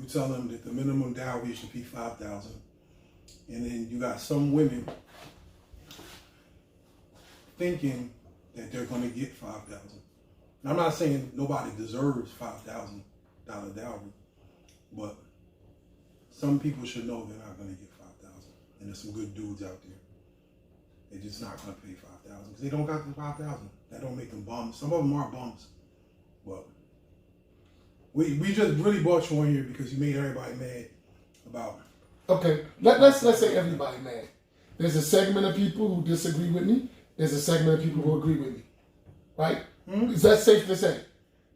tell them that the minimum dowry should be $5,000, and then you got some women thinking that they're going to get $5,000. I'm not saying nobody deserves $5,000 dowry, but some people should know they're not going to get $5,000, and there's some good dudes out there. They're just not going to pay $5,000 because they don't got the $5,000. That don't make them bums. Some of them are bums, but we just really brought you on here because you made everybody mad about. Okay, let's say everybody mad. There's a segment of people who disagree with me. There's a segment of people who agree with me. Right? Mm-hmm. Is that safe to say?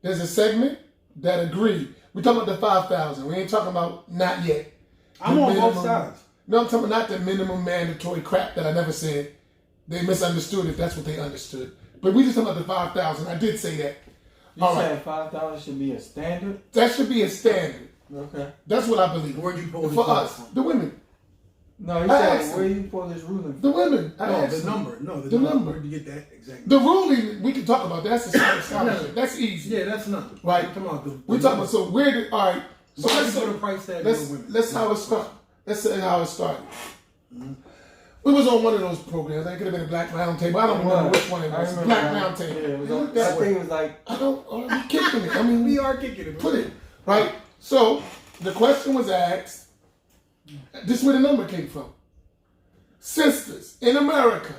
There's a segment that agree. We're talking about the 5,000. We ain't talking about not yet. I'm on both sides. No, I'm talking about not the minimum mandatory crap that I never said. They misunderstood if that's what they understood. But we just talking about the 5,000. I did say that. You said $5,000 should be a standard? That should be a standard. Okay. That's what I believe. Where'd you pull this for us, from? The women. No, you said where you pull this ruling from? The women. The number. No, the number. Where'd you get that exactly? The ruling, we can talk about. That's the scholarship. That's easy. Yeah, that's nothing. Right. We're talking about, so where did, all right. So let's go to price tag of women. Let's how it started. Let's say how it started. Mm-hmm. We was on one of those programs. It could have been a Black Round Table. I don't remember which one it was. Black Round Table. Yeah, it was on, I think it was like... I don't... we kicking it. I mean... We are kicking it. Put it. Right? So, the question was asked. This is where the number came from. Sisters, in America,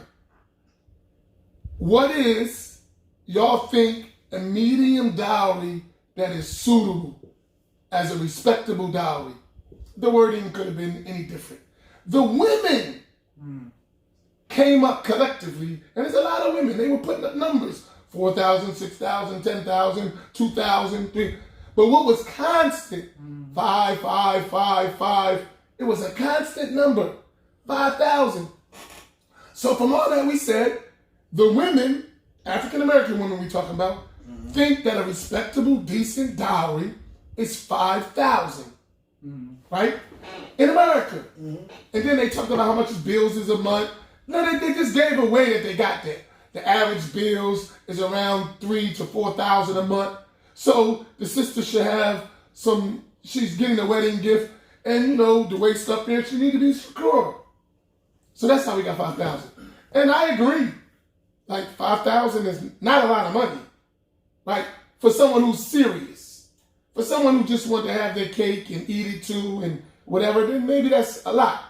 what is, y'all think, a medium dowry that is suitable as a respectable dowry? The wording could have been any different. The women came up collectively, and there's a lot of women. They were putting up numbers, 4,000, 6,000, 10,000, 2,000, 3. But what was constant? 5, 5, 5, 5. It was a constant number, 5,000. So from all that we said, the women, African-American women we're talking about, think that a respectable, decent dowry is 5,000. Right? In America. And then they talked about how much bills is a month. No, they just gave away that they got that. The average bills is around 3,000 to 4,000 a month. So the sister should have some, she's getting a wedding gift, and you know, the way stuff there, she need to be secure. So that's how we got 5,000. And I agree. Like 5,000 is not a lot of money. Right? For someone who's serious. For someone who just wants to have their cake and eat it too and whatever, then maybe that's a lot.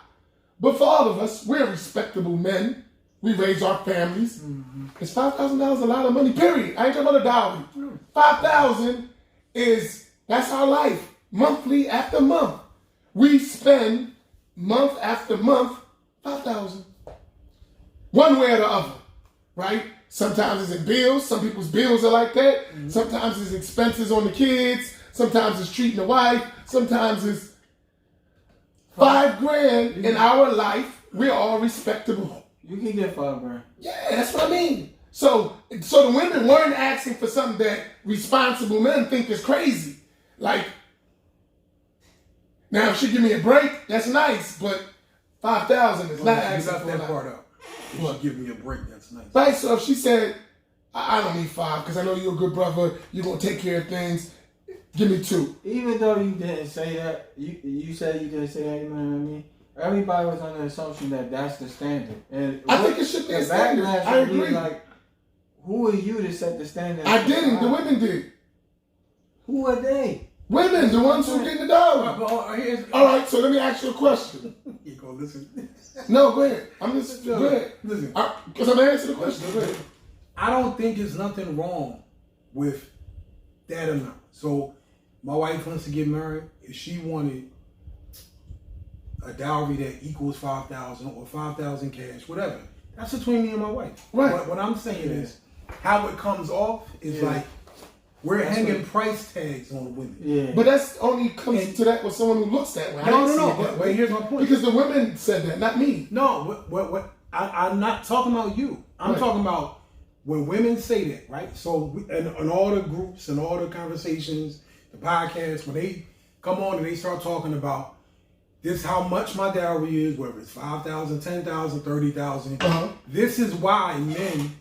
But for all of us, we're respectable men. We raise our families. Is $5,000 a lot of money? Period. I ain't talking about a dowry. 5,000 is, that's our life. Monthly after month. We spend month after month, 5,000. One way or the other, right? Sometimes it's in bills. Some people's bills are like that. Sometimes it's expenses on the kids. Sometimes it's treating the wife. Sometimes it's $5,000 in our life. We're all respectable. You can get $5,000. Yeah, that's what I mean. So the women weren't asking for something that responsible men think is crazy. Like, now if she give me a break, that's nice, but 5,000 is not asking for that part up. If she give me a break, that's nice. Right, so if she said, I don't need 5 because I know you're a good brother, you're going to take care of things, give me 2. Even though you didn't say that, you said you didn't say that, you know what I mean? Everybody was under the assumption that that's the standard. And I think it should be a standard. I agree. Like, who are you to set the standard? I didn't. The women did. Who are they? Women, the ones who get the dowry. All right, so let me ask you a question. You gonna listen? No, go ahead. I'm just go ahead. Listen, because I'm answering the question. Go ahead. I don't think there's nothing wrong with that amount. So my wife wants to get married. If she wanted a dowry that equals 5,000 or 5,000 cash, whatever, that's between me and my wife. Right. But what I'm saying is, how it comes off is like we're hanging price tags on women. Yeah. But that's only comes to that with someone who looks that way. No. But here's my point. Because the women said that, not me. No. I'm not talking about you. I'm talking about when women say that, right? So in all the groups and all the conversations, the podcasts, when they come on and they start talking about this is how much my dowry is, whether it's 5,000, 10,000, 30,000. This is why men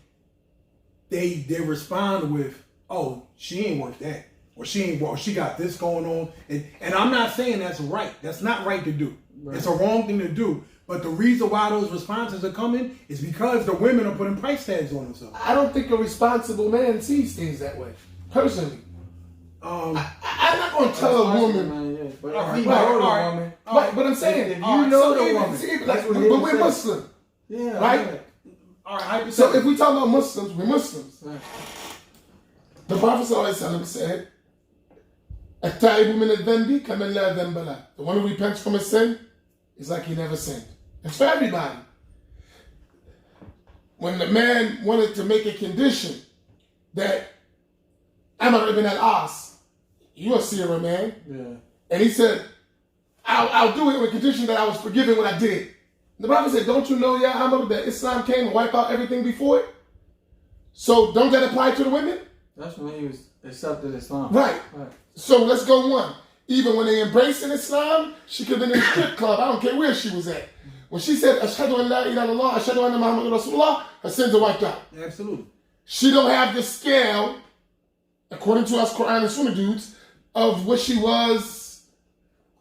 they respond with, "Oh, she ain't worth that." or she ain't, or she got this going on. And I'm not saying that's right. That's not right to do. Right. It's a wrong thing to do. But the reason why those responses are coming is because the women are putting price tags on themselves. I don't think a responsible man sees things that way, personally. I'm not going to tell a woman. But I'm saying, if you know the woman, but we're Muslim. Yeah. Right? All right. So if we talk about Muslims, we're Muslims. Right. The Prophet ﷺ said, "At-taibu min al-dhanbi kaman la dhanba lah." The one who repents from a sin is like he never sinned. It's for everybody. When the man wanted to make a condition that Amr ibn al-As, you a Syrian man, and he said, I'll do it with a condition that I was forgiven what I did. The Prophet said, don't you know, Ya Amr, that Islam came and wiped out everything before it? So don't that apply to the women? That's when he was accepted Islam. Right. So let's go one. Even when they embraced in Islam, she could have been in a strip club. I don't care where she was at. When she said, Ashhadu an la ilaha illallah, Ashhadu anna Muhammadan Rasulullah, her sins are wiped out. Absolutely. She don't have the scale, according to us Quran and Sunnah dudes, of what she was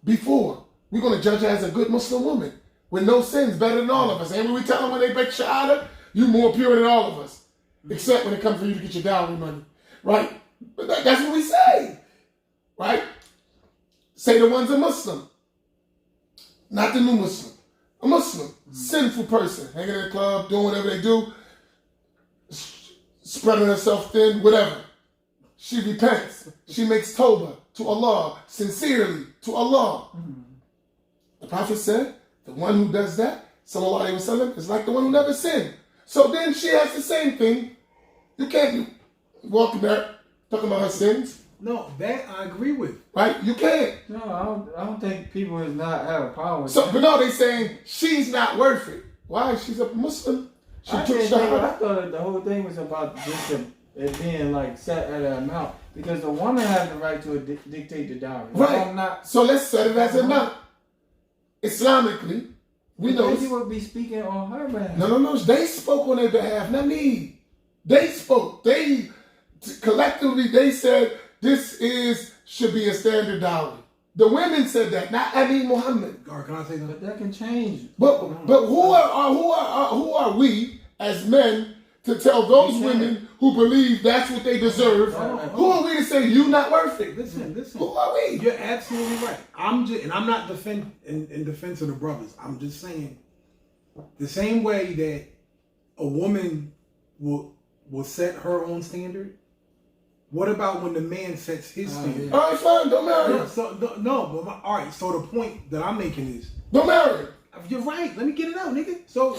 before. We're going to judge her as a good Muslim woman with no sins, better than all of us. And we tell them when they break Shahada, you more pure than all of us. Except when it comes for you to get your dowry money. Right? But that's what we say. Right? Say the one's a Muslim. Not the new Muslim. A Muslim. Sinful person. Hanging in the club, doing whatever they do. Spreading herself thin, whatever. She repents. She makes tawbah to Allah. Sincerely to Allah. The Prophet said, the one who does that, sallallahu alayhi wa sallam, is like the one who never sinned. So then she has the same thing. You can't walk there talking about her sins. No, that I agree with. Right? You can't. No, I don't think people is not have a problem with that. But no, they saying she's not worth it. Why? She's a Muslim. I thought the whole thing was about just it being like set at an amount. Because the woman has the right to dictate the dowry. Right. So let's set it as an amount. Islamically, we know. They would be speaking on her behalf. No. They spoke on their behalf, not me. They spoke. They collectively they said this should be a standard dowry. The women said that, not Ali Muhammad. Or can I say that? But that can change. But who are we as men to tell those women who believe that's what they deserve? Who are we to say you not worth it? Listen. Who are we? You're absolutely right. I'm not in defense of the brothers. I'm just saying the same way that a woman will set her own standard. What about when the man sets his standard? All right, fine. Don't marry her. All right. So the point that I'm making is don't marry her. You're right. Let me get it out, nigga. So, boy,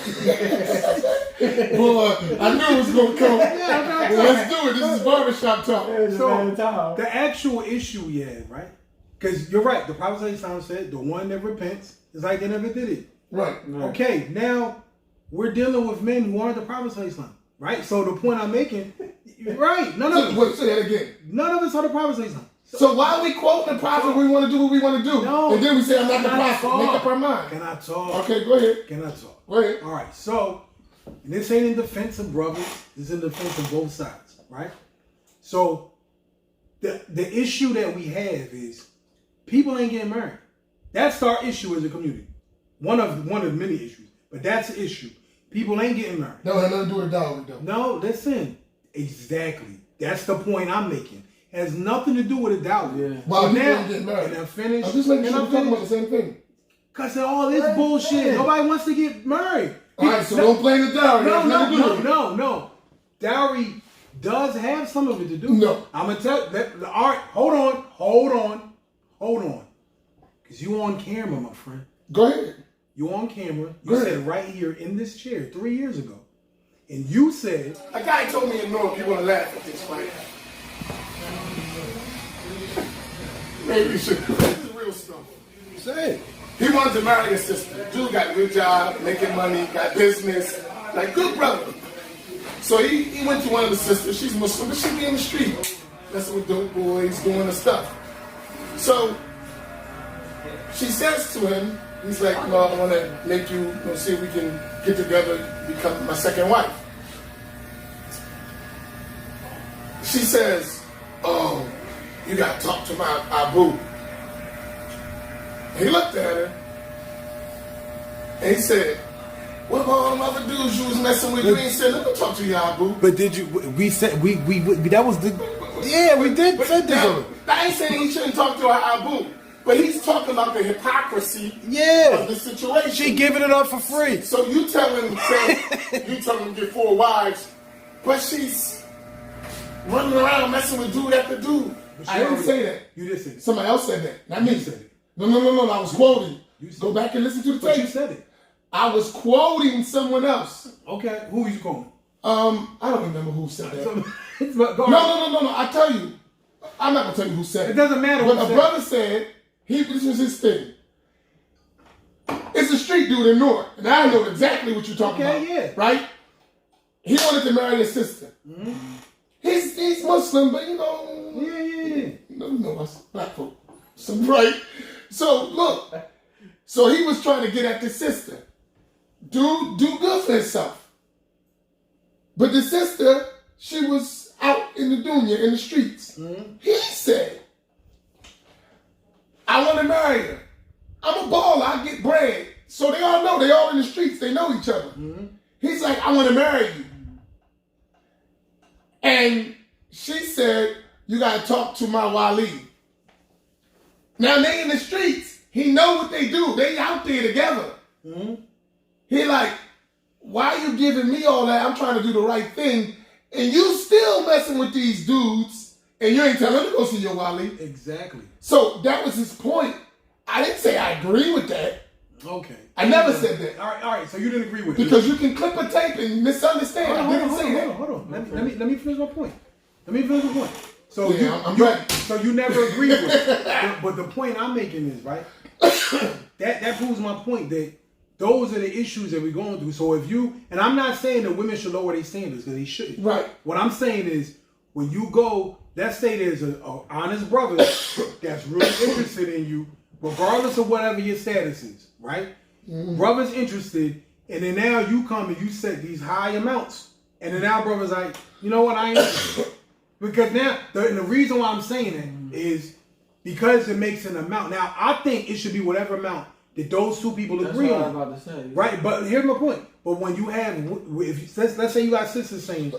I knew it was gonna come. Let's do it. This is barbershop talk. So, the actual issue we have, right? Because you're right. The Prophet said the one that repents is like they never did it. Right. Okay. Now we're dealing with men who aren't the Prophet, right? So the point I'm making, right? None of us. Say that again. None of us are the Prophet. So why are we quoting the prophet? We want to do what we want to do. No, and then we say, I'm not the prophet. Make up our mind. Can I talk? Okay, go ahead. Can I talk? Go ahead. All right. So, this ain't in defense of brothers. This is in defense of both sides, right? So, the issue that we have is people ain't getting married. That's our issue as a community. One of many issues. But that's the issue. People ain't getting married. No, it has nothing to do with dowry, though. No, listen. Exactly. That's the point I'm making. Has nothing to do with a dowry. Yeah. Well, so now, get married. And I'm finished. I'm just making sure we're talking about the same thing. Because of all this bullshit. Nobody wants to get married. All right, so don't blame the dowry. No. Dowry does have some of it to do. No. I'm going to tell you. All right, hold on. Because you on camera, my friend. Go ahead. You on camera. You said right here in this chair 3 years ago. And you said... A guy told me in North, you're going to laugh at this, right? Maybe you should. This is real stuff. Say it. He wanted to marry his sister. Dude got a good job, making money, got business, like good brother. So he went to one of the sisters. She's Muslim, but she be in the street. That's what dope boys doing the stuff. So she says to him, he's like, well, I want to make you see if we can get together, become my second wife. She says, oh, you gotta talk to my boo. He looked at her and he said, what about all them other dudes you was messing with? You ain't said, let me talk to y'all, boo. But did you? We said we that was the. Yeah, we did say this. I ain't saying he shouldn't talk to our boo, but he's talking about the hypocrisy of the situation. She giving it up for free. So you tell him to get 4 wives, but she's running around messing with dude after dude. I didn't say that. You did say it. Somebody else said that. Not me. You said it. No. I was quoting. Go back and listen to the tape. But you said it. I was quoting someone else. Okay, who are you quoting? I don't remember who said that. No. I tell you. I'm not gonna tell you who said it. It doesn't matter. But a brother said this was his thing. It's a street dude in North, and I know exactly what you're talking about. Yeah. Right? He wanted to marry his sister. Mm-hmm. He's Muslim, but you know. Yeah. No, us black folk. So right. So look. So he was trying to get at the sister. Do good for himself. But the sister, she was out in the dunya, in the streets. Mm-hmm. He said, I want to marry her. I'm a baller, I get bread. So they all know, they all in the streets, they know each other. Mm-hmm. He's like, I want to marry you. And she said, you got to talk to my wali. Now they in the streets. He know what they do. They out there together. Mm-hmm. He like, why you giving me all that? I'm trying to do the right thing. And you still messing with these dudes. And you ain't telling them to go see your wali. Exactly. So that was his point. I didn't say I agree with that. Okay. I never said that. All right. So you didn't agree with it. Because you can clip a tape and misunderstand. Hold on. Let me finish my point. So I'm ready. So you never agreed with it. But the point I'm making is, right, that proves my point that those are the issues that we're going through. So if you, and I'm not saying that women should lower their standards because they shouldn't. Right. What I'm saying is when you go, let's say there's an honest brother that's really interested in you, regardless of whatever your status is, right? Mm-hmm. Brother's interested, and then now you come and you set these high amounts, and then now brother's like, you know what, I ain't interested. Because now, the reason why I'm saying it is because it makes an amount. Now, I think it should be whatever amount that those two people agree on. That's what I was about to say. Right? But here's my point. But when you have, let's say you got sisters saying,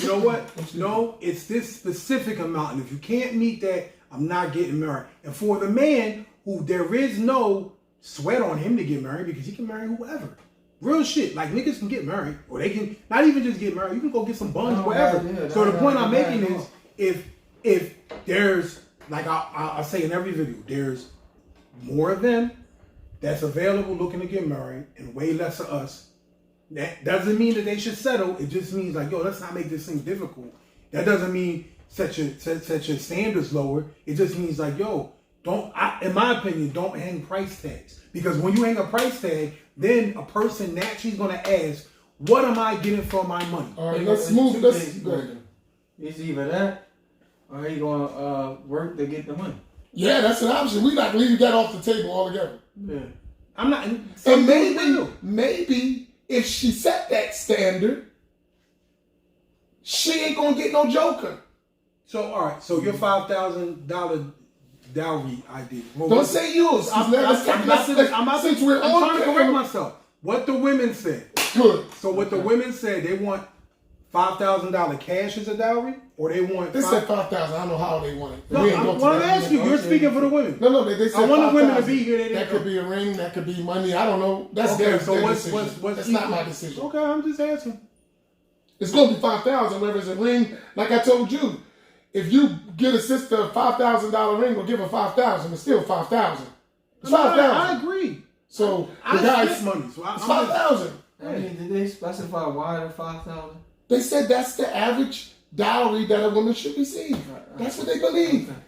you know what? No, it's this specific amount. And if you can't meet that, I'm not getting married. And for the man who there is no sweat on him to get married because he can marry whoever. Real shit. Like niggas can get married, or they can not even just get married. You can go get some buns, wherever. So the point I'm making is, if there's like I say in every video, there's more of them that's available looking to get married, and way less of us. That doesn't mean that they should settle. It just means like, yo, let's not make this thing difficult. That doesn't mean set your standards lower. It just means like, yo, in my opinion, don't hang price tags. Because when you hang a price tag, then a person naturally is going to ask, what am I getting for my money? All right, let's move. Go ahead. It's either that or he going to work to get the money. Yeah, that's an option. We're not leaving that off the table altogether. Yeah. I'm not. And maybe if she set that standard, she ain't going to get no joker. So, all right. So your $5,000 dowry idea. Well, don't say yours. I'm trying to correct myself. What the women said. Good. So what the women said, they want $5,000 cash as a dowry, or they want. They said 5,000. I don't know how they want it. No, I'm asking you. You're speaking for the women. No. They said I want 5, the women to be here. That could be a ring. That could be money. I don't know. That's their decision. That's not my decision. Okay, I'm just asking. It's going to be 5,000. Whether it's a ring, like I told you. If you get a sister a $5,000 ring or give her 5,000, it's still 5,000. It's 5,000. I agree. So the guys, money. So it's 5,000. I mean, did they specify why the 5,000? They said that's the average dowry that a woman should receive. Right. That's what they believe. Okay.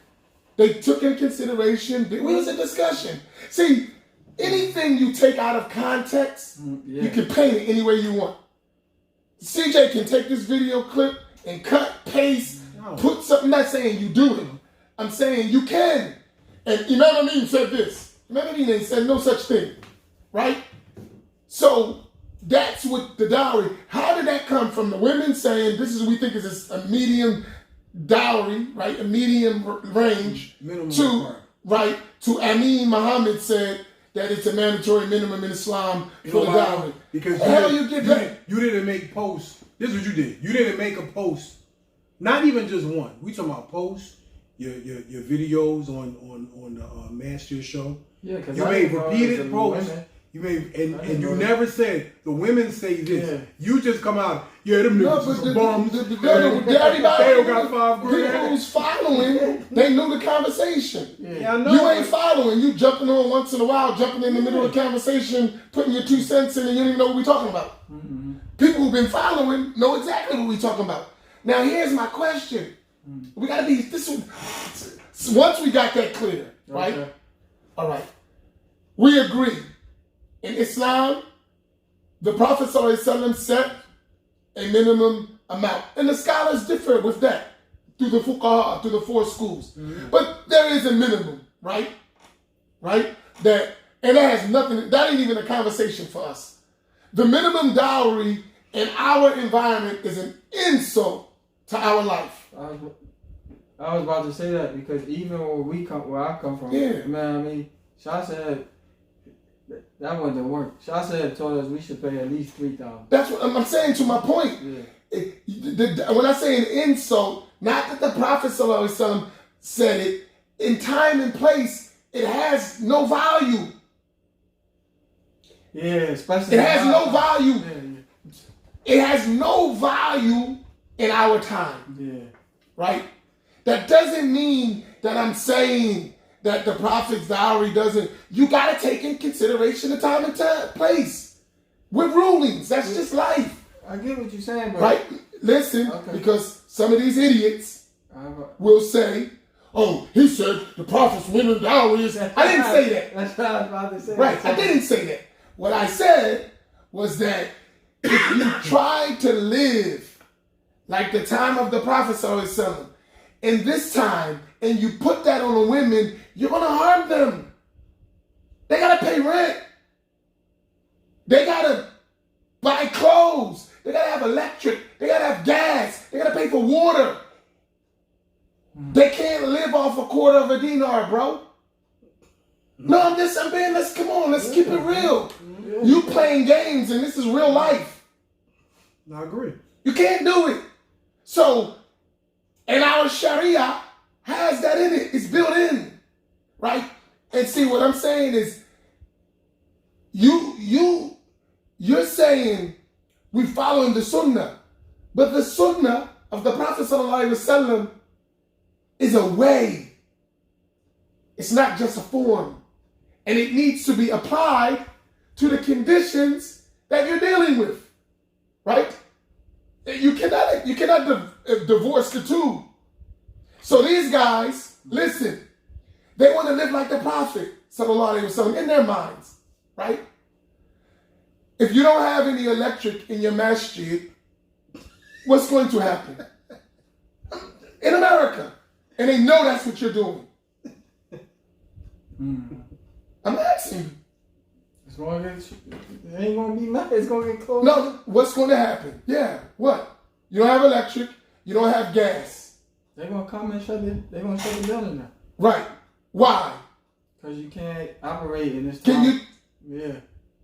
They took in consideration. It was a discussion. See, anything you take out of context, you can paint it any way you want. CJ can take this video clip and cut, paste. Put something. I'm not saying you do it. I'm saying you can. And Imam Amin said this. Imam Amin said no such thing. Right? So that's what the dowry. How did that come from the women saying this is we think is a medium dowry, right, a medium range, Minimum to requirement. right to Amin Muhammad said that it's a mandatory minimum in Islam You for know the why? dowry. Because Hell, you get that. You didn't make posts. This is what you did. You didn't make a post. Not even just one. We talking about posts. Your videos on the Master Show. Yeah, because You made repeated posts. You made and you never said the women say this. Yeah. You just come out. Yeah, them No, niggas but is some bums. everybody They don't got 5 people grand. who's following, they knew the conversation. Yeah, I know. You ain't following. You jumping on once in a while, jumping in the middle of the conversation, putting your 2 cents in, and you don't even know what we're talking about. Mm-hmm. People who've been following know exactly what we're talking about. Now, here's my question. We gotta be this one. Once we got that clear, right? Okay. All right. We agree. In Islam, the Prophet ﷺ set a minimum amount. And the scholars differ with that through the fuqaha, through the 4 schools. Mm-hmm. But there is a minimum, right? Right? And that has nothing, that ain't even a conversation for us. The minimum dowry in our environment is an insult to our life. I was about to say that because even where I come from, Yeah. man, I mean, Shah said that wasn't work. Shah said told us we should pay at least $3,000. That's what I'm saying to my point. Yeah. When I say an insult, not that the Prophet ﷺ said it, in time and place, it has no value. Yeah, especially It has no value. Yeah, It has no value in our time, yeah. right? That doesn't mean that I'm saying that the Prophet's dowry doesn't. You got to take in consideration the time and place with rulings. That's just life, I get what you're saying, but right? Listen, Okay. because some of these idiots will say, "Oh, he said the Prophet's minimum dowry is." I didn't say that. That's what I was about to say. Right, I didn't say that. What I said was that if you try to live like the time of the Prophet ﷺ in this time and you put that on the women, you're going to harm them. They got to pay rent. They got to buy clothes. They got to have electric. They got to have gas. They got to pay for water. They can't live off a quarter of a dinar, bro. No, let's keep it real. You playing games and this is real life. I agree. You can't do it. So, and our Sharia has that in it. It's built in, right? And see, what I'm saying is, you're saying we following the Sunnah, but the Sunnah of the Prophet ﷺ is a way. It's not just a form, and it needs to be applied to the conditions that you're dealing with, right? You cannot divorce the two. So these guys, listen, they want to live like the Prophet sallallahu alaihi wasallam in their minds, right? If you don't have any electric in your masjid, what's going to happen? In America. And they know that's what you're doing. I'm asking you. It ain't gonna be nothing. It's gonna get closed. No, what's going to happen? Yeah, what? You don't have electric. You don't have gas. They're gonna come and shut it. They're gonna shut the building down. Right. Why? Because you can't operate in this Can time. you? Yeah.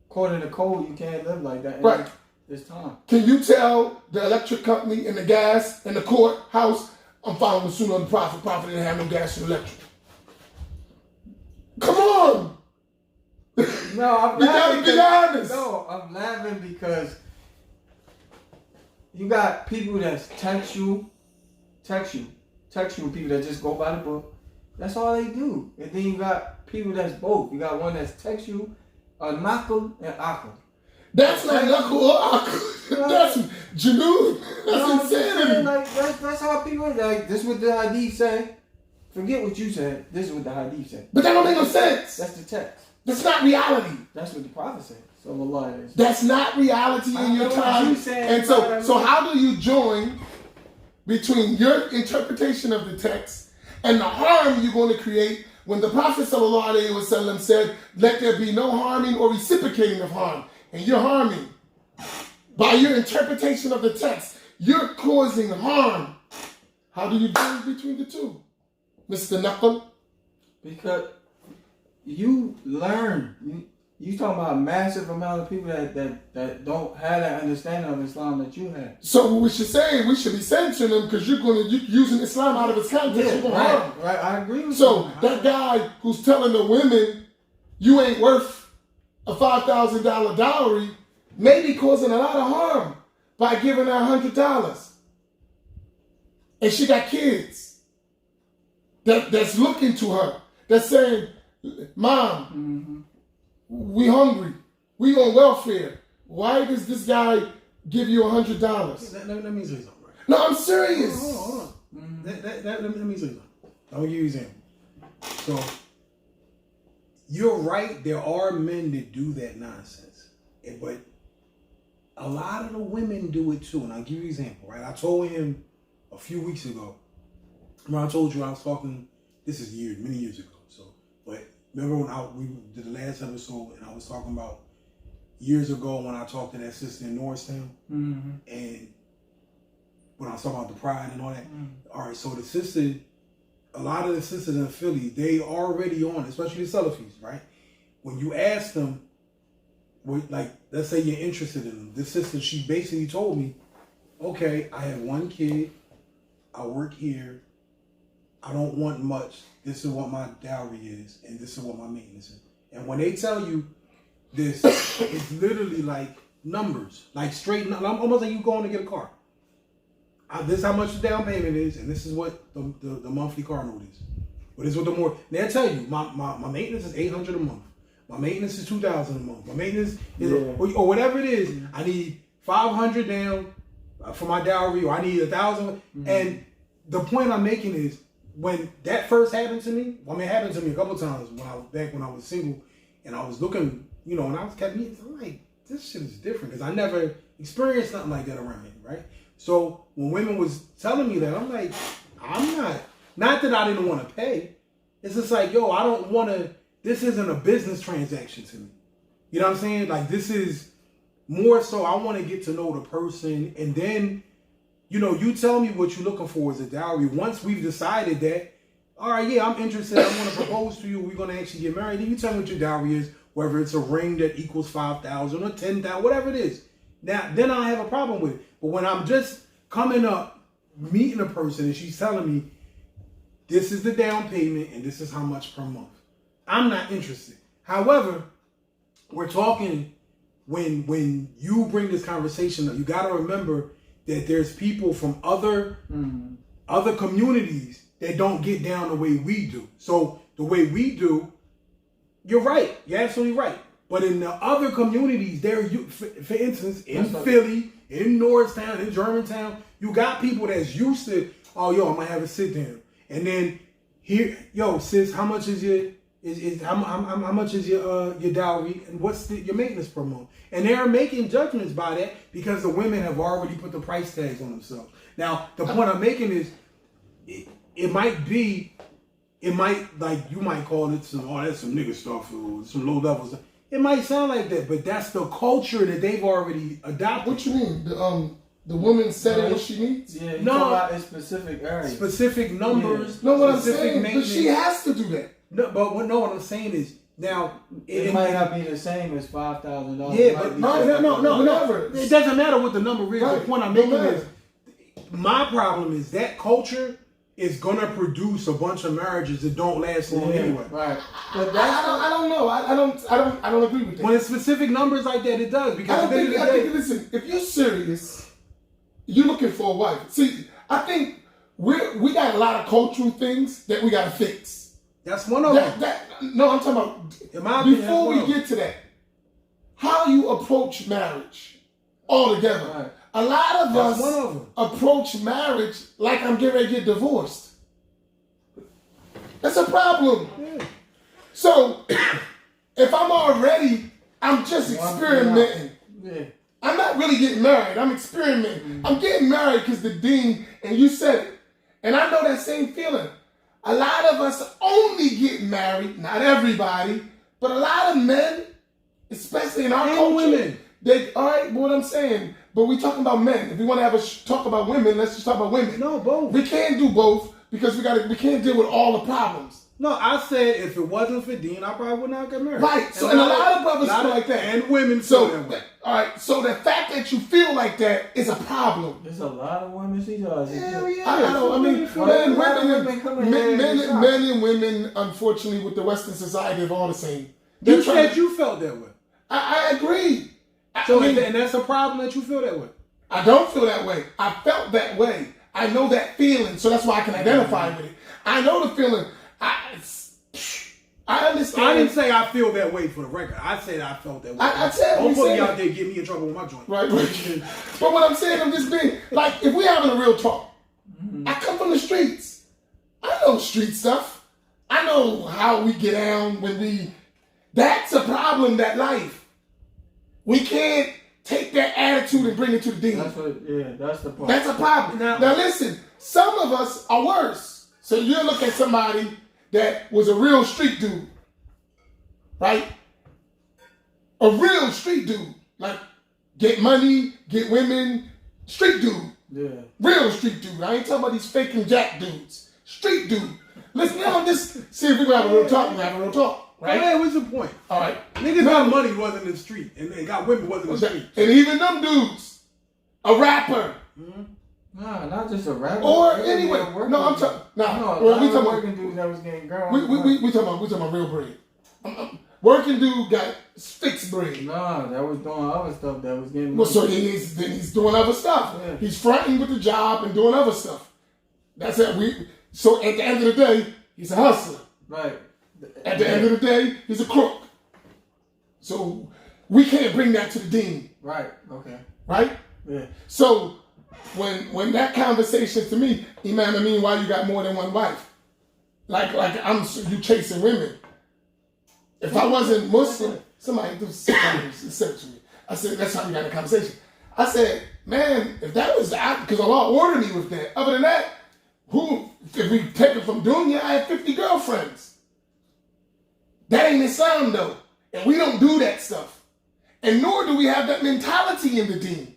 According to code, you can't live like that in Right. this time. Can you tell the electric company and the gas and the courthouse, I'm following the Sunnah of the Prophet. Prophet didn't have no gas and electric. Come on. No, I'm You laughing. gotta be honest. No, I'm laughing because you got people that text you, people that just go by the book. That's all they do. And then you got people that's both. You got one that's text you, knuckle and akal. That's not knuckle or akal. That's Janoon. That's insanity. Like that's how people like. This is what the hadith say. Forget what you said. This is what the hadith said. But that don't make no sense. That's the text. That's not reality. That's what the prophet said. So Allah is. That's not reality in your time. And so how do you join between your interpretation of the text and the harm you're going to create when the Prophet ﷺ said, let there be no harming or reciprocating of harm. And you're harming. By your interpretation of the text, you're causing harm. How do you choose between the two, Mr. Knuckle? Because you learn. You talking about a massive amount of people that don't have that understanding of Islam that you have. So what we should be censoring them because you're using Islam out of its context. You're gonna harm them. Right. I agree with So you. that guy who's telling the women you ain't worth a $5,000 dowry may be causing a lot of harm by giving her $100. And she got kids that's looking to her, that's saying, Mom, we hungry, we on welfare. Why does this guy give you $100? Let me say something. Right? No, I'm serious. Hold on. Let me say something. I'm gonna give you an example. So you're right. There are men that do that nonsense, but a lot of the women do it too. And I'll give you an example. Right? I told him a few weeks ago. Remember I told you I was talking. This is many years ago. So, but remember when we did the last episode and I was talking about years ago when I talked to that sister in Norristown, and when I was talking about the pride and all that. All right, so the sister, a lot of the sisters in Philly, they already on, especially the Salafis, right? When you ask them, like, let's say you're interested in them, this sister, she basically told me, okay, I have one kid, I work here, I don't want much, this is what my dowry is, and this is what my maintenance is. And when they tell you this, it's literally like numbers, like straight, almost like you going to get a car. This is how much the down payment is, and this is what the monthly car note is. But this is what they'll tell you, my maintenance is $800 a month. My maintenance is $2,000 a month. My maintenance is, or whatever it is, I need $500 down for my dowry, or I need $1,000. And the point I'm making is, when that first happened to me, it happened to me a couple of times when I was single, and I was looking, and I was kept meeting. I'm like, this shit is different because I never experienced something like that around here, right? So when women was telling me that, I'm like, I'm not that I didn't want to pay. It's just like, yo, I don't want to. This isn't a business transaction to me. You know what I'm saying? Like, this is more so I want to get to know the person, and then, you tell me what you're looking for as a dowry. Once we've decided that, all right, yeah, I'm interested, I want to propose to you, we're going to actually get married, then you tell me what your dowry is, whether it's a ring that equals 5,000 or 10,000, whatever it is. Now, then I have a problem with it. But when I'm just coming up, meeting a person, and she's telling me, this is the down payment, and this is how much per month, I'm not interested. However, we're talking, when you bring this conversation up, you got to remember that there's people from other communities that don't get down the way we do. So the way we do, you're right. You're absolutely right. But in the other communities, for instance, in Philly, in Norristown, in Germantown, you got people that's used to, oh, yo, I'm going to have a sit down. And then here, yo, sis, how much is how much is your dowry, and what's your maintenance per month? And they're making judgments by that because the women have already put the price tags on themselves. Now, the point I'm making is, it might, like, you might call it that's some nigga stuff or some low level stuff. It might sound like that, but that's the culture that they've already adopted. What you mean? The woman said what she needs? Yeah, no, about a specific area. Specific numbers. Yeah. No, what I'm saying, but she has to do that. No, but what I'm saying is, now it might not be the same as $5,000. Yeah, but no. It doesn't matter what the number is. Right. The point I'm making is, my problem is that culture is gonna produce a bunch of marriages that don't last long anyway. Right. But I don't know. I don't agree with that. When it's specific numbers like that, it does, because I think listen, if you're serious, you're looking for a wife. See, I think we got a lot of cultural things that we gotta fix. That's one of them. No, I'm talking about, before we get to that, how you approach marriage altogether. Right. A lot of us approach marriage like I'm getting ready to get divorced. That's a problem. Yeah. So, if I'm just experimenting. Yeah. I'm not really getting married. I'm experimenting. Mm-hmm. I'm getting married because the ding, and you said it. And I know that same feeling. A lot of us only get married, not everybody, but a lot of men, especially in our culture, All right, but what I'm saying, but we talking about men. If we want to have a talk about women, let's just talk about women. No, both. We can't do both because we can't deal with all the problems. No, I said if it wasn't for Dean, I probably would not get married. Right. So, and a lot of brothers feel like that. And women feel that way. All right. So the fact that you feel like that is a problem. There's a lot of women see us. Hell yeah. I know. I mean, men, men and women, unfortunately, with the Western society, are all the same. You said you felt that way. I agree. And that's a problem that you feel that way. I don't feel that way. I felt that way. I know that feeling, so that's why I can identify with it. I know the feeling. I understand. I didn't say I feel that way for the record. I said I felt that way. I said don't put me out there and get me in trouble with my joint. Right. But what I'm saying, I'm just being like, if we're having a real talk, I come from the streets. I know street stuff. I know how we get down when we. That's a problem. That life. We can't take that attitude and bring it to the demon. That's the point. That's a problem. Now listen, some of us are worse. So you look at somebody that was a real street dude, right? A real street dude. Like, get money, get women, street dude. Yeah. Real street dude. I ain't talking about these fake and jack dudes. Street dude. Listen, now just see if we can have a real talk. We have a real talk. Right? Hey, what's the point? All right. Niggas got money wasn't in the street, and they got women wasn't in the street. And even them dudes, a rapper. Nah, not just a rapper. Or anyway, no, I'm talking. No, we talking working dudes that was getting girls. We talking about real bread. Working dude got fixed bread. Nah, that was doing other stuff that was getting. Well, so he's doing other stuff. Yeah. He's fronting with the job and doing other stuff. That's it. So at the end of the day, he's a hustler. Right. At the end of the day, he's a crook. So we can't bring that to the dean. Right. Okay. Right? Yeah. So when that conversation to me, Imam, I mean, why you got more than one wife? Like you chasing women. If I wasn't Muslim, somebody said it to me. I said, that's how we got a conversation. I said, man, if that was because Allah ordered me with that. Other than that, if we take it from dunya, I had 50 girlfriends. That ain't Islam though. And we don't do that stuff. And nor do we have that mentality in the deen.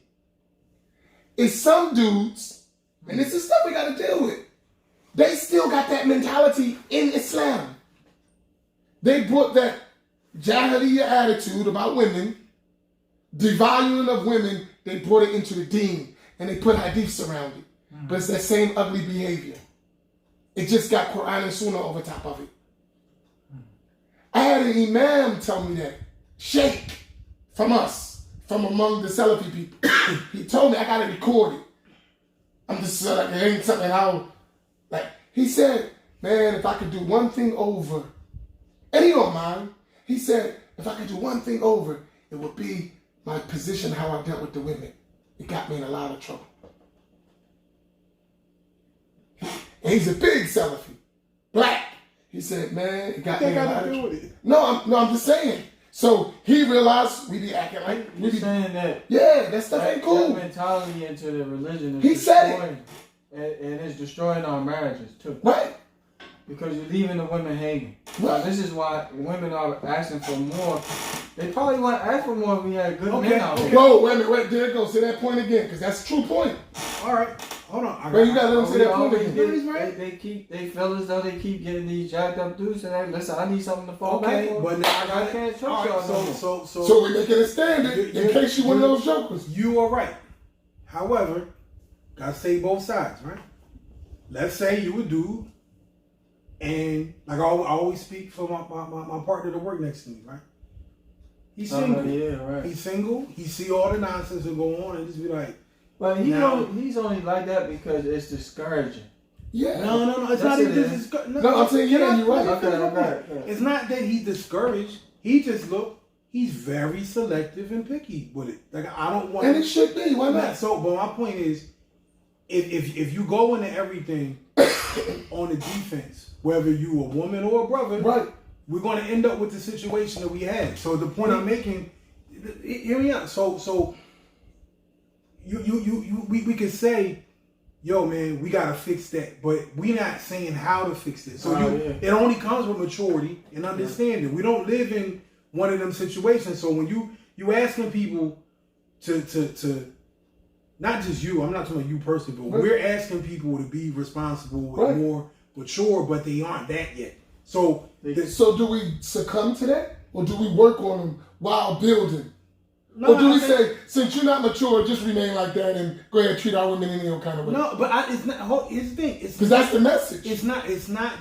It's some dudes, and this is stuff we got to deal with. They still got that mentality in Islam. They brought that Jahiliyyah attitude about women, devaluing of women, they brought it into the deen, and they put hadiths around it. But it's that same ugly behavior. It just got Quran and Sunnah over top of it. I had an imam tell me that. Sheikh from us, from among the Salafi people. He told me I got to record it. I'm just like, it ain't something he said, man, if I could do one thing over, and he don't mind. He said, if I could do one thing over, it would be my position, how I dealt with the women. It got me in a lot of trouble. And he's a big Salafi. Black. He said, man, it got me in a lot of trouble. No, I'm just saying. So he realized we be acting like we be saying that. Yeah, that stuff ain't cool. That mentality into the religion is he said it. And it's destroying our marriages too. Right. Because you're leaving the women hanging. Right. This is why women are asking for more. They probably want to ask for more if we had good men out there. Whoa, wait a minute, there it goes. Say that point again, because that's a true point. All right, hold on. Bro, you gotta let them say that point again. They feel as though they keep getting these jacked up dudes and they listen, I need something to fall back on. But now I can't trust y'all no more. So we're making a standard in case you one of those jokers. You are right. However, gotta say both sides, right? Let's say you a dude, and like I always speak for my partner to work next to me, right? He's single. Yeah, right. He's single. He see all the nonsense that go on and just be like, but he's only like that because it's discouraging. Yeah. No. It's not even discouraging. No, I'm saying, yeah, you're right. Okay. It's not that he's discouraged. He just he's very selective and picky with it. Like I don't want. And it should be. Why not? So, but my point is, if you go into everything on the defense, whether you a woman or a brother, right, we're going to end up with the situation that we had. So the point I'm making, hear me out. So we could say, yo man, we gotta fix that, but we not saying how to fix it. So it only comes with maturity and understanding. We don't live in one of them situations. So when you asking people, to not just you. I'm not talking about you personally, but we're asking people to be responsible and more mature, but they aren't that yet. So do we succumb to that, or do we work on them while building? Or do we say, since you're not mature, just remain like that and go ahead and treat our women any old kind of way? No, but it's not. Here's the thing. Because that's the message. It's not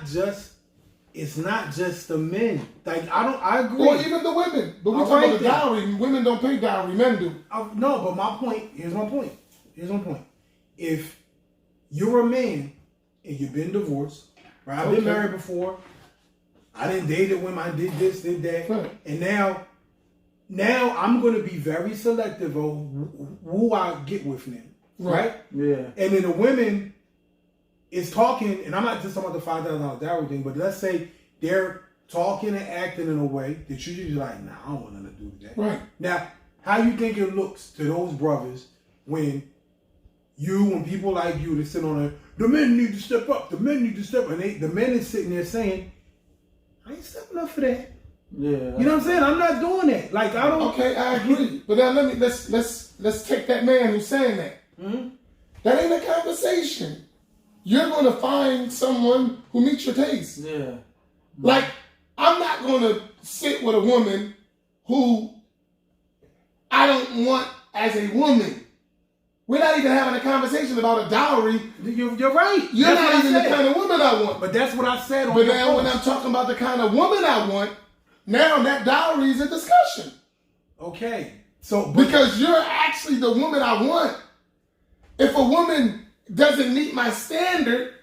just the men. Like I agree. Or even the women. But we talk about the dowry. Women don't pay dowry. Men do. No, but my point. Here's my point. If you're a man and you've been divorced, right? I've been married before. I didn't date women. I did this, did that, and now I'm going to be very selective of who I get with now, right? Yeah. And then the women is talking, and I'm not just talking about the $5,000 dowry thing, but let's say they're talking and acting in a way that you're just like, nah, I don't want nothing to do with that. Right. Now, how you think it looks to those brothers when people like you that sit on there, the men need to step up, the men need to step up, and the men is sitting there saying, I ain't stepping up for that. Yeah. You know what I'm saying? I'm not doing that. Like I don't. Okay, I agree. But now let's take that man who's saying that. Mm-hmm. That ain't a conversation. You're going to find someone who meets your taste. Yeah. Like I'm not going to sit with a woman who I don't want as a woman. We're not even having a conversation about a dowry. You're right. You're not even the kind of woman I want. But that's what I said on But your now post. when I'm talking about the kind of woman I want, now that dowry is a discussion. Okay. So because you're actually the woman I want. If a woman doesn't meet my standard,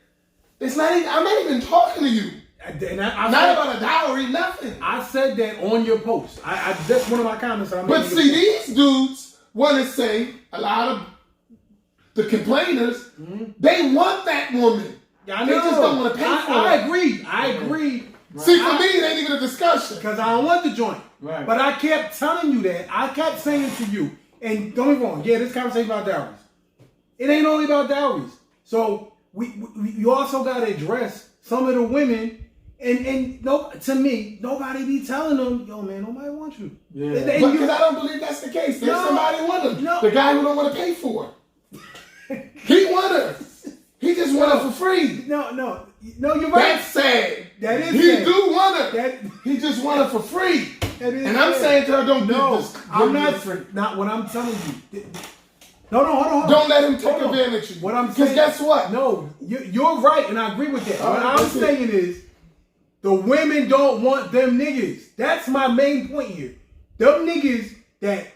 I'm not even talking to you. Not about a dowry, nothing. I said that on your post. That's one of my comments. But see, these dudes want to say, a lot of the complainers, they want that woman. Yeah, I they know. just don't want to pay for it. I agree. Right. See, for me, it ain't even a discussion. Because I don't want the joint. Right. But I kept telling you that. I kept saying to you, and don't get me wrong, this conversation about dowries. It ain't only about dowries. So we also got to address some of the women. And to me, nobody be telling them, yo, man, nobody wants you. Yeah. Because I don't believe that's the case. There's somebody want them. No. The guy who don't want to pay for her. He want her. He just want her for free. No, you're right. That's sad. That is he sad. do want her. He just want her for free. And I'm saying to her, don't do this. I'm not what I'm telling you. No, hold on. Don't let him take advantage of you. What I'm saying. Because guess what? No, you're right, and I agree with that. What I'm saying is, the women don't want them niggas. That's my main point here. Them niggas that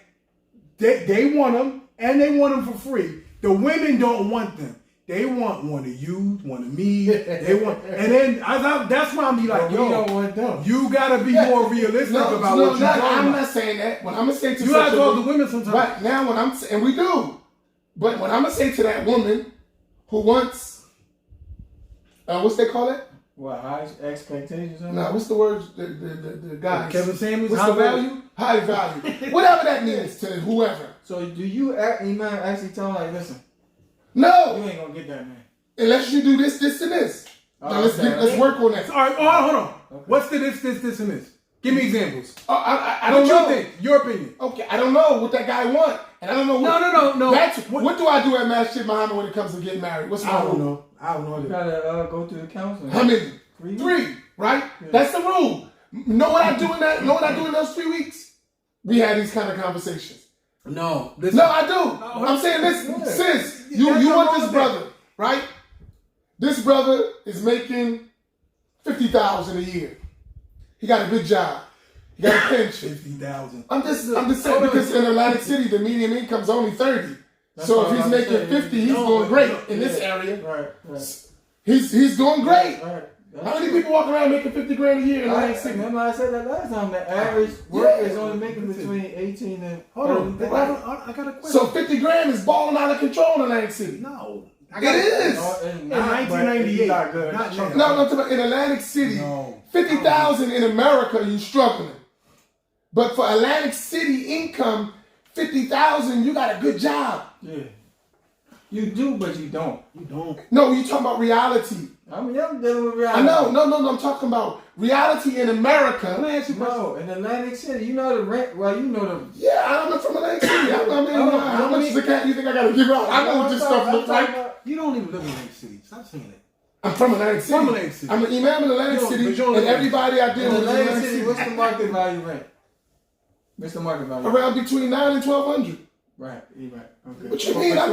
they want them, and they want them for free. The women don't want them. They want one of you, one of me. They want, and then that's why I'm be like, yo, we don't want them. You gotta be more realistic about what you're talking I'm about. not saying that. What I'm gonna say to you gotta talk to women sometimes. Right now, and we do, but what I'm gonna say to that woman who wants, what's they call it? What, high expectations? No, what's the word? The guys. Kevin Samuels, what's high the value? High value. Whatever that means to whoever. So do you actually tell them, like, listen, no, you ain't gonna get that man. Unless you do this, and this. Now let's work on that. All right, hold on. Okay. What's the this, and this? Give me examples. I don't know. What you think? Your opinion. Okay, I don't know what that guy want. And I don't know what... No. What do I do at Masjid Muhammad when it comes to getting married? What's my rule? I don't know. You gotta go through the counseling. How many? 3, right? Yeah. That's the rule. Know what I do in those 3 weeks? We had these kind of conversations. No, I do. I'm saying this, sis. You want this brother, right? This brother is making $50,000 a year. He got a good job. He got a pension. $50,000. I'm just saying because in Atlantic City the median income's only 30. So if he's making 50, he's doing great in this area. Right. He's doing great. Right. How many people walk around making $50,000 a year in Atlantic City? Remember I said that last time. The average worker is only making between 18 and 30. I got a question. So $50,000 is balling out of control in Atlantic City. No. It is. In 1998. Not good. No, I'm talking about in Atlantic City. No. 50,000 in America, you struggling. But for Atlantic City income, 50,000, you got a good job. Yeah. You do, but you don't. No, you talking about reality. I mean, I'm dealing with reality. I know, no. I'm talking about reality in America. Let me ask you a question. No, in Atlantic City, you know the rent. Well, you know the. Yeah, I'm from Atlantic City. How much is the cat you think I gotta give out? I know what this stuff looks like. You don't even live in Atlantic City. Stop saying that. I'm from Atlantic City. From Atlantic City. I'm in Atlantic City, and everybody I deal with is Atlantic Atlantic City. City. What's the market value rent? What's the market value? Around between $900 and $1,200. Right, you're right. Okay. What you mean? I'm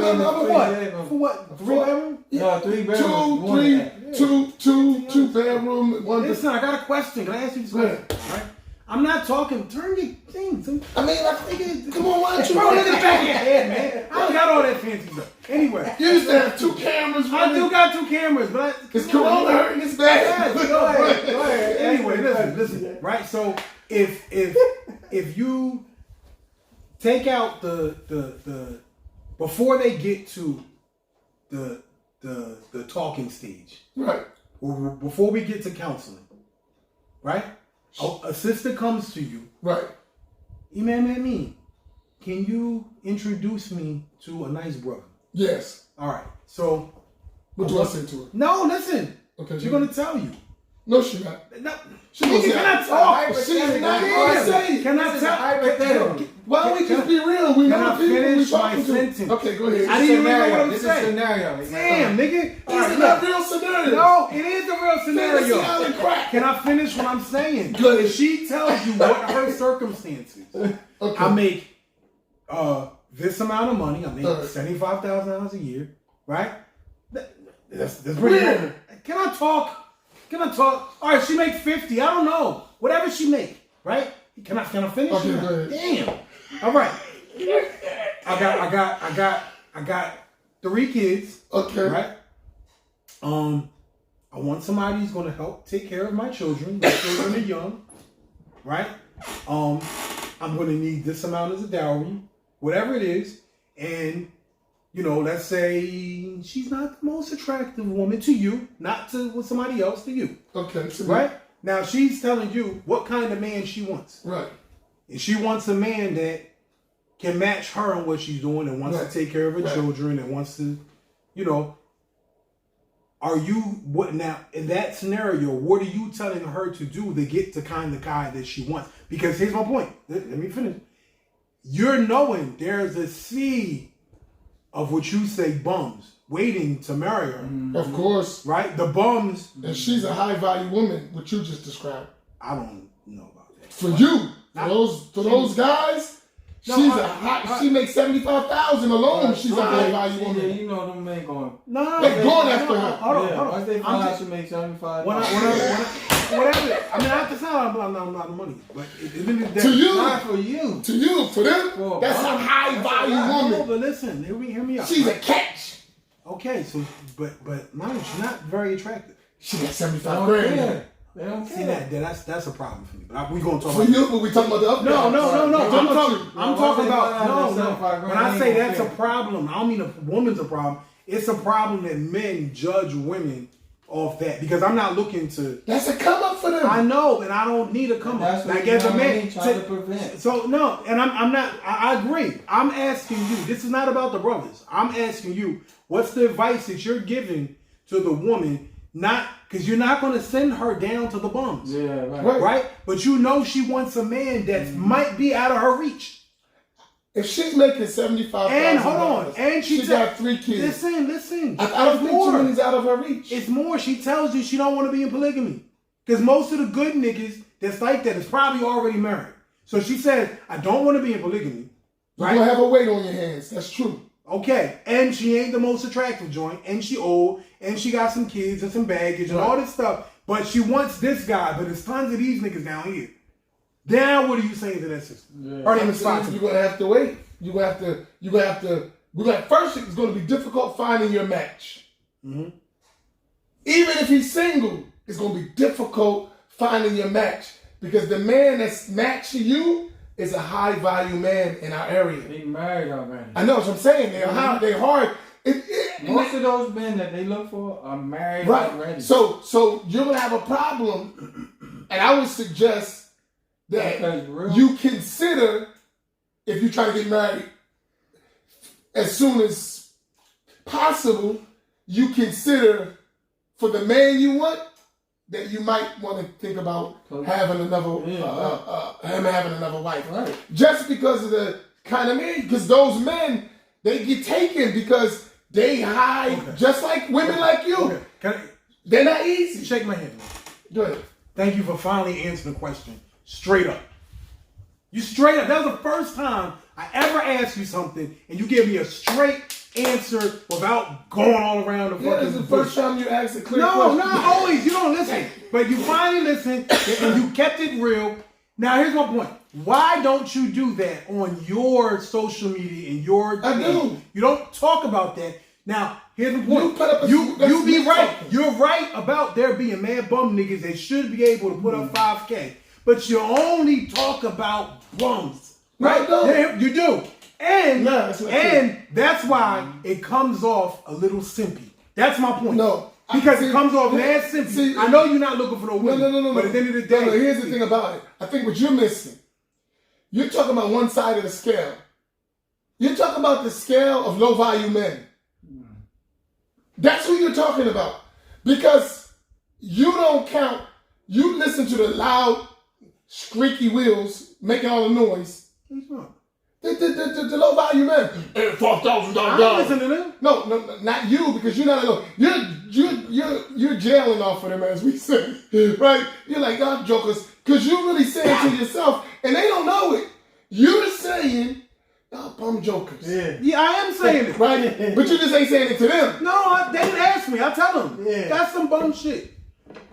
For what? For what? 3 bedroom? No, 3 bedrooms. Two bedroom, one. Listen, I got a question. Can I ask you this question? Right? I'm not talking. Turn your things. I mean, come on, why don't you? Bro, look at the back of your head, man. I don't got all that fancy stuff. Anyway. You used to have 2 cameras. I do got 2 cameras, but Is Corona hurting this bad? Yes, go ahead. Anyway, listen. Right? So if you take out the before they get to the talking stage, right? Or before we get to counseling, right? A sister comes to you, right? Imam, can you introduce me to a nice brother? Yes. All right. So what do I say to her? No, listen. Okay. She's gonna tell you. No, she's not. No, she cannot talk. She's not gonna say. Cannot tell. Why don't we just be real? We know the people we talking to. Okay, go ahead. I didn't even know what I'm saying. saying. Scenario. Damn, nigga. It's not real scenario. No, it is a real scenario. Crack. Can I finish what I'm saying? Good. If she tells you what her circumstances, okay. I make this amount of money. I make $75,000 a year, right? That's pretty good. Can I talk? All right, she make 50. I don't know. Whatever she make, right? Can I finish? Okay, go ahead. Damn. All right. I got 3 kids. Okay. Right. I want somebody who's gonna help take care of my children. My children are young. Right. I'm gonna need this amount as a dowry, whatever it is, and. Let's say she's not the most attractive woman to you, not to somebody else, to you. Okay. Right? Now, she's telling you what kind of man she wants. Right. And she wants a man that can match her on what she's doing and wants to take care of her children and wants to, are you, what now, in that scenario, what are you telling her to do to get the kind of guy that she wants? Because here's my point. Let me finish. You're knowing there's a sea of what you say bums waiting to marry her. Of course. Right? The bums. And she's a high value woman, what you just described. I don't know about that. For you, for those guys, she makes $75,000 alone. She's a high value woman. You know them ain't going. No, they're going after her. Hold on. Once they find out she makes $75,000. Whatever. I mean, at the time, I'm not the money, but to you, not for you. To you, for them, that's a high value woman. But listen, hear me out. She's a catch. Okay, so but mind, she's not very attractive. She got $75,000. They don't see care. that's a problem for me. But we gonna talk for about you. But we talking about the other. No. I'm talking about no. When I say that's a problem, I don't mean a woman's a problem. It's a problem that men judge women off that because I'm not looking to. That's a come up for them. I know, and I don't need a come up. Like as a man, to prevent. So no, and I'm not. I agree. I'm asking you. This is not about the brothers. I'm asking you. What's the advice that you're giving to the woman? Not because you're not going to send her down to the bums. Yeah, right. Right? But you know she wants a man that might be out of her reach. If she's making $75,000, and hold on, and she got 3 kids. Listen. I don't think too many's out of her reach. It's more. She tells you she don't want to be in polygamy because most of the good niggas that's like that is probably already married. So she says, I don't want to be in polygamy. Right? You're gonna have a weight on your hands. That's true. Okay, and she ain't the most attractive joint, and she old, and she got some kids and some baggage and all this stuff. But she wants this guy, but there's tons of these niggas down here. Now, what are you saying to that sister? Yeah. Her name is Fatima. You're gonna have to wait. You're gonna have to. First, it's gonna be difficult finding your match. Mm-hmm. Even if he's single, it's gonna be difficult finding your match because the man that's matching you is a high value man in our area. They married already. I know what I'm saying. They're hard. Most of those men that they look for are married already. So you're gonna have a problem, and I would suggest that you consider if you're trying to get married as soon as possible. You consider for the man you want, then you might want to think about having another him having another wife. Right. Just because of the kind of man, because those men, they get taken because they hide, just like women like you. Okay. They're not easy. Shake my hand. Go ahead. Thank you for finally answering the question straight up. You straight up. That was the first time I ever asked you something, and you gave me a straight answer without going all around the fucking Yeah, it's the first time you asked a clear No, question. not always. You don't listen. But you finally listened, and you kept it real. Now, here's my point. Why don't you do that on your social media and your... I do. You don't talk about that. Now, here's the point. You put up a- you that's be me right. talking. You're right about there being mad bum niggas that should be able to put up 5K. But you only talk about bums. Right? No, I don't. Yeah, you do. And, No, that's not that's why it comes off a little simpy. That's my point. No. Because it comes off mad simpy. See, I know you're not looking for no women. No. But at the end of the day... No, here's the thing about it. I think what you're missing, you're talking about one side of the scale. You're talking about the scale of low-value men. That's who you're talking about. Because you don't count, you listen to the loud, squeaky wheels making all the noise. He's not. The low-value men. Hey, $5,000. I listen to them. No, not you, because you're not alone. You're jailing off of them, as we say, right? You're like, God, jokers, because you're really saying to yourself, and they don't know it. You're saying, y'all bum jokers. Yeah, I am saying it. Right? But you just ain't saying it to them. No, they didn't ask me. I tell them. Yeah. That's some bum shit.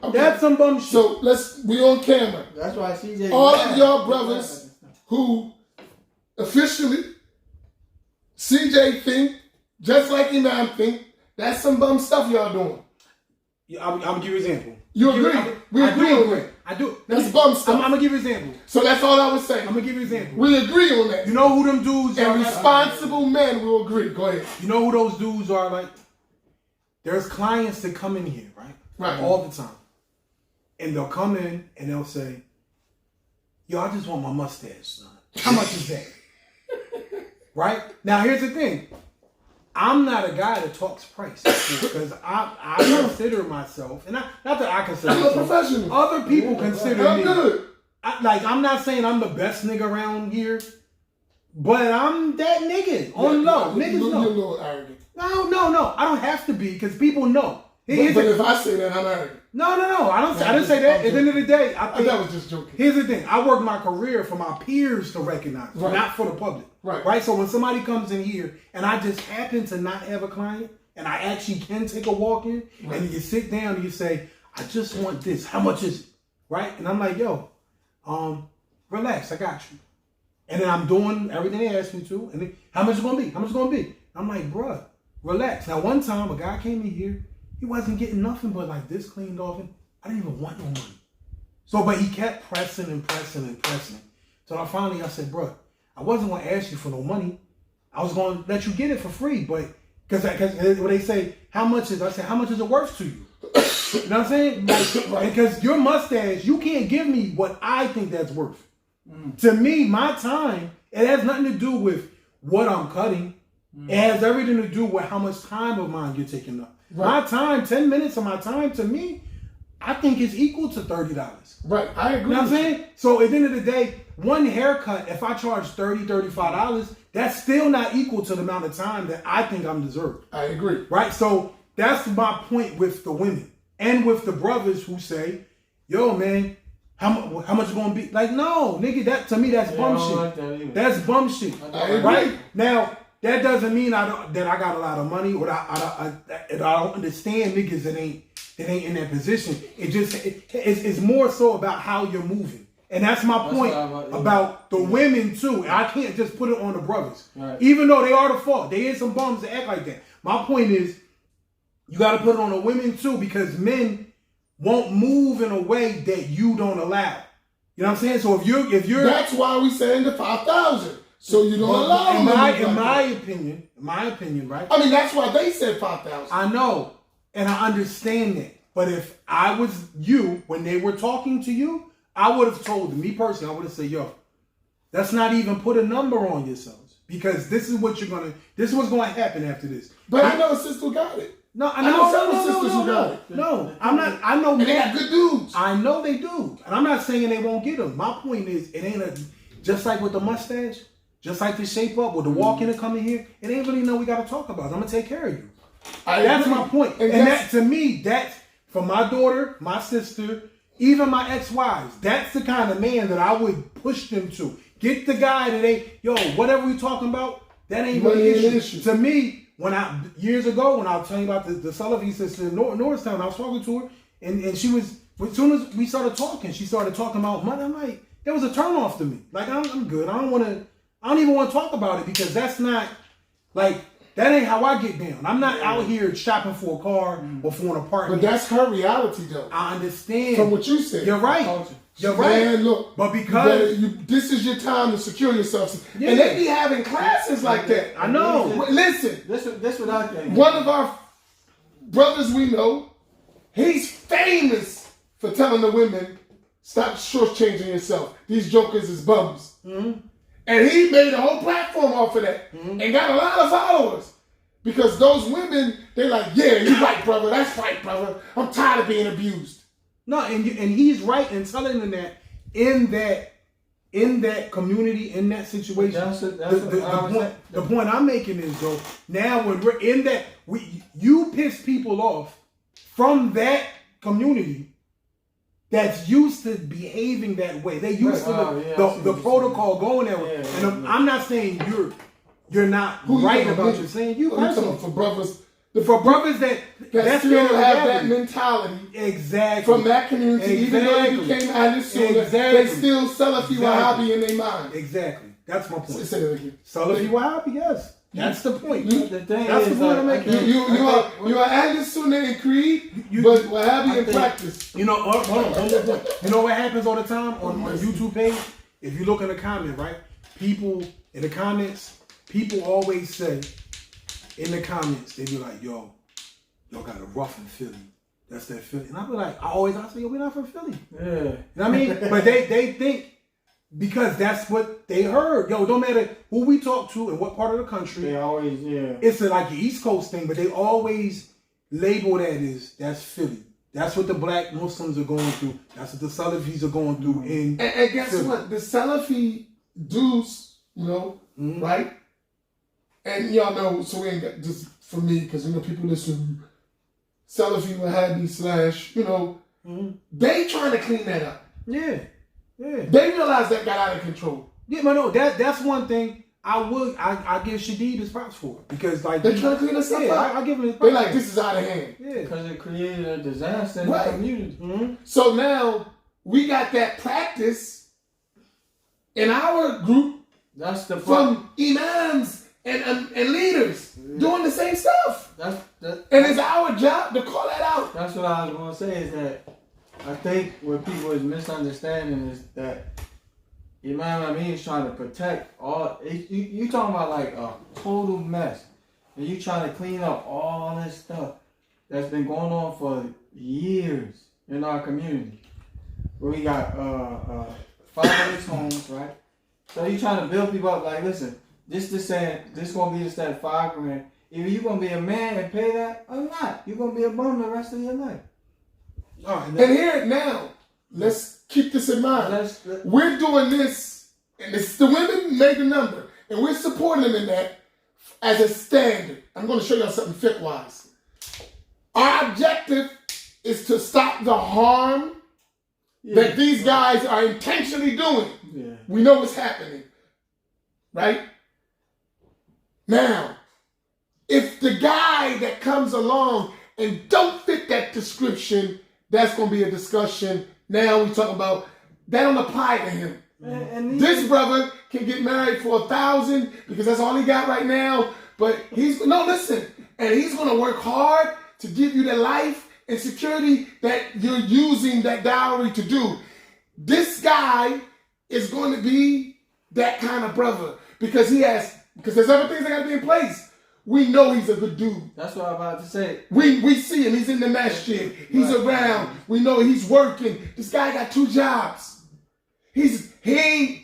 Okay. That's some bum shit. So we on camera. That's why CJ. All of y'all brothers who officially CJ think, just like Imam think, that's some bum stuff y'all doing. Yeah, I'm going to give you an example. You agree? We agree on that. I do. That's bum stuff. I'm going to give you an example. So that's all I was saying. I'm going to give you an example. We agree on that. You know who them dudes And are? responsible men will agree. Go ahead. You know who those dudes are like? There's clients that come in here, right? Right. All the time. And they'll come in and they'll say, yo, I just want my mustache done. How much is that? Right? Now, here's the thing. I'm not a guy that talks price because I consider myself, and not that I consider I'm a myself, professional. other people consider I'm me. good. I'm not saying I'm the best nigga around here, but I'm that nigga on low. Niggas You're a know. little arrogant. No. I don't have to be because people know. But if I say that, I'm arrogant. No. I didn't say that. At the end of the day, I think that was just joking. Here's the thing. I work my career for my peers to recognize, Right. not for the public. Right. So when somebody comes in here and I just happen to not have a client and I actually can take a walk in and you sit down and you say, I just want this. How much is it? Right? And I'm like, yo, relax. I got you. And then I'm doing everything they asked me to. And then, how much is it going to be? How much is it going to be? I'm like, bruh, relax. Now, one time a guy came in here. He wasn't getting nothing but like this cleaned off him. I didn't even want no money. So, but he kept pressing and pressing and pressing. So I said, bro, I wasn't going to ask you for no money. I was going to let you get it for free. But, because when they say, how much is it worth to you? You know what I'm saying? Like, because your mustache, you can't give me what I think that's worth. To me, my time, it has nothing to do with what I'm cutting. It has everything to do with how much time of mine you're taking up. Right. My time, 10 minutes of my time, to me, I think is equal to $30. Right, I agree. You know what I'm saying? So at the end of the day, one haircut, if I charge $30, $35, that's still not equal to the amount of time that I think I'm deserved. I agree. Right? So that's my point with the women and with the brothers who say, yo, man, how much it going to be? Like, no, nigga, that to me, that's bum shit. Like that's bum shit. Right? Now, that doesn't mean that I got a lot of money or I don't understand niggas that ain't in that position. It's more so about how you're moving. And that's my point about the women too. And I can't just put it on the brothers. Right. Even though they are the fault. They is some bums that act like that. My point is, you got to put it on the women too, because men won't move in a way that you don't allow. You know what I'm saying? So if you're that's why we saying the 5,000. So you don't allow them. In my opinion, right? I mean, that's why they said 5,000. I know, and I understand that. But if I was you, when they were talking to you, I would have told them, me personally, I would have said, yo, let's not even put a number on yourselves. Because this is what's going to happen after this. But I know a sister got it. No, I know several sisters who got it. No, I'm not. I know And they got good dudes. I know they do, and I'm not saying they won't get them. My point is, it ain't just like with the mustache, just like the shape up, with the walk in and coming here. It ain't really no we got to talk about. I'm gonna take care of you. That's my point, and that to me, that's for my daughter, my sister, even my ex-wives. That's the kind of man that I would push them to. Get the guy that whatever we talking about, that ain't really an issue. To me. Years ago, when I was telling you about the Salafi sister in Norristown, I was talking to her, and she was, as soon as we started talking, she started talking about money. I'm like, that was a turn off to me. Like, I'm good. I don't even want to talk about it because that's not, like, that ain't how I get down. I'm not out here shopping for a car or for an apartment. But that's her reality, though. I understand. From what you said. You're right. You're right. Man, look. But because this is your time to secure yourself. Yeah. And they be having classes like that. I know. Listen. This what I think. One of our brothers we know, he's famous for telling the women, stop shortchanging yourself. These jokers is bums. Mm-hmm. And he made a whole platform off of that. Mm-hmm. And got a lot of followers. Because those women, they're like, yeah, you right, brother. That's right, brother. I'm tired of being abused. No, and he's right in telling them that in that community, in that situation. The point I'm making is though, now when we're in that, you piss people off from that community that's used to behaving that way. They used to the protocol going that way. Yeah, and I'm not saying you're not right about your saying you personally. For brothers. For brothers that still have that mentality, exactly, from that community, even though they became Ahlul Sunnah, they still Salafi Wahhabi in their mind. Exactly, that's my point. Say that again. Salafi Wahhabi, yes, that's the point. The thing that's is, the point I'm making. You are Ahlul Sunnah in creed, but Wahhabi in practice. You know, hold on. You know what happens all the time on my YouTube page? If you look in the comment, right? People in the comments, people always say. In the comments, they be like, y'all got a rough in Philly. That's that Philly. And I be like, I say, yo, we're not from Philly. Yeah. You know what I mean? But they think, because that's what they heard. Yo, don't matter who we talk to and what part of the country. They always, it's like the East Coast thing, but they always label that as, that's Philly. That's what the black Muslims are going through. That's what the Salafis are going through. And guess Philly. What? The Salafi dudes, right? And y'all know, so we ain't got just for me, because people listen, Salafi Wahhabi / they trying to clean that up. Yeah. They realize that got out of control. Yeah, but no, that's one thing I give Shadid his props for, because like they trying to clean this up. I give him his props. They like, this is out of hand. Yeah, because it created a disaster in the community. Mm-hmm. So now we got that practice in our group. That's the from imams. And leaders doing the same stuff. And it's our job to call that out. That's what I was going to say, is that I think what people is misunderstanding is that Imam Amin is trying to protect all. You talking about like a total mess. And you trying to clean up all this stuff that's been going on for years in our community. Where we got fatherless homes, right? So you trying to build people up like, listen, this gonna be just that $5,000. Either you gonna be a man and pay that or not. You're gonna be a bum the rest of your life. And here now, let's keep this in mind. We're doing this, and it's the women made the number, and we're supporting them in that as a standard. I'm gonna show y'all something fiqh-wise. Our objective is to stop the harm that these guys are intentionally doing. Yeah. We know what's happening, right? Now, if the guy that comes along and don't fit that description, that's going to be a discussion. Now we talk about, that don't apply to him. And this brother can get married for $1,000 because that's all he got right now. But and he's going to work hard to give you the life and security that you're using that dowry to do. This guy is going to be that kind of brother because there's other things that got to be in place. We know he's a good dude. That's what I'm about to say. We see him. He's in the masjid. He's around. We know he's working. This guy got 2 jobs. He ain't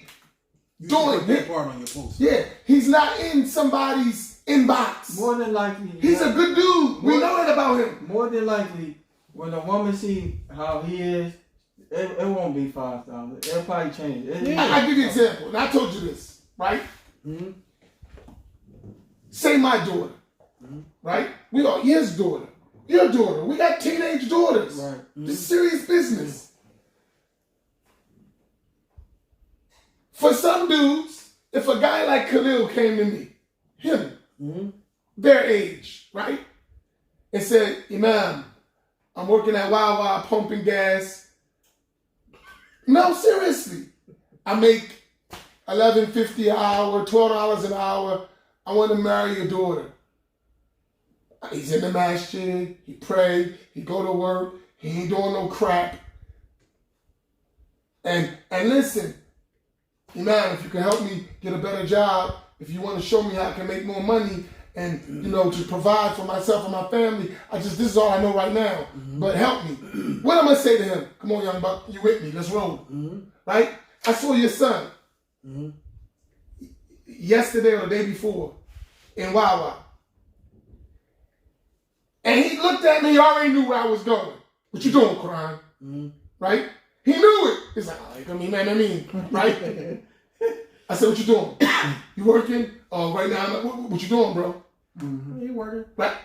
doing that part on your post. Yeah, he's not in somebody's inbox. More than likely, He's a good dude. We know that about him. More than likely, when a woman see how he is, it won't be $5,000. It'll probably change. I'll give you an example. And I told you this, right? Mm-hmm. Say my daughter, right? We are his daughter, your daughter. We got teenage daughters. Right. This is serious business. For some dudes, if a guy like Khalil came to me, their age, right? And said, Imam, I'm working at Wawa pumping gas. No, seriously. I make $11.50 an hour, $12 an hour. I want to marry your daughter. He's in the masjid, he pray, he go to work, he ain't doing no crap. And listen, Imam, if you can help me get a better job, if you want to show me how I can make more money and, to provide for myself and my family, this is all I know right now. But help me. What am I going to say to him? Come on, young buck, you with me? Let's roll. Right? I saw your son yesterday or the day before in Wawa. And he looked at me, he already knew where I was going. What you doing, Quran? Right? He knew it. He's like, right? I said, what you doing? You working? Oh, right now, what you doing, bro? You working? Right?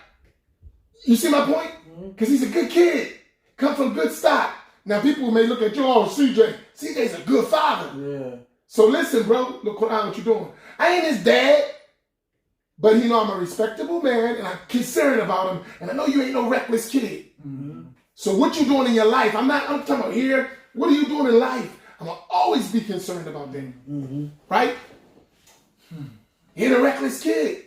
You see my point? Because he's a good kid. Come from good stock. Now, people may look at you, oh, CJ's a good father. Yeah. So listen, bro, look what you doing. I ain't his dad, but he know I'm a respectable man, and I'm concerned about him, and I know you ain't no reckless kid. So what you doing in your life? I'm talking about here. What are you doing in life? I'm going to always be concerned about them. Right? He ain't a reckless kid.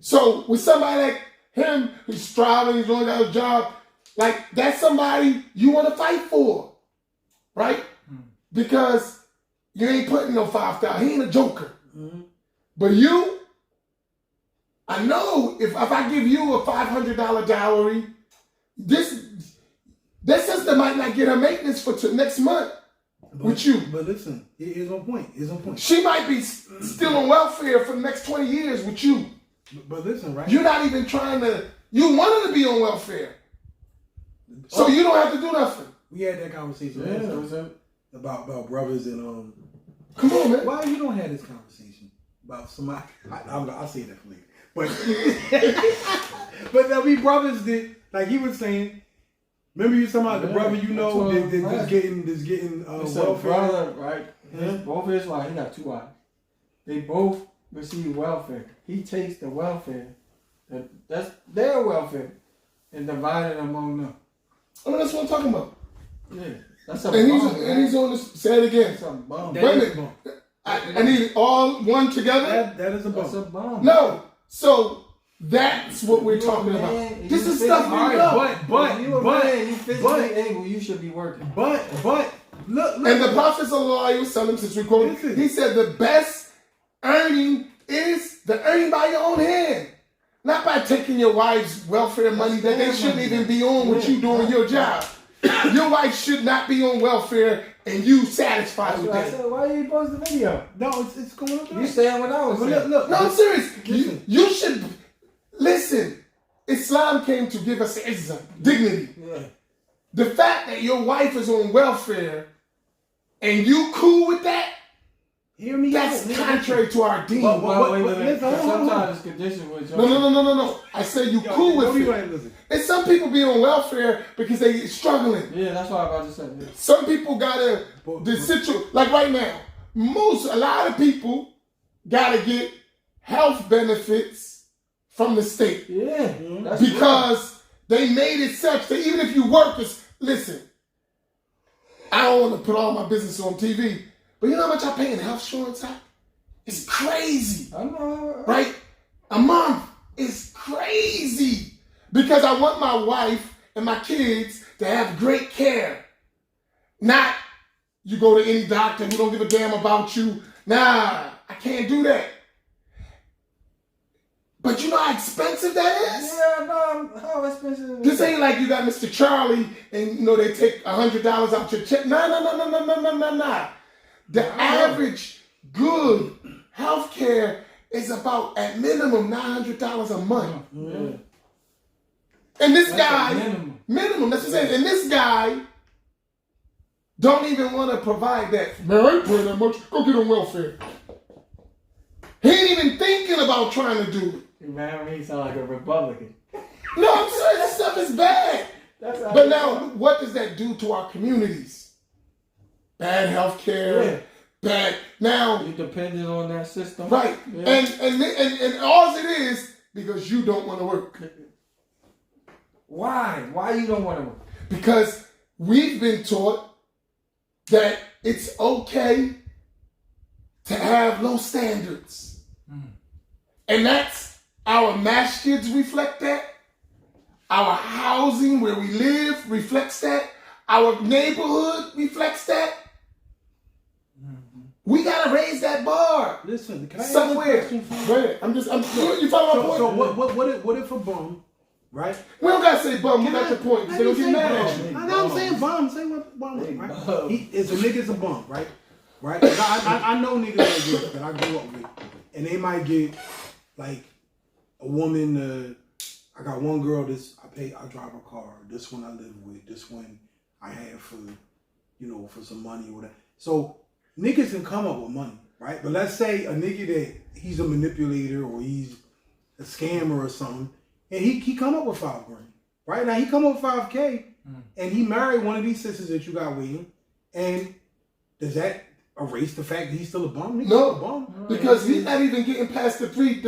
So with somebody like him, who's striving, he's doing his job, like that's somebody you want to fight for. Right? Because you ain't putting no $5,000. He ain't a joker. But you, I know if I give you a $500 dowry, this sister might not get her maintenance for next month with you. But listen, here's on point. She might be still on welfare for the next 20 years with you. But listen, right? You're not even trying to, you want her to be on welfare. So you don't have to do nothing. We had that conversation about brothers and Come on, man. Why you don't have this conversation about somebody? I'll say that for later. But there'll be brothers that, like he was saying. Remember you talking about the brother that's getting welfare, brother, right? Both his wives. He got 2 wives. They both receive welfare. He takes the welfare, that's their welfare, and divide it among them. I mean, that's what I'm talking about. Yeah, that's a bum. And he's on this. Say it again. That's a bum. Wait a minute. I need all one together. That is a bum. That's a bum. No. So that's what we're talking about. This is stuff we know. But you physically able, you should be working. But look. And the Prophet ﷺ, since we quoted, he said the best earning is the earning by your own hand. Not by taking your wife's welfare money that they shouldn't even be on with you doing your job. Your wife should not be on welfare and you satisfied with that. I said, why you post the video? No, it's going on. You saying what I was saying. Look, no, I'm serious. You should listen. Islam came to give us izzah, dignity. Yeah. The fact that your wife is on welfare and you cool with that, hear me. That's contrary to our deen. Wait. Sometimes it's conditioned with your... No. I say you cool with it. And some people be on welfare because they struggling. Yeah, that's what I'm about to say. Yeah. Some people gotta, like right now, a lot of people gotta get health benefits from the state. Yeah. That's because they made it such that even if you work, listen, I don't want to put all my business on TV, but you know how much I pay in health insurance? It's crazy. I know. Right? A month is crazy. Because I want my wife and my kids to have great care. Not you go to any doctor who don't give a damn about you. Nah, I can't do that. But you know how expensive that is? Yeah, no, how expensive is This ain't like you got Mr. Charlie and they take $100 out your check. Nah. The average good health care is about at minimum $900 a month. Yeah. And this That's guy, a minimum, that's what I'm saying. And this guy don't even want to provide that. Man, I ain't paying that much. Go get on welfare. He ain't even thinking about trying to do it. You man, he sound like a Republican. No, I'm sorry, that stuff is bad. But now, what does that do to our communities? Bad health care, Yeah. bad. Now, You dependent on that system. right. Yeah. And all it is because you don't want to work. Why? Why you don't want to work? Because we've been taught that it's okay to have low standards. And that's our masjids reflect that. Our housing where we live reflects that. Our neighborhood reflects that. We gotta raise that bar. Listen, can I ask somewhere. a question for you? Go ahead. You follow my point? So what if a bum, right? We don't gotta say bum. We Can got I- your point. I They don't didn't get say mad bum. at you. I know I'm saying bum. Say what bum, Hey, right? bum. It's a nigga's a bum, right? Right? 'Cause I know niggas that I grew up with, and they might get like a woman. I got one girl. I drive a car. This one I live with. This one I have for, for some money or whatever. So niggas can come up with money, right? But let's say a nigga that he's a manipulator or he's a scammer or something, and he come up with $5,000, right? Now he come up with $5K, and he married one of these sisters that you got with him, and does that erase the fact that he's still a bum? Nigga's No, still a bum. because he's not even getting past the 3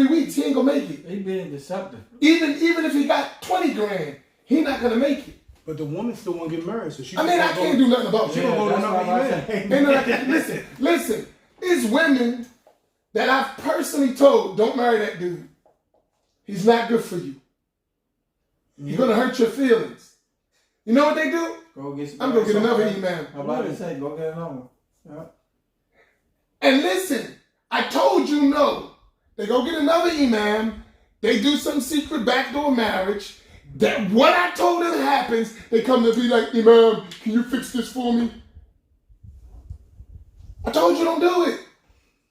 weeks. He ain't gonna make it. He being deceptive. Even if he got 20 grand, he not gonna make it. But the woman still want to get married, so she. I mean, I can't do nothing about She you. gonna go to that's another why I event. say- Ain't nothing I can- listen. It's women that I've personally told, don't marry that dude. He's not good for you. He's gonna hurt your feelings. You know what they do? Go get some. I'm gonna get another email. I'm about to say, go get another one. Yeah. And listen, I told you no. They go get another imam. They do some secret backdoor marriage. That what I told them happens. They come to be like, Imam, can you fix this for me? I told you don't do it.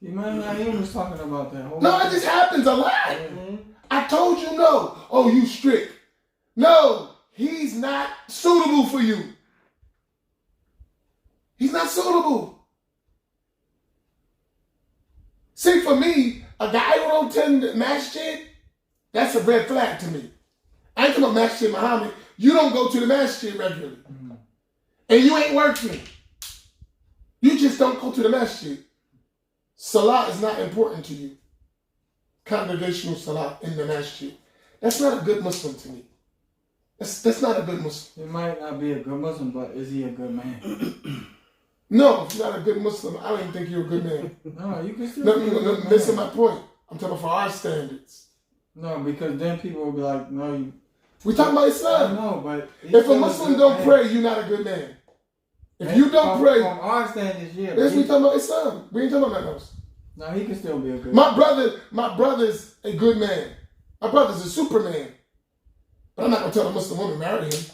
You remember Naeem was talking about that whole No, it just happens a lot. Mhm. I told you no. Oh, you strict. No, he's not suitable for you. He's not suitable. See, for me, a guy who don't tend to masjid, that's a red flag to me. I ain't talking about masjid Muhammad. You don't go to the masjid regularly. And you ain't working. You just don't go to the masjid. Salah is not important to you. Congregational salah in the masjid. That's not a good Muslim to me. That's not a good Muslim. He might not be a good Muslim, but is he a good man? No, if you're not a good Muslim, I don't even think you're a good man. No, you can still No, be a good man. listen to my point. I'm talking for our standards. No, because then people will be like, no, you. We talking about I Islam. know, but If a Muslim don't pray, you're not a good man. If you don't pray, from our standards, yeah. that's we talking about Islam. We ain't talking about nothing else. No, he can still be a good. My brother's a good man. My brother's a Superman. But I'm not gonna tell a Muslim woman marry him.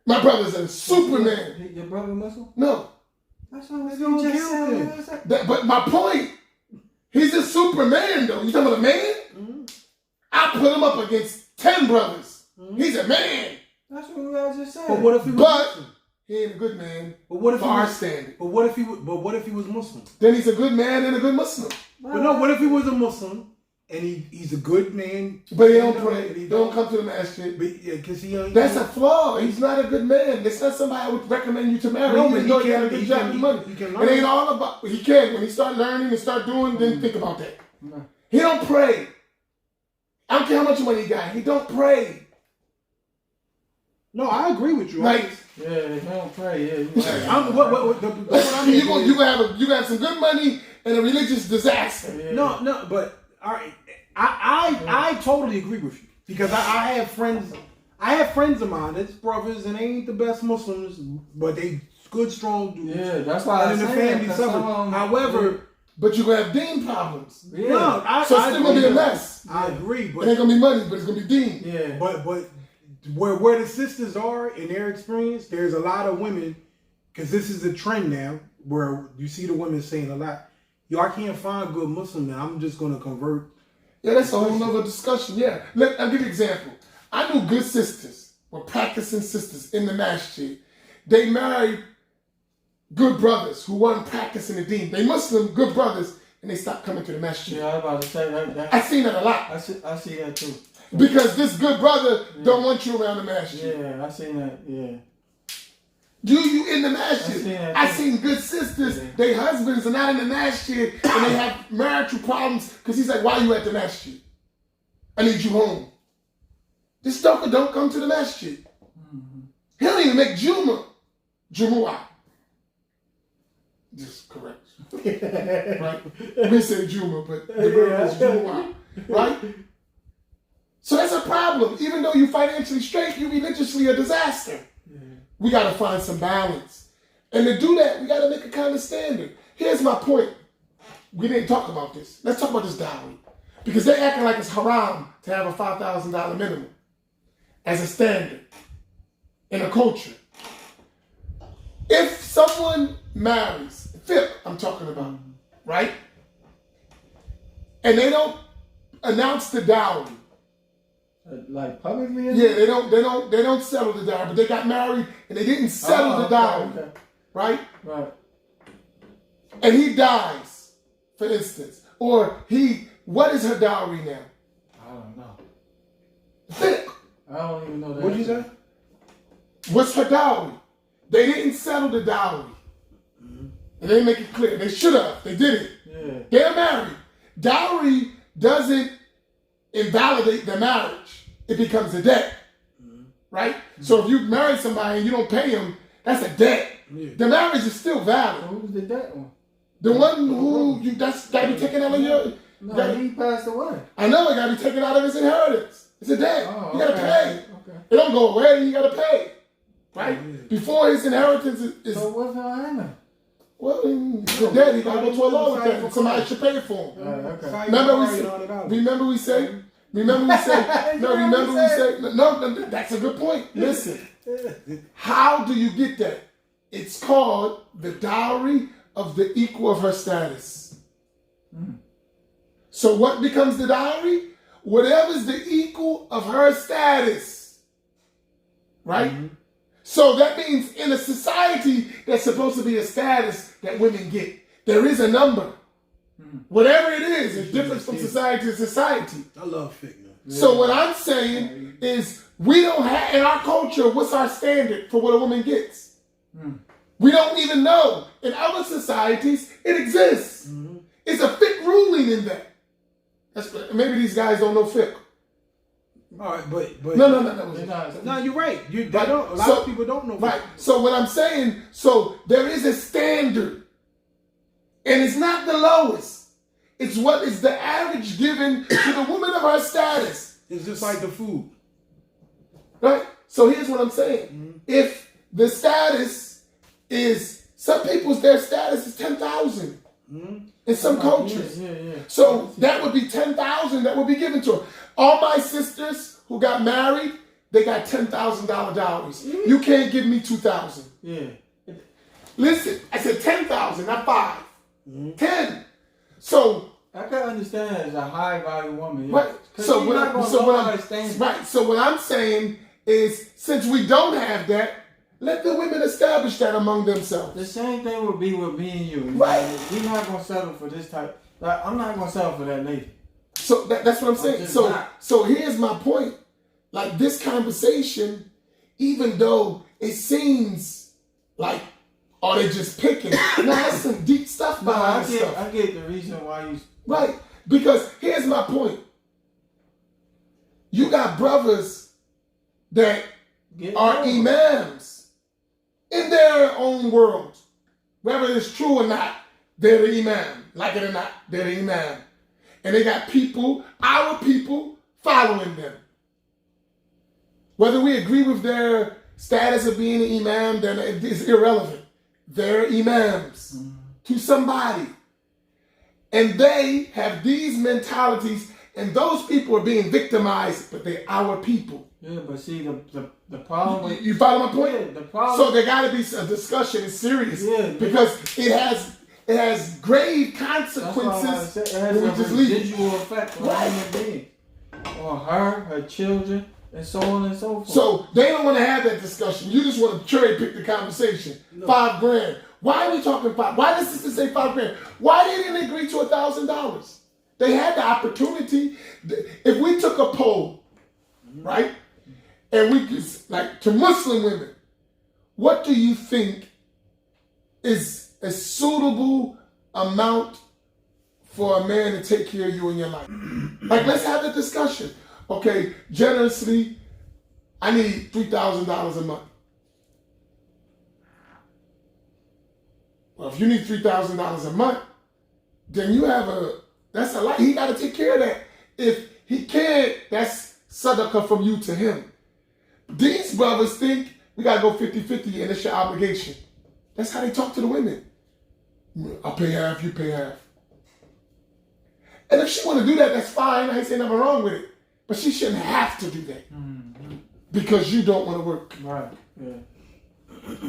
My brother's a Superman. Your brother Muslim? No. That's what That's you all just counting. said. But my point, he's a Superman though. You talking about a man? Mm-hmm. I put him up against 10 brothers. He's a man. That's what you guys just said. But what if he was But Muslim? he ain't a good man But what if for he our was? standard. But what if he was Muslim? Then he's a good man and a good Muslim. But no, what if he was a Muslim and he's a good man? But he don't and pray. He don't come to the masjid. But yeah, cause That's a flaw. He's not a good man. That's not somebody I would recommend you to marry. No, Even but though he he got can- a good he job can- and money. he can It learn. ain't all about. He can when he start learning and start doing. Then think about that. No. He don't pray. I don't care how much money he got. He don't pray. No, I agree with you. Like Yeah, they don't pray. Yeah, you right. What I mean you gonna have some good money and a religious disaster. Yeah. No, but all right, I totally agree with you because I have friends. I have friends of mine that's brothers and they ain't the best Muslims, but they good, strong dudes. Yeah, that's why And I in the say family that, 'cause suffer. some of 'em- However, But you gonna have deen problems. yeah. no, I So it's still gonna be a agree. mess. I agree, It but ain't gonna be money, but it's gonna be deen. Yeah. But where the sisters are in their experience, there's a lot of women, because this is a trend now, where you see the women saying a lot, yo, I can't find good Muslim men. I'm just gonna convert. Yeah, that's a whole nother discussion. Yeah. I'll give you an example. I knew good sisters, were practicing sisters in the masjid. They married good brothers who weren't practicing the deen. They Muslim, good brothers, and they stopped coming to the masjid. Yeah, I was about to say that. I seen that a lot. I see that too. Because this good brother don't want you around the masjid. Yeah, I seen that. Yeah. You in the masjid. I seen good sisters, their husbands are not in the masjid, and they have marital problems because he's like, why you at the masjid? I need you home. This stoker don't come to the masjid. Mm-hmm. He don't even make Jumu'ah. Just correct. Right? We say Juma, but the word is Jumu'ah. Right? So that's a problem. Even though you financially straight, you religiously a disaster. We got to find some balance. And to do that, we got to make a kind of standard. Here's my point. We didn't talk about this. Let's talk about this dowry. Because they're acting like it's haram to have a $5,000 minimum as a standard in a culture. If someone marries, fiqh I'm talking about, right? And they don't announce the dowry. Like publicly? Yeah, they don't settle the dowry, but they got married and they didn't settle the dowry, right? Right. And he dies, for instance, or what is her dowry now? I don't know. Fiqh. I don't even know that. What'd you say? What's her dowry? They didn't settle the dowry. And they didn't make it clear. They should have. They did it. Yeah. They're married. Dowry doesn't invalidate the marriage. It becomes a debt. Right? So if you marry somebody and you don't pay them, that's a debt. Yeah. The marriage is still valid. Who's the debt one? The one who that's got to be taken out of your... No, he passed away. I know it got to be taken out of his inheritance. It's a debt. Oh, You got to pay. Okay. It don't go away. You got to pay. Right? Yeah. Before his inheritance is So what's her name? well, he's a debt. He got to go to a law with that. Somebody should pay it for him. Okay. Remember we say, no, that's a good point. Listen, how do you get that? It's called the dowry of the equal of her status. So what becomes the dowry? Whatever's the equal of her status. Right? So that means in a society that's supposed to be a status that women get, there is a number. Whatever it is, it differs from society to society. I love fiqh, man. So what I'm saying is we don't have, in our culture, what's our standard for what a woman gets? We don't even know. In other societies, it exists. It's a fiqh ruling in that. Maybe these guys don't know fiqh. All right, but No, you're right. A lot of people don't know. Right. So what I'm saying, so there is a standard, and it's not the lowest. It's what is the average given to the woman of her status. It's just like the food. Right. So here's what I'm saying. If the status is some people's their status is 10,000 in some cultures. So that would be 10,000 that would be given to her. All my sisters who got married, they got $10,000 dowries. You can't give me 2,000. Yeah. Listen, I said 10,000, not 5. 10. So I can understand as a high value woman. right. So what I'm saying is, since we don't have that, let the women establish that among themselves. The same thing would be with me and you. Right. We're not gonna settle for this type. Like, I'm not gonna settle for that lady. So that's what I'm saying. So here's my point. Like this conversation, even though it seems like, are they just picking? Now that's some deep stuff behind stuff. I get the reason why you. Right. Because here's my point. You got brothers that are imams in their own world. Whether it's true or not, they're the imam. Like it or not, they're the imam. And they got people, our people, following them. Whether we agree with their status of being an imam, then it's irrelevant. They're imams to somebody. And they have these mentalities And those people are being victimized, but they're our people. Yeah, but see, the problem with... You follow my point? Yeah, the problem... So there got to be a discussion. It's serious. Yeah. Because it has grave consequences it has when we a just leave. residual effect on human beings. On her children, and so on and so forth. So they don't want to have that discussion. You just want to cherry pick the conversation. No. $5,000. Why are we talking $5,000? Why does this say $5,000? Why didn't they agree to $1,000? They had the opportunity. If we took a poll, right, and we could, like, to Muslim women, what do you think is a suitable amount for a man to take care of you in your life? Like, let's have the discussion. Okay, generously, I need $3,000 a month. Well, if you need $3,000 a month, then that's a lot. He got to take care of that. If he can't, that's sadaqah from you to him. These brothers think we got to go 50-50 and it's your obligation. That's how they talk to the women. I'll pay half, you pay half. And if she want to do that, that's fine. I ain't saying nothing wrong with it. But she shouldn't have to do that. Mm-hmm. Because you don't want to work. Right, yeah.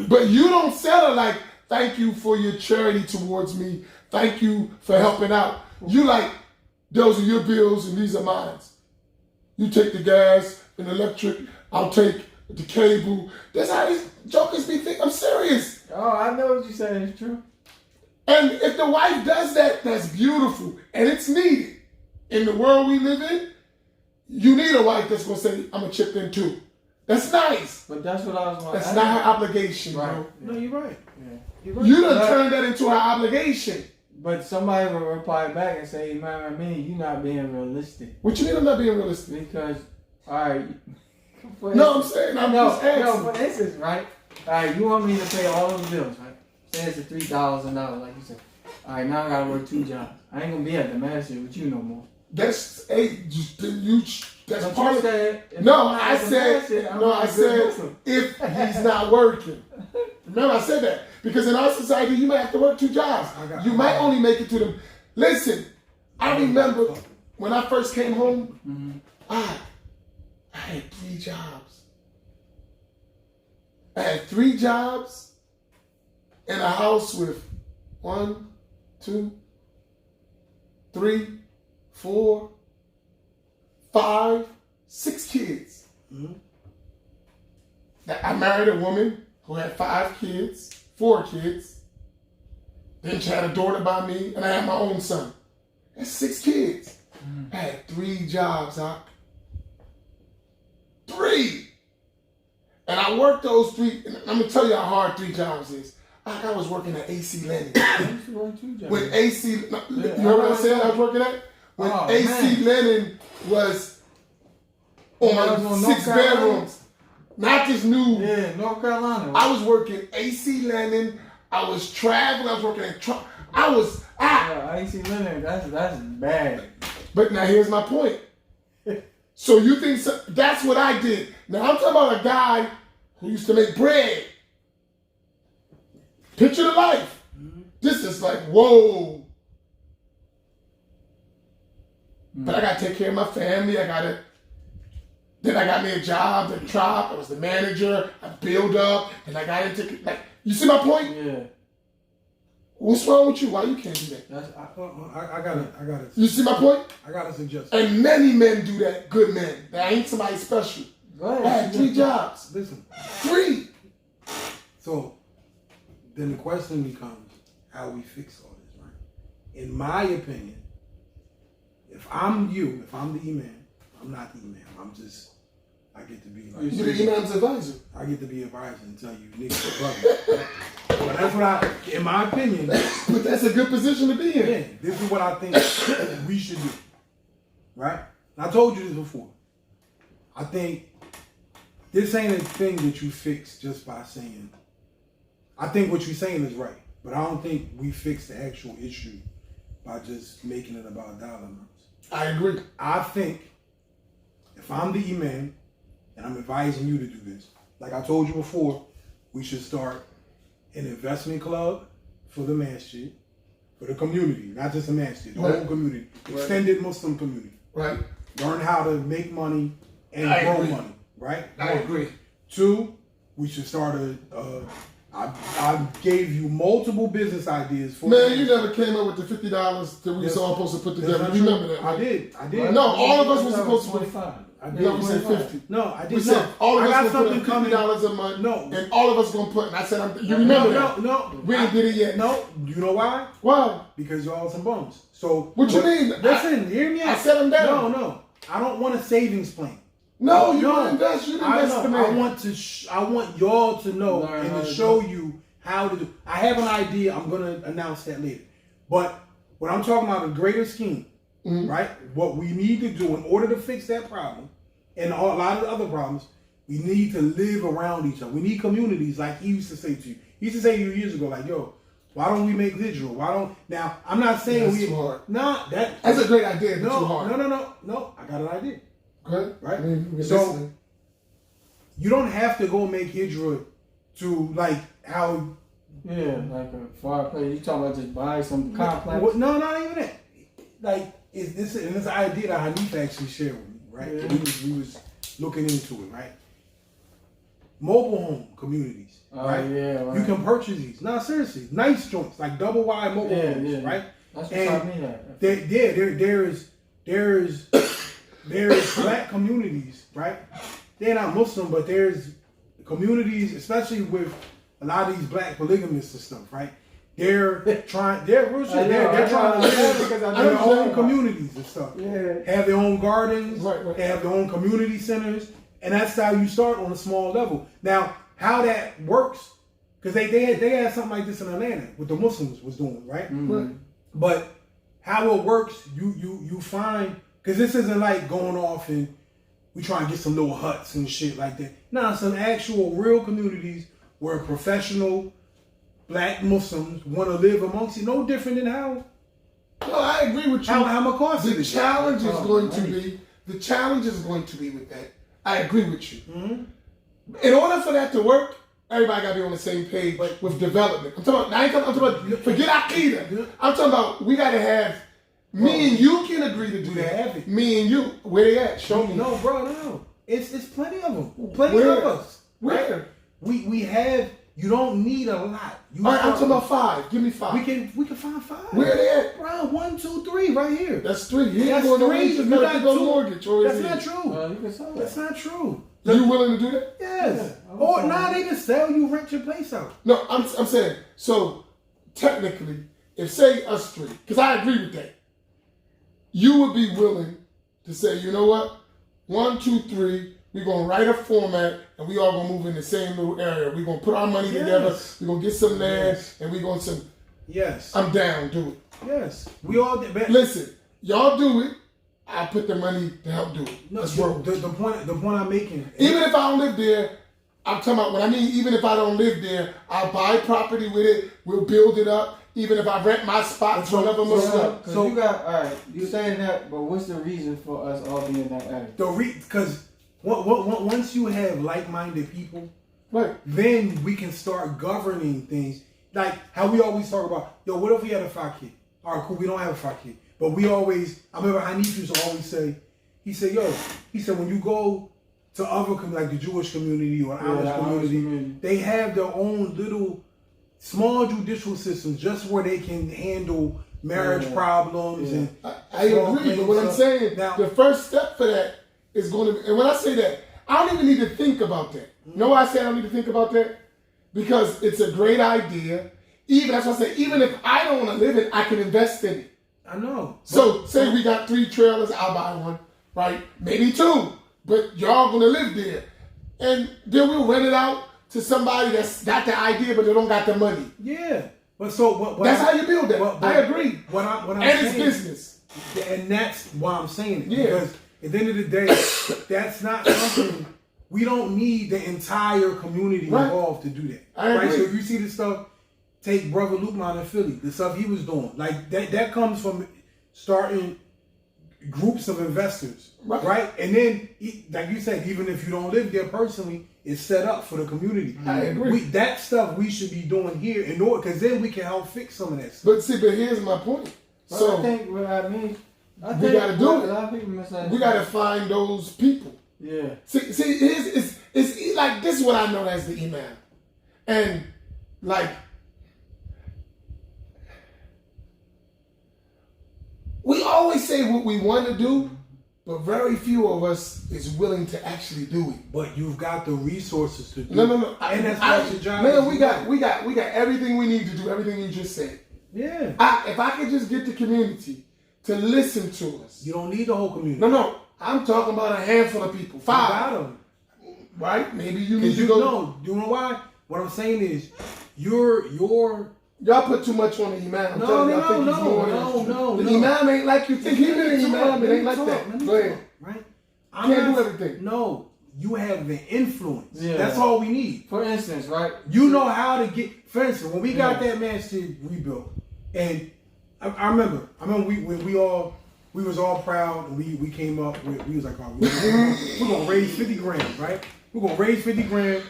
But you don't sell her like, thank you for your charity towards me. Thank you for helping out. You like, those are your bills and these are mine. You take the gas and electric. I'll take the cable. That's how these jokers be thinking. I'm serious. Oh, I know what you're saying. It's true. And if the wife does that, that's beautiful. And it's needed. In the world we live in, you need a wife that's going to say, I'm going to chip in too. That's nice. But that's what I was going to That's not her obligation, right. bro. No, you're right. Yeah. You're right. You done turned that into her obligation. But somebody will reply back and say, man, you're not being realistic. What you mean I'm not being realistic? Because, all right. No, I'm saying, I'm just asking. No, for instance, right? All right, you want me to pay all those bills, right? Say it's $3,000, like you said. All right, now I got to work 2 jobs. I ain't going to be at the master with you no more. That's that's part of it. No, I said if he's not working. Remember, I said that because in our society you might have to work 2 jobs. You might only make it to them. Listen, I remember when I first came home, I had 3 jobs. I had 3 jobs in a house with 1, 2, 3, 4, 5, 6 kids. Mm-hmm. I married a woman who had 5 kids, 4 kids. Then she had a daughter by me, and I had my own son. That's 6 kids. Mm-hmm. I had 3 jobs, Doc. 3! And I worked those 3, and I'm going to tell you how hard 3 jobs is. I was working at AC Lennon. When AC, you heard what I said I was working at? When AC Lennon was on 6 bedrooms. Not just new. Yeah, North Carolina. Right? I was working AC Lennon. I was traveling. I was working at Trump. Yeah, AC Lennon, that's bad. But now here's my point. So you think that's what I did. Now I'm talking about a guy who used to make bread. Picture the life. Mm-hmm. This is like, whoa. But I got to take care of my family. Then I got me a job at Trop. I was the manager. I built up. And I got into, like, you see my point? Yeah. What's wrong with you? Why you can't do that? I got it. You see my point? I got a suggestion. And many men do that. Good men. That ain't somebody special. Go ahead. I had 3 jobs. Listen. 3. So, then the question becomes how we fix all this, right? In my opinion, if I'm the imam, I'm not the imam. I get to be like... You're the imam's advisor. I get to be advisor and tell you niggas are brother. But that's what in my opinion... But that's a good position to be in. Yeah, this is what I think we should do. Right? And I told you this before. I think this ain't a thing that you fix just by saying... I think what you're saying is right, but I don't think we fix the actual issue by just making it about dollar amounts. I agree. I think if I'm the imam and I'm advising you to do this, like I told you before, we should start an investment club for the masjid, for the community, not just the masjid, the whole community, extended Muslim community. Right. Learn how to make money and I grow agree. money. Right. I agree. 2, we should start I gave you multiple business ideas for Man, you never came up with the $50 that we was all supposed to put together. You remember that? I Right? did. I did. No, all of us were supposed to. 25. I did. No, we said 50. No, I We did said not. all of I got us gonna something put coming. $50 a month. No. And all of us gonna put. And I said, you remember that? No. We ain't did it yet. No. You know why? Why? Because y'all some bums. So What you mean? Listen, hear me out. I set them down. No. I don't want a savings plan. No, you don't invest. You I invest the know. man. I want y'all to know Learn and how to to show do it. you how to do. I have an idea. I'm gonna announce that later. But when I'm talking about a greater scheme, right? What we need to do in order to fix that problem and a lot of the other problems, we need to live around each other. We need communities, like he used to say to you. He used to say to you years ago, like, yo, why don't we make digital? Why don't now? I'm not saying That's too hard. Nah, That's a great idea, but too hard. No. I got an idea. Good. Right? I mean, we're So- listening. You don't have to go make Hydra to like how. Yeah, like a fireplace. You talking about just buy some complex? No, not even that. Like it's an idea that Hanif actually shared with me, right? Yeah. And we was looking into it, right? Mobile home communities, right? Yeah, right. You can purchase these. No, seriously, nice joints like double wide mobile homes, right? That's what And I mean. At. There's black communities, right? They're not Muslim, but there's communities, especially with a lot of these black polygamists and stuff, right? They're trying to live in their own communities and stuff. Yeah. Have their own gardens, Right. they have their own community centers, and that's how you start on a small level. Now, how that works, because they had something like this in Atlanta, what the Muslims was doing, right? Right. But how it works, you find, because this isn't like going off and we try and get some little huts and shit like that. Nah, some actual real communities where professional black Muslims want to live amongst you. No different than how No, I agree with you. how McCarthy The is. challenge is going to right. be. The challenge is going to be with that. I agree with you. Mm-hmm. In order for that to work, everybody got to be on the same page with development. I'm talking about. Forget Aqidah. I'm talking about. We got to have. Me and you can agree to do We have that. it. Me and you. Where they at? Show me. No, bro, no. It's plenty of them. Plenty Where? of us. Where? Right? We have. You don't need a lot. All right, I'm talking about 5. Give me 5. We can find 5. Where they at? Bro, 1, 2, 3, right here. That's 3. You ain't That's going to 3. wage. You You got got to go 2. mortgage. Or is That's it? not true. You can sell that. That's not true. You willing to do that? Yes. Yeah, Or nah, they can sell you, rent your place out. No, I'm saying, so technically, if say us 3, because I agree with that, you would be willing to say, you know what, 1, 2, 3, we're going to write a format and we all going to move in the same little area. We're going to put our money together, Yes. we're going to get some land, Yes. and we're going to, Yes. I'm down, do it. Yes. We all did. Listen, y'all do it, I'll put the money to help do it. No, Let's roll. the point I'm making. Even if I don't live there, I'm talking about, when I mean even if I don't live there, I'll buy property with it, we'll build it up, even if I rent my spot to another Muslim. So you got alright. You saying that, but what's the reason for us all being in that area? Because once you have like-minded people, Right. then we can start governing things. Like how we always talk about, yo, what if we had a 5 kid? All right, cool, we don't have a 5 kid. But we always, I remember Hanif used to always say, he said, when you go to other, like the Jewish community or the Amish community, they have their own little small judicial systems just where they can handle marriage problems and I agree, but what I'm saying, now, the first step for that is going to be, and when I say that, I don't even need to think about that. You know why I say I don't need to think about that? Because it's a great idea. That's why I say, even if I don't want to live it, I can invest in it. I know. So, say we got 3 trailers, I'll buy 1, right? Maybe 2, but y'all gonna live there. And then we'll rent it out to somebody that's got the idea, but they don't got the money. Yeah. But so That's how you build that. I agree. What I'm And saying, it's business. and that's why I'm saying it. Yeah. Because at the end of the day, that's not something we don't need the entire community Right. involved to do that. I right? agree. So if you see the stuff, take Brother Lukman in Philly, the stuff he was doing, like that comes from starting groups of investors, right? And then, like you said, even if you don't live there personally, it's set up for the community. I agree. That stuff we should be doing here in order, because then we can help fix some of that stuff. But here's my point. But So I think what I mean, We gotta do A it. lot of people misunderstand. We gotta find those people. Yeah. See, it's like this is what I know as the imam, and like we always say what we want to do, but very few of us is willing to actually do it. But you've got the resources to do it. No. And that's what your job man, is. we got everything we need to do everything you just said. Yeah. If I could just get the community to listen to us. You don't need the whole community. No. I'm talking about a handful of people. 5. You got them. Right? Maybe you need to You go. know, you know why? What I'm saying is, you're Y'all put too much on the imam. I'm No, telling you, I no, think he's no, more no, than- no, The no. imam ain't like you think. Even the imam, it ain't like Let that. me Go ahead. talk, right? Can't do everything. No, you have the influence. Yeah. That's all we need. For instance, right? You know how to get. For instance, when we got that masjid rebuilt, and I remember we was all proud, and we came up with, we was like, oh, we're gonna raise 50 grand, right? We're gonna raise 50 grand,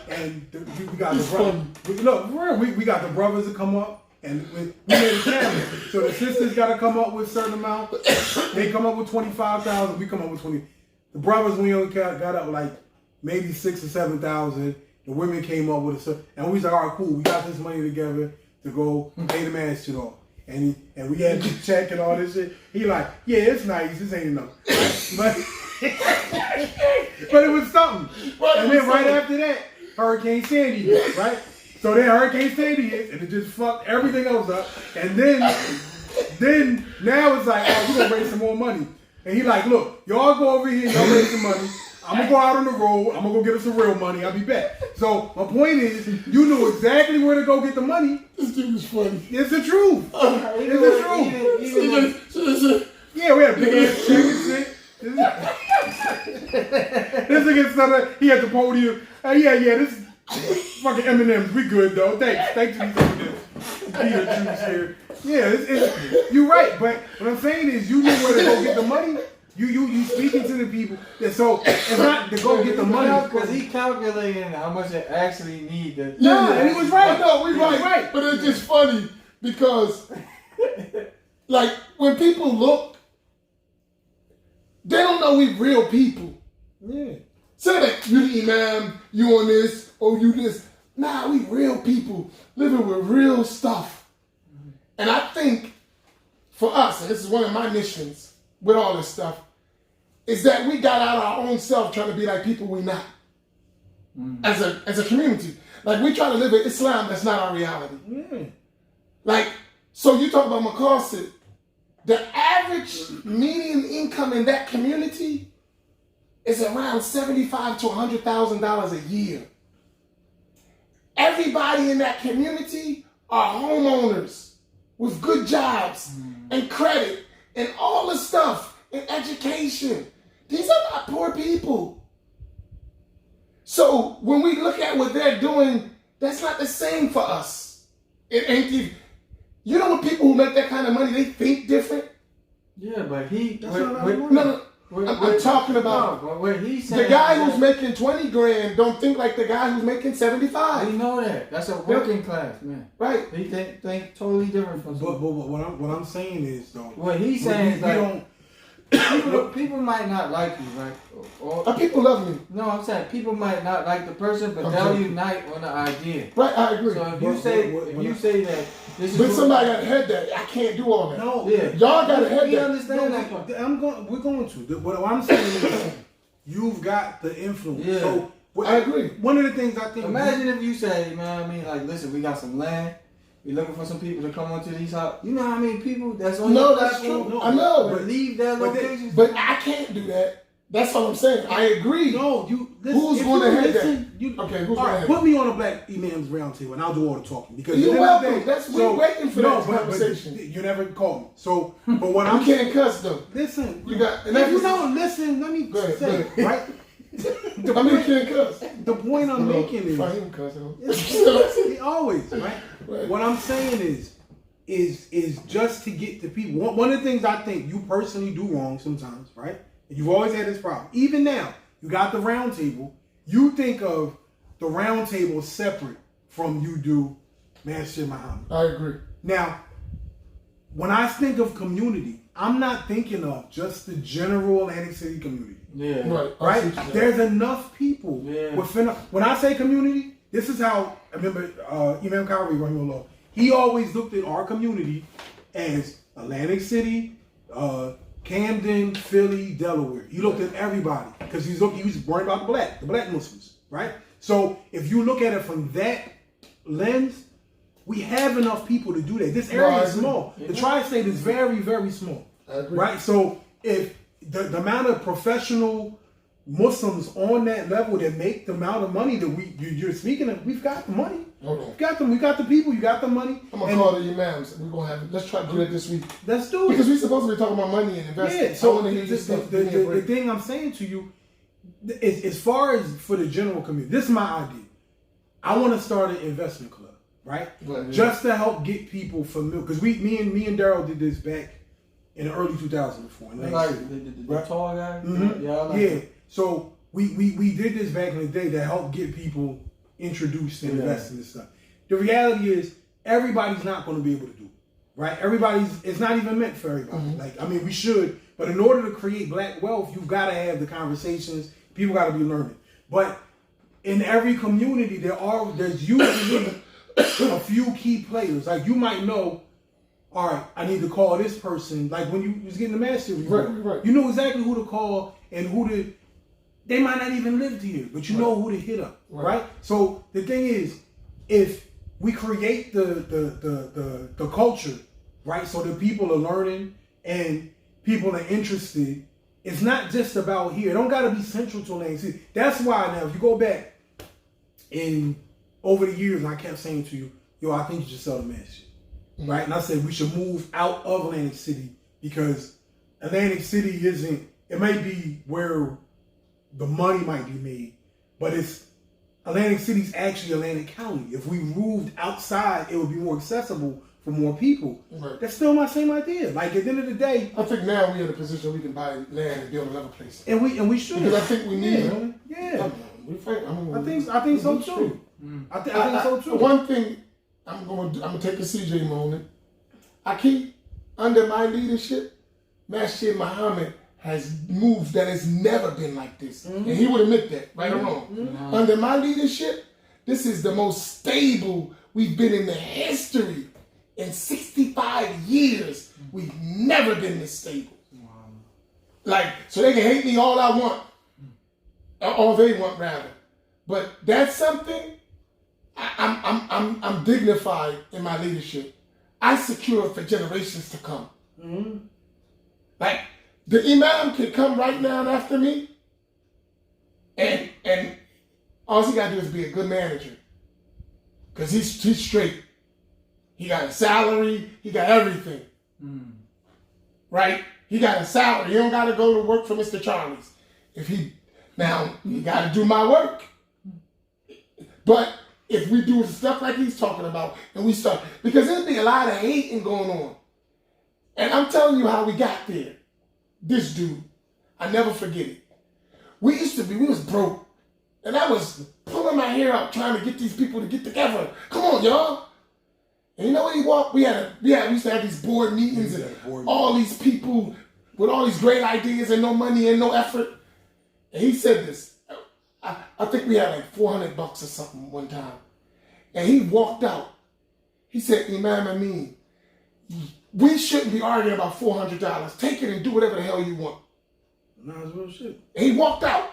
and we got the brothers. We got the brothers to come up, and we made a challenge. So the sisters got to come up with a certain amount. They come up with 25,000. We come up with 20. The brothers, we only got up like maybe 6,000 or 7,000. The women came up with a certain, and we was like, all right, cool. We got this money together to go pay the man shit off. And we had to check and all this shit. He like, yeah, it's nice. This ain't enough. But it was something. And then right after that, Hurricane Sandy hit, right? So then Hurricane Sandy hit, and it just fucked everything else up. And then now it's like, oh, we're gonna raise some more money. And he like, look, y'all go over here, y'all raise some money. I'm gonna go out on the road. I'm gonna go get us some real money. I'll be back. So my point is, you knew exactly where to go get the money. This dude is funny. It's the truth. It's the truth. Yeah, we had a big ass check and shit. This nigga said he had the podium. Yeah, this fucking M&M's. We good though. Thanks to these M&M's. Peter juice here. Yeah, you're right. But what I'm saying is, you knew where to go get the money. You speaking to the people. And so it's not to go get the money because he calculating how much it actually need to. Yeah, and he was right. I know, we He was right. But it's just funny because, like, when people look, they don't know we real people. Yeah. Say that you the imam, you on this, or you this. Nah, we real people living with real stuff. And I think for us, and this is one of my missions with all this stuff, is that we got out of our own self trying to be like people we not. As a community. Like, we try to live in Islam, that's not our reality. Like, so you talk about Maqasid, the average median income in that community is around $75,000 to $100,000 a year. Everybody in that community are homeowners with good jobs and credit and all the stuff and education. These are not poor people. So when we look at what they're doing, that's not the same for us. It ain't even. You know what people who make that kind of money, they think different? Yeah, but he. No. I'm talking about what he's saying. the guy who's making 20 grand don't think like the guy who's making 75. We know that. That's a working class, man. Right. He think totally different from But what I'm saying is, though, what he's saying is like people might not like you, right? Or people love me. No, I'm saying people might not like the person, but I'm they'll joking. unite on the idea. Right, I agree. So if you say that this is But what- somebody got a head that I can't do all that. no, Yeah. Y'all got a head We that. understand that part. We're going to. What I'm saying is, you've got the influence. Yeah. So I agree. One of the things I think. Imagine if you say, you know what I mean, like, listen, we got some land. We looking for some people to come onto these houses. You know how many people that's on No, your that's platform? true. I know. But leave their locations. But I can't do that. That's what I'm saying. I agree. No, Who's going to head that? Okay, who's all going right, to put me on a Black Imams Roundtable, and I'll do all the talking. Because You're at the welcome. end of the day- We're waiting for that conversation. But you never called me. So, but what You I'm can't cuss though. listen, You got. if you don't listen, let me Go ahead, say, go right? I mean, you can't cuss. The point I'm making is. Fahim cussing. Always, right? Right. What I'm saying is just to get to people. One of the things I think you personally do wrong sometimes, right? And you've always had this problem. Even now, you got the round table. You think of the round table separate from you do Master Muhammad. I agree. Now, when I think of community, I'm not thinking of just the general Atlantic City community. Yeah. Right. Right? There's enough people Yeah. within. When I say community, this is how I remember Imam Kyrie, Rahimahullah. He always looked at our community as Atlantic City, Camden, Philly, Delaware. He looked at everybody because he was worried about the black Muslims, right? So if you look at it from that lens, we have enough people to do that. This area is small. The tri-state is very, very small. I agree. Right? So if the amount of professional Muslims on that level that make the amount of money that you're speaking of, we've got the money. Hold on. We got them. We got the people. You got the money. I'm gonna call the imams. We're gonna have. Let's try to do that this week. Let's do it. Because we're supposed to be talking about money and investing. Yeah. So I wanna hear your stuff. the thing I'm saying to you is, as far as for the general community, this is my idea. I want to start an investment club, right? Just to help get people familiar. Because me and Daryl did this back in the early 2000s before. Like the tall guy. Mm-hmm. Yeah. I like yeah. that. So we did this back in the day to help get people introduced and investing and stuff. The reality is everybody's not going to be able to do it, right? It's not even meant for everybody. Mm-hmm. Like, I mean, we should, but in order to create black wealth, you've got to have the conversations. People got to be learning. But in every community, there's usually a few key players. Like, you might know, all right, I need to call this person. Like when you was getting the master review, right. You know exactly who to call and they might not even live here, but you know who to hit up, right? So the thing is, if we create the culture, right, so that people are learning and people are interested, it's not just about here. It don't got to be central to Atlantic City. That's why now, if you go back over the years, I kept saying to you, yo, I think you should sell the masjid, right? And I said we should move out of Atlantic City because Atlantic City it might be where the money might be made, but Atlantic City's actually Atlantic County. If we moved outside, it would be more accessible for more people. Right. That's still my same idea. Like at the end of the day, I think now we're in a position we can buy land and build another place. And we should. Because I think we need. Yeah. I think so too. I think so too. One thing I'm gonna take a CJ moment. I keep under my leadership, Masjid Muhammad has moved that has never been like this. And he would admit that, right or wrong. Under my leadership, this is the most stable we've been in the history. In 65 years, we've never been this stable. Like, so they can hate me all I want. All they want, rather. But that's something I'm dignified in my leadership. I secure for generations to come. Like, the imam can come right now after me, and all he gotta do is be a good manager, cause he's straight. He got a salary. He got everything. Right? He got a salary. He don't gotta go to work for Mr. Charlie's. Now he gotta do my work. But if we do stuff like he's talking about, and we start, because there'll be a lot of hating going on, and I'm telling you how we got there. This dude, I never forget it. We was broke. And I was pulling my hair out trying to get these people to get together. Come on, y'all. And you know what he walked? We used to have these board meetings and all these people with all these great ideas and no money and no effort. And he said this. I think we had like $400 or something one time. And he walked out. He said, Imam Amin, we shouldn't be arguing about $400. Take it and do whatever the hell you want. No, it's real shit. And he walked out.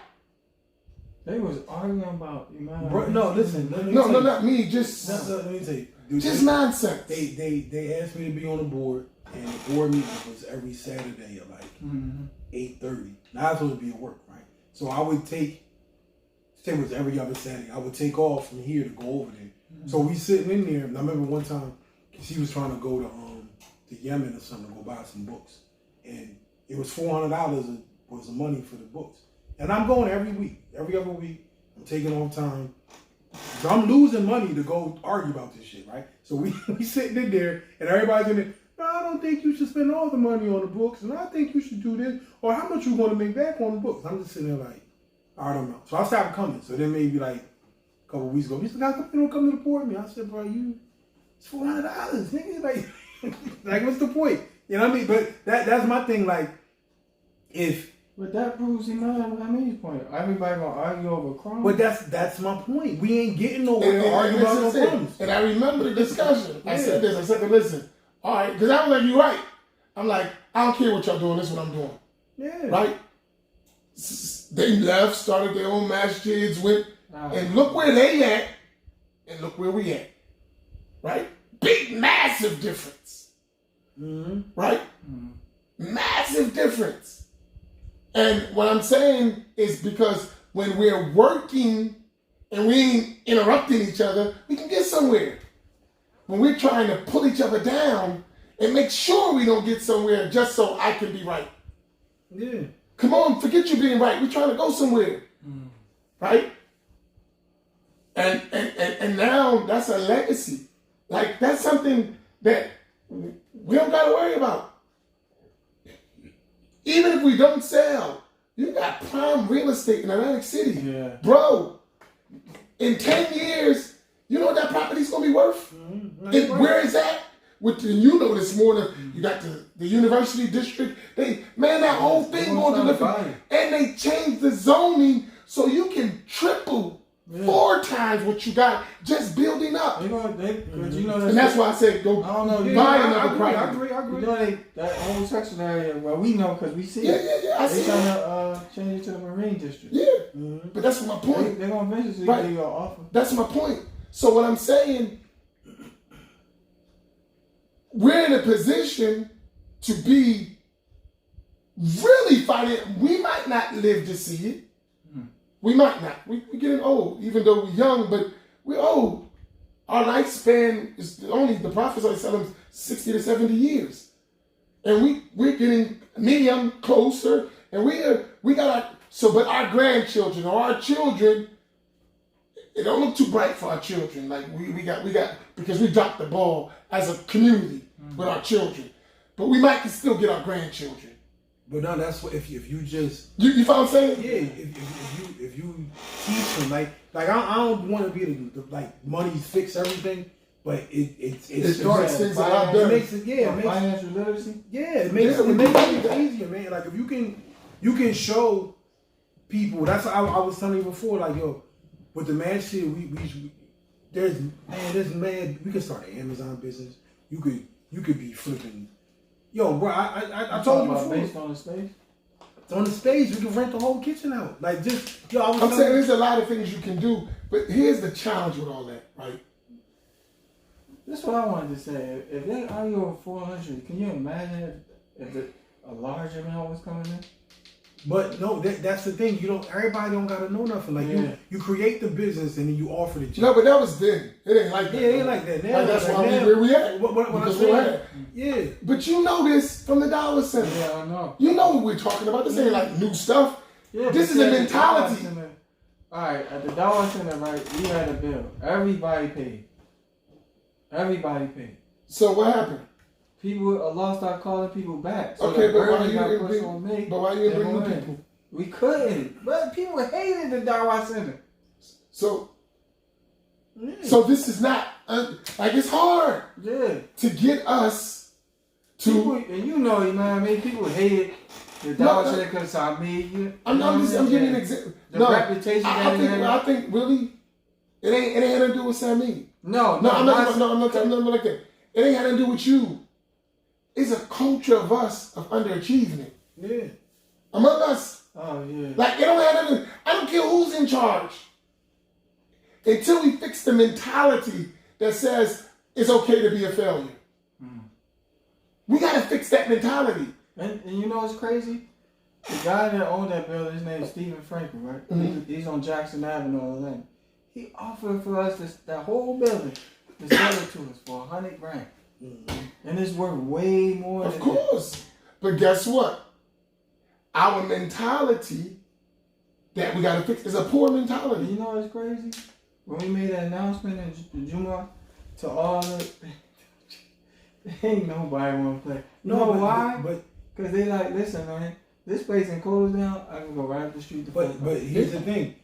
They was arguing about No, listen. No, not me. Just let me tell you. Dude, just nonsense. They asked me to be on the board, and the board meeting was every Saturday at like 8:30. Now I was supposed to be at work, right? So I would take. It was every other Saturday. I would take off from here to go over there. So we sitting in there, and I remember one time he was trying to go to Yemen or something to go buy some books, and it was $400 was the money for the books. And I'm going every other week. I'm taking off time. So I'm losing money to go argue about this shit, right? So we sitting in there, and everybody's in there. No, I don't think you should spend all the money on the books, and I think you should do this, or how much you going to make back on the books. I'm just sitting there like, I don't know. So I stopped coming. So then maybe like a couple of weeks ago, he said, "You don't come to the board with me." I said, "Bro, it's $400, nigga." Like, Like, what's the point? You know what I mean? But that's my thing. Like, if. But that proves Imam Hamid's point. Everybody gonna argue over crumbs. But that's my point. We ain't getting nowhere to argue about no crumbs. And I remember the discussion. I said this. I said, listen, all right, because I was like, you're right. I'm like, I don't care what y'all doing. This is what I'm doing. Yeah. Right? They left, started their own masjids, went, and look where they at, and look where we at. Right? Big, massive difference. Mm-hmm. Right? Mm-hmm. Massive difference. And what I'm saying is because when we're working and we ain't interrupting each other, we can get somewhere. When we're trying to pull each other down and make sure we don't get somewhere just so I can be right. Yeah. Come on, forget you being right. We're trying to go somewhere. Right? And now that's a legacy. Like, that's something that we don't got to worry about. Even if we don't sell, you got prime real estate in Atlantic City. Yeah. Bro, in 10 years, you know what that property's going to be worth? Mm-hmm. Where is that? You know this morning, you got the University District. That whole thing going to different. And they changed the zoning so you can triple 4 times what you got just building up. You know, and that's why I said go buy another property. I agree. You know, that whole section area, well, we know because we see it. Yeah. They're trying to change it to the Marine District. Yeah. Mm-hmm. But that's my point. They're going to eventually give you an offer. That's my point. So what I'm saying, we're in a position to be really fighting. We might not live to see it. We might not. We're getting old, even though we're young, but we're old. Our lifespan is only, the prophets are telling 60 to 70 years. And we're getting medium closer, and we got but our grandchildren or our children, it don't look too bright for our children. Like we got because we dropped the ball as a community with our children. But we might still get our grandchildren. But no, that's what if you just you follow what I'm saying? Yeah, if you teach them like I don't want to be the like money fix everything, but it starts things a lot better. It makes it financial literacy. Yeah, it makes it easier, man. Like if you can show people. That's what I was telling you before. Like with the man shit, we can start an Amazon business. You could be flipping. Yo, bro, I told you before. Based on the space? On the stage, we can rent the whole kitchen out. Like, just, I'm saying there's a lot of things you can do, but here's the challenge with all that, right? That's what I wanted to say. If they argue over 400, can you imagine if a large amount was coming in? But no, that's the thing. Everybody don't gotta know nothing. Like you create the business and then you offer the job. No, but that was then. It ain't like that. Yeah, it ain't like that now. Like that's why where we at. What I'm saying. Yeah. But you know this from the Dollar Center. Yeah, I know. You know what we're talking about. This ain't like new stuff. Yeah, this is a mentality. Alright, at the Dollar Center, right, we had a bill. Everybody paid. So what happened? Allah started calling people back. So okay, but why you bring new people? We couldn't. But people hated the Dowry Center. So this is not, like it's hard to get us to... People, and you know, you know what I mean? People hated the Dowry Center because I made I'm giving you an example. The reputation I think really, it ain't had to do with Sammy. No, I'm not like that. It ain't had to do with you. It's a culture of us of underachievement. Yeah. Among us. Oh, yeah. Like, it don't have nothing. I don't care who's in charge. Until we fix the mentality that says it's okay to be a failure. We got to fix that mentality. And you know what's crazy? The guy that owned that building, his name is Stephen Franklin, right? Mm-hmm. He's on Jackson Avenue in Atlanta. He offered for us that whole building to sell it to us for $100,000. And it's worth way more than that. Of course. But guess what? Our mentality that we got to fix is a poor mentality. You know what's crazy? When we made that announcement in Juma to all the... ain't nobody want to play. You know why? Because they like, listen, man, this place ain't closed down. I can go right up the street to play. But here's the thing.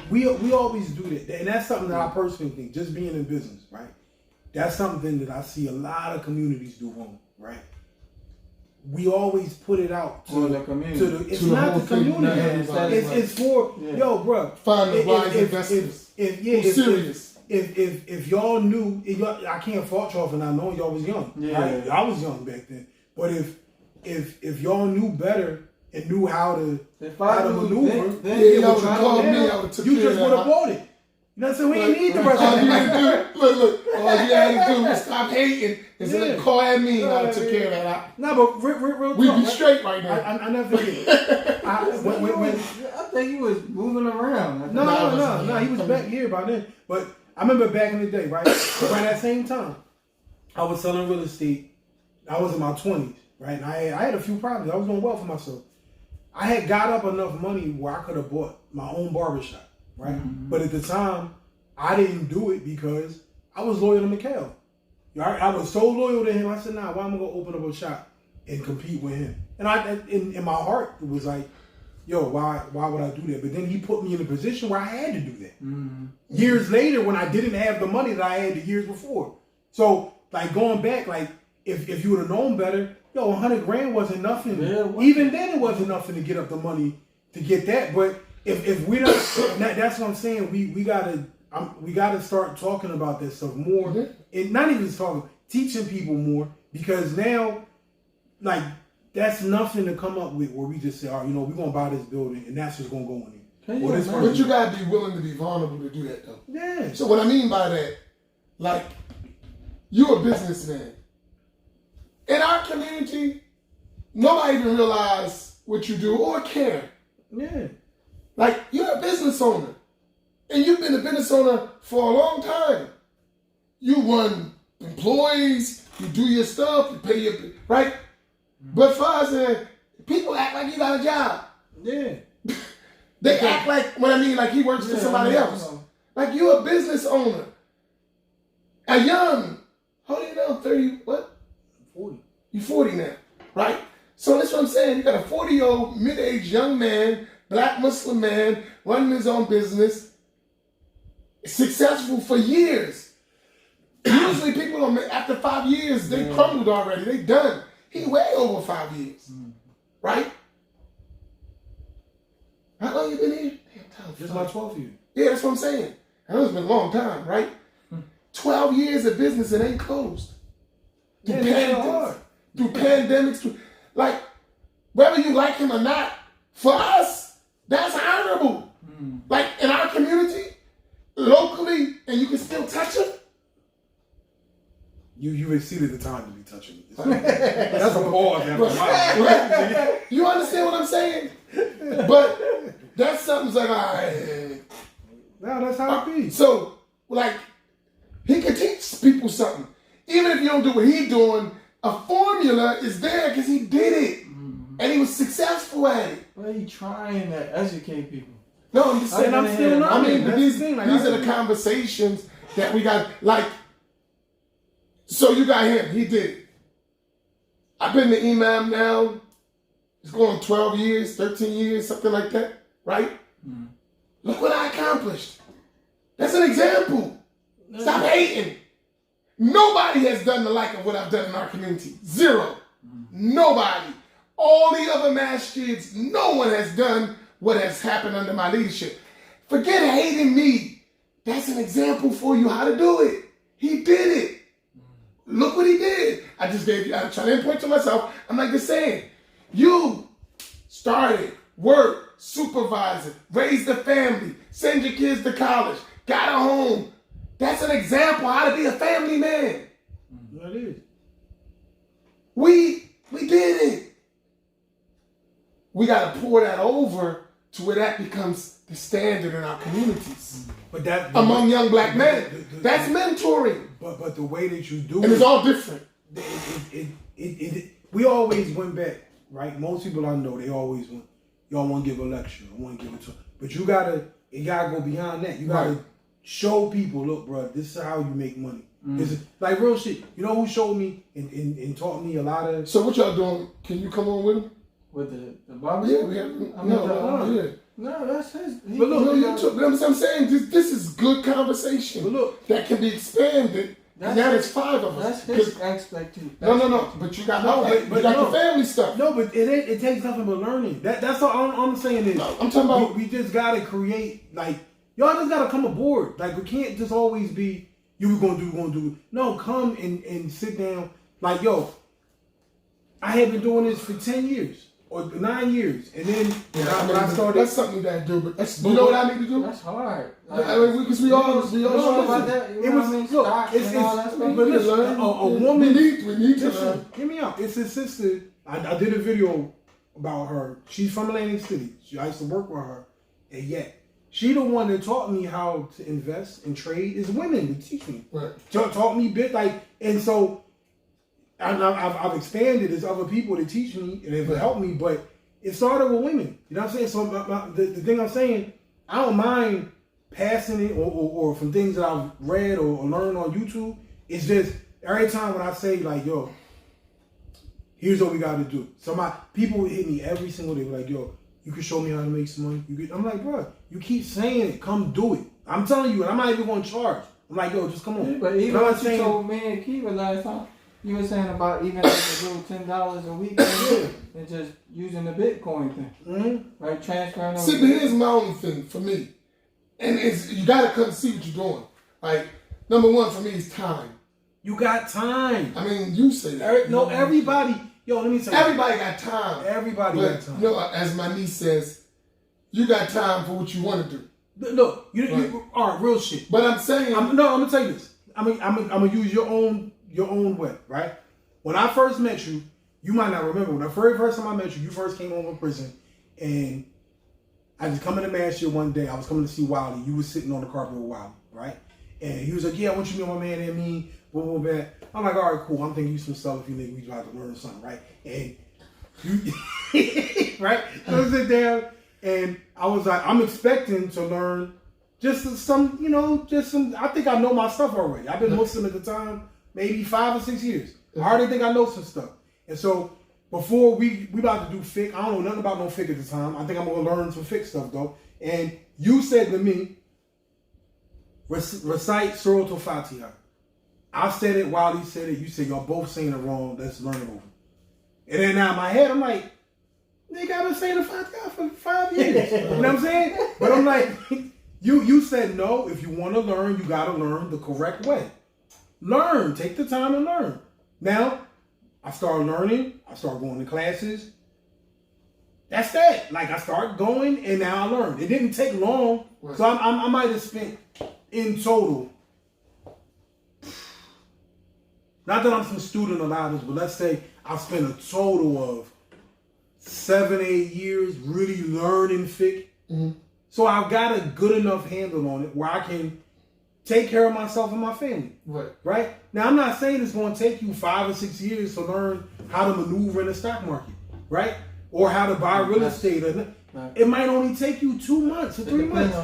We always do that. And that's something that I personally think, just being in business, right? that's something that I see a lot of communities do wrong, right? We always put it out to the community. It's To the not whole the thing, community. not everybody, It's for yo, bro. Find the wise investors. Who's serious. If y'all knew, I can't fault y'all for not knowing. Y'all was young, right? I was young back then. But if y'all knew better and knew how to maneuver, then y'all would have called me. I would have took you care just of would have that. bought it. You know what I'm saying? We ain't need the rest All of you it. had to do, look, all you had to do was stop hating and say, call at me, and I would took care of that. No, but real We'd talk, be right? straight right now. I never forget. I think he was moving around. No, he was back here by then. But I remember back in the day, right? Around that same time, I was selling real estate. I was in my 20s, right? And I had a few problems. I was doing well for myself. I had got up enough money where I could have bought my own barbershop, right? Mm-hmm. But at the time, I didn't do it because I was loyal to Mikhail. I was so loyal to him. I said, nah, why am I going to open up a shop and compete with him? And in my heart, it was like, yo, why would I do that? But then he put me in a position where I had to do that. Mm-hmm. Years later, when I didn't have the money that I had the years before. So, like, going back, like, if you would have known better, yo, 100 grand wasn't nothing. Yeah, even then, it wasn't nothing to get up the money to get that. But if we don't, that's what I'm saying. We gotta start talking about this stuff more, mm-hmm. and not even talking, teaching people more, because now, like, that's nothing to come up with where we just say, all right, we're gonna buy this building and that's what's gonna go in it. But you gotta be willing to be vulnerable to do that, though. Yeah. So what I mean by that, like, you're a businessman. In our community, nobody even realize what you do or care. Yeah. Like, you're a business owner. And you've been a business owner for a long time. You run employees, you do your stuff, you pay your, right? Mm-hmm. But for us, people act like you got a job. Yeah. They act like, what I mean, like he works for somebody else. Like, you're a business owner. A young, how old are you now? 30, what? 40. You're 40 now, right? So that's what I'm saying. You got a 40-year-old, mid-aged young man, black Muslim man, running his own business, successful for years. Usually people, after 5 years, they crumbled already. They done. He way over 5 years, right? How long you been here? Just my 12th year. Yeah, that's what I'm saying. I know it's been a long time, right? 12 years of business and ain't closed. Through pandemics, like, whether you like him or not, for us, that's honorable. Like, in our community, locally, and you can still touch him. You exceeded the time to be touching me. That's a pause after a while. Right? You understand what I'm saying? But that's something's like, all right. No, that's how it be. So, like, he can teach people something. Even if you don't do what he's doing, a formula is there because he did it. And he was successful at it. But he trying to educate people. No, I'm just saying, I'm still not. I mean, but these are the conversations that we got. Like, so you got him. He did it. I've been to Imam now. It's going 12 years, 13 years, something like that, right? Look what I accomplished. That's an example. Stop hating. Nobody has done the like of what I've done in our community. Zero. Nobody. All the other masjids, no one has done what has happened under my leadership. Forget hating me. That's an example for you how to do it. He did it. Look what he did. I just gave you, I'm trying to point to myself. I'm like just saying, you started, work, supervisor, raised a family, send your kids to college, got a home. That's an example how to be a family man. That is. We did it. We got to pour that over to where that becomes the standard in our communities. But that among young black men, that's mentoring. But the way that you do and it's all different. We always went back, right? Most people I know, they always want, y'all want to give a lecture, I want to give it to them. But it gotta go beyond that. You gotta show people, look, bro, this is how you make money. This is like real shit. You know who showed me and taught me a lot of. So what y'all doing? Can you come on with him? With the barber? Yeah, we have. No, that's his. But look, I'm saying this is good conversation. But look, that can be expanded And now there's 5 of us. That's his expectation. No. But you got the family stuff. No, but it takes nothing but learning. That's all I'm saying is. No, I'm talking about. We just gotta create, like, y'all just gotta come aboard. Like, we can't just always be you were gonna do. No, come and sit down. Like, yo, I have been doing this for 10 years or 9 years, and then when I started. That's something you gotta do. But you know what I need to do? That's hard. Because we all know about that. It was but listen, a woman. We need to learn. Hear me out. It's his sister. I did a video about her. She's from Atlantic City. I used to work with her, and yet she the one that taught me how to invest and trade. Is women to teach me. Right. Taught me bit like, and so I've expanded. There's other people that teach me and have helped me, but it started with women. You know what I'm saying? So the thing I'm saying, I don't mind passing it or from things that I've read or learned on YouTube. It's just every time when I say like, yo, here's what we got to do. People hit me every single day like, yo, you can show me how to make some money. I'm like, bro, you keep saying it, come do it. I'm telling you, and I'm not even going to charge. I'm like, yo, just come on. Yeah, but even what you told me and Kiva last time, you were saying about even like a little $10 a week and just using the Bitcoin thing, right? Transferring. See, but here's my only thing for me, and it's you gotta come see what you're doing. Like number one for me is time. You got time. I mean, you say that. Everybody. Yo, let me tell you. Everybody got time. Everybody got time. You know, as my niece says, you got time for what you want to do. Look, you all right, real shit. But I'm saying, I'm gonna tell you this. I'm gonna use your own way, right? When I first met you, you might not remember. When the very first time I met you, you first came home from prison, and I was coming to Master one day. I was coming to see Wiley. You was sitting on the carpet with Wiley, right? And he was like, "Yeah, I want you to know my man and me." Boom, boom, bam. I'm like, "All right, cool. I'm thinking you some stuff if you think we try to learn something, right?" And you, right? So I sit down, and I was like, "I'm expecting to learn just some. I think I know my stuff already. I've been Muslim at the time, maybe 5 or 6 years. I already think I know some stuff. And so before we about to do fiqh, I don't know nothing about no fiqh at the time. I think I'm gonna learn some fiqh stuff though. And you said to me, recite Surah Al-Fatiha. I said it while he said it. You said y'all both saying it wrong. Let's learn it over. And then now in my head, I'm like, nigga, I've been saying the Fatiha for 5 years. You know what I'm saying? But I'm like, you said no. If you want to learn, you gotta learn the correct way. Learn. Take the time to learn. Now, I started learning. I started going to classes. That's that. Like, I started going, and now I learned. It didn't take long. Right. So I might have spent, in total, not that I'm some student of ours, but let's say I spent a total of 7, 8 years really learning fiqh. Mm-hmm. So I've got a good enough handle on it where I can take care of myself and my family. Right? Now, I'm not saying it's going to take you 5 or 6 years to learn how to maneuver in the stock market, right? Or how to buy real estate. It might only take you 2 months or 3 months.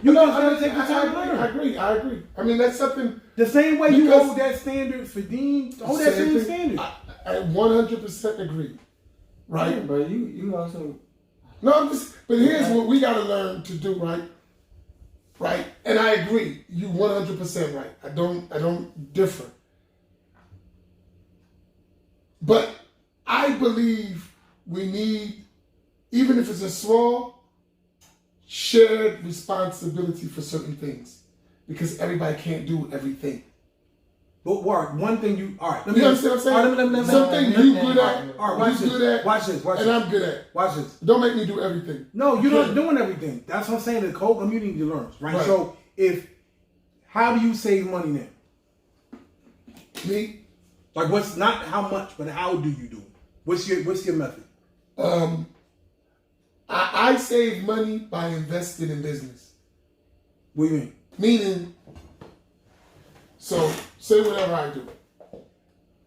You just got to take the time to learn. I agree. I mean, that's something. The same way you hold that standard for Dean, hold that same standard. I 100% agree. Right? Yeah, but you also. No, but here's what we got to learn to do, right? Right, and I agree. You 100% right. I don't differ. But I believe we need, even if it's a small, shared responsibility for certain things, because everybody can't do everything. But one thing you understand what I'm saying? Something you good at, watch this, and I'm good at. Watch this. Don't make me do everything. No, you're not doing everything. That's what I'm saying. The whole community learns, right? So how do you save money now? Me? Like, what's not how much, but how do you do it? What's your method? I save money by investing in business. What do you mean? Meaning, so say whatever I do,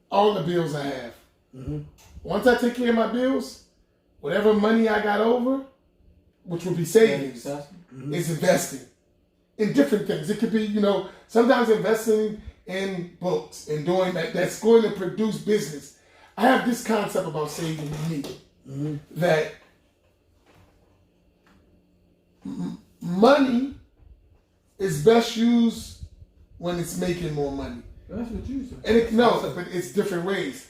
all the bills I have. Mm-hmm. Once I take care of my bills, whatever money I got over, which would be savings, is investing in different things. It could be, sometimes investing in books and doing that's going to produce business. I have this concept about saving me, that money is best used when it's making more money. That's what you said. And but it's different ways.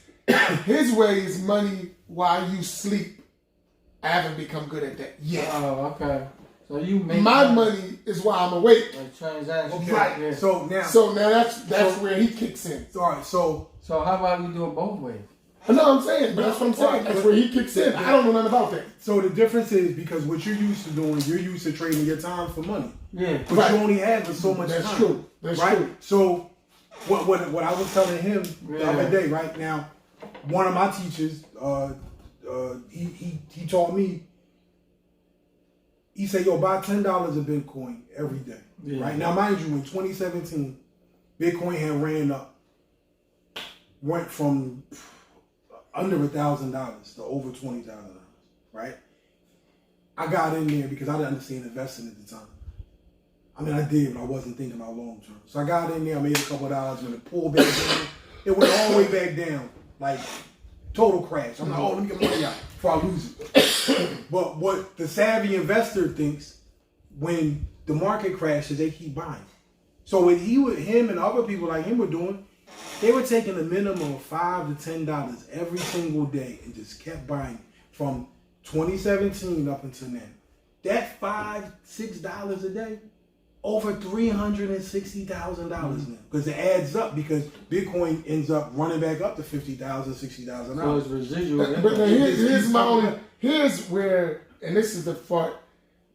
His way is money while you sleep. I haven't become good at that yet. Oh, okay. So you make my money is while I'm awake. Like transactions. Okay. Right. Yeah. So now that's where he kicks in. All right. So how about we do it both ways? No, I'm saying, but that's what I'm saying. That's where he kicks in. I don't know nothing about that. So the difference is because what you're used to doing, you're used to trading your time for money. Yeah. But you only have so much That's time. True. That's right? true. So what I was telling him the other day, right now, one of my teachers, he taught me. He said, "Yo, buy $10 of Bitcoin every day." Yeah. Right now, mind you, in 2017, Bitcoin had went from under $1,000 to over $20,000. Right? I got in there because I didn't understand investing at the time. I mean, I did, but I wasn't thinking about long term. So I got in there, I made a couple of dollars. When it pulled back down, it went all the way back down, like total crash. I'm like, oh, let me get money out before I lose it. But what the savvy investor thinks, when the market crashes, they keep buying. So what him and other people like him were doing, they were taking a minimum of $5 to $10 every single day and just kept buying from 2017 up until now. That $5, $6 a day, over $360,000 now, because it adds up. Because Bitcoin ends up running back up to $50,000, $60,000. So it's residual. But here's where, and this is the part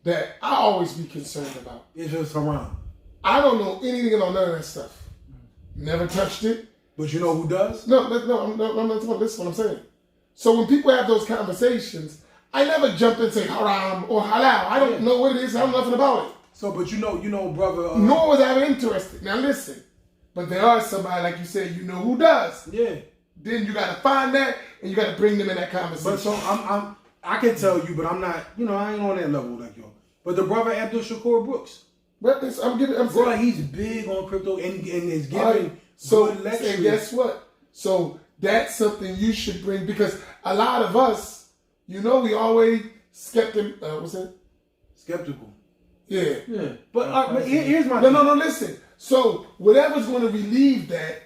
that I always be concerned about. It's just around. I don't know anything about none of that stuff. Never touched it. But you know who does? No, I'm not talking about this. Is what I'm saying. So when people have those conversations, I never jump and say haram or halal. I don't know what it is. I know nothing about it. So, but you know, brother. Nor was I ever interested. Now listen, but there are somebody, like you said, you know who does. Yeah. Then you got to find that, and you got to bring them in that conversation. But so I can tell you, but I'm not. I ain't on that level like y'all. But the brother Abdul Shakur Brooks. But bro, he's big on crypto and is giving good lectures. And guess what? So that's something you should bring, because a lot of us, we always skeptical. Yeah. But here's my thing. No, listen. So whatever's going to relieve that,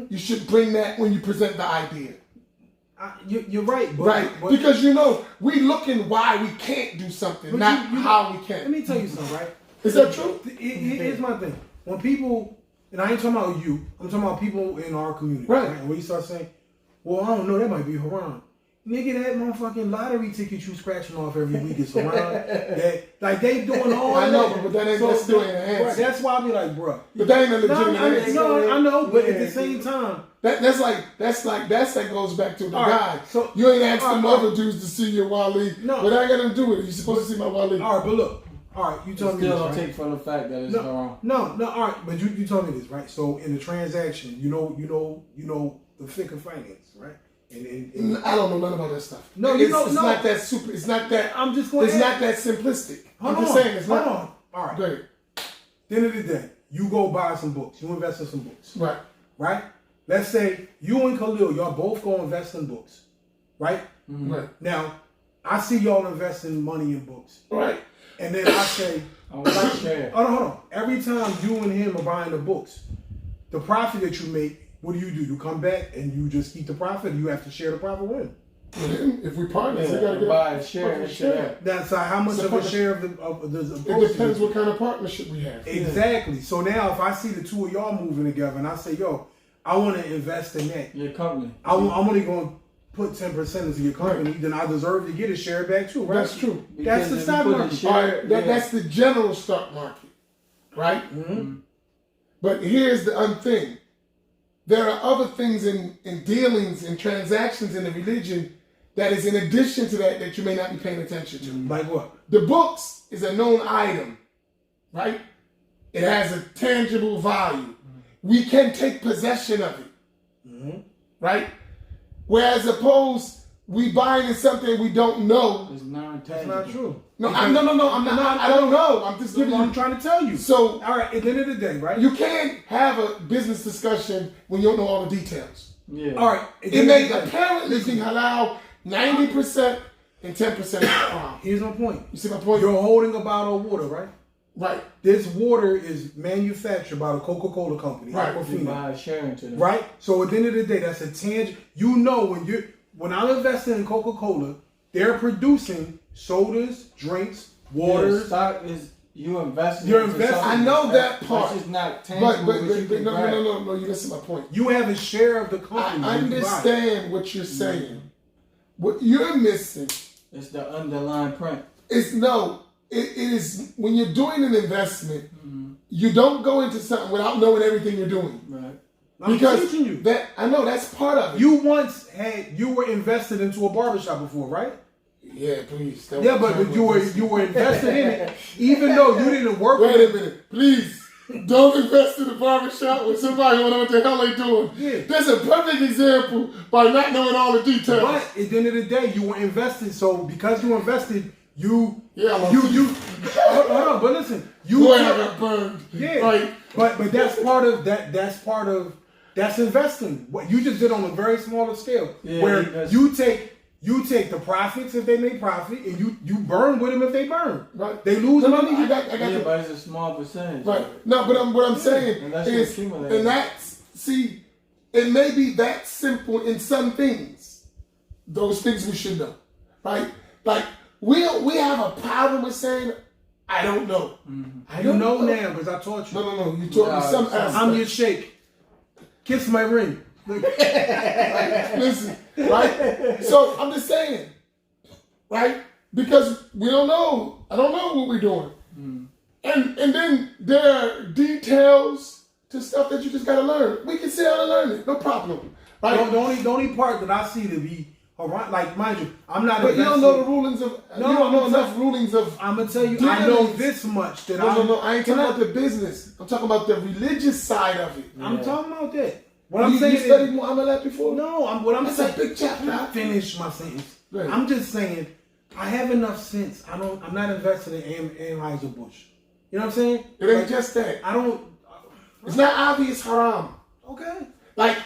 you should bring that when you present the idea. You're right. But, because we looking why we can't do something, not how we can. Let me tell you something, right? Is that true? Here's my thing. When people, and I ain't talking about you, I'm talking about people in our community. Right. And when you start saying, well, I don't know, that might be haram. Nigga, that motherfucking lottery ticket you scratching off every week is haram. Like they doing all that. I know, but that ain't that's doing an answer. Right, that's why I be like, bro. But that ain't a legitimate answer. No, I know, but at the same time. That goes back to the guy. So you ain't asked the other dudes to see your Wali. No. What I got to do with it? You supposed to see my Wali. All right, but look. All right, you told me this, Still don't right? take from the fact that it's haram. No, all right, but you told me this, right? So in the transaction, you know the fiqh of finance, right? And I don't know nothing about that stuff. No, it's not that super. It's not that. I'm just going. It's not that simplistic. I'm just saying it's not. Hold on. All right. Go ahead. At the end of the day, you go buy some books. You invest in some books. Right. Right. Let's say you and Khalil, y'all both go invest in books. Right. Mm-hmm. Right. Now, I see y'all investing money in books. Right. And then I say, hold on. Every time you and him are buying the books, the profit that you make, what do? You come back and you just keep the profit, or you have to share the profit with him? If we partners, you gotta buy a share. That's how much of a share of the it depends what kind of partnership we have. Exactly. So now if I see the two of y'all moving together and I say, yo, I want to invest in that. Your company. I'm only going to put 10% into your company, then I deserve to get a share back too, right? That's true. That's the stock market. That's the general stock market, right? Mm-hmm. But here's the thing. There are other things in dealings and transactions in the religion that is in addition to that you may not be paying attention to. Like what? The books is a known item, right? It has a tangible value. Mm-hmm. We can take possession of it, right? Whereas opposed, we buying into something we don't know. It's non-tangible. That's not true. No, I'm not. I don't know. I'm just giving you. I'm trying to tell you. So, all right. At the end of the day, right? You can't have a business discussion when you don't know all the details. Yeah. All right. It may apparently be halal 90% and 10% haram. Here's my point. You see my point? You're holding a bottle of water, right? Right. This water is manufactured by the Coca-Cola company. Right. You Aquafina. buy a share into them. Right? So at the end of the day, that's a tangible. You know, when I'm investing in Coca-Cola, they're producing sodas, drinks, waters. Yeah, stock is you investing. You're into investing. something I know that that's part. just not tangible. But you can grab. no, you missing my point. You have a share of the I company. when you buy it. understand what you're saying. What you're missing It's the underlying print. is it is when you're doing an investment, you don't go into something without knowing everything you're doing. Right. I'm Because teaching you. that I know that's part of it. You were invested into a barbershop before, right? Yeah, please. Yeah, but you were invested in it, even though you didn't work. Wait a minute, please. Don't invest in a barbershop with somebody who don't know what the hell they doing. Yeah. That's a perfect example by not knowing all the details. But at the end of the day, you were invested. So because you invested, you Yeah, hold on. But listen, Boy, I got burned. yeah. Right. But that's part of that. That's investing. What you just did on a very smaller scale, Yeah, where because- you take the profits if they make profit, and you burn with them if they burn. Right. They lose No, money. I got Yeah, the, but it's a small percentage. right. No, but what I'm saying And that's is, accumulating. and that's see, it may be that simple in some things. Those things we should know, right? Like we have a problem with saying, I don't know. I You don't know now because I taught you. No. You taught me some aspect. I'm your shake. Kiss my ring. Look. Listen, right? So I'm just saying, right? Because we don't know. I don't know what we're doing. And then there are details to stuff that you just gotta learn. We can sit down and learn it, no problem. Right? The only part that I see to be like, mind you, I'm not. But you don't know the rulings of. No, you don't know I'm enough rulings of. I'm gonna tell you, I know dealings. this much that No. I ain't talking about the business. I'm talking about the religious side of it. I'm talking about that. What You I'm saying studied is, Muhammad before? no, what I'm That's saying. a big chapter. Finish my sentence. Go ahead. I'm just saying, I have enough sense. I'm not invested in Anheuser-Busch. You know what I'm saying? It ain't just that. I don't. It's not obvious haram. Okay. Like,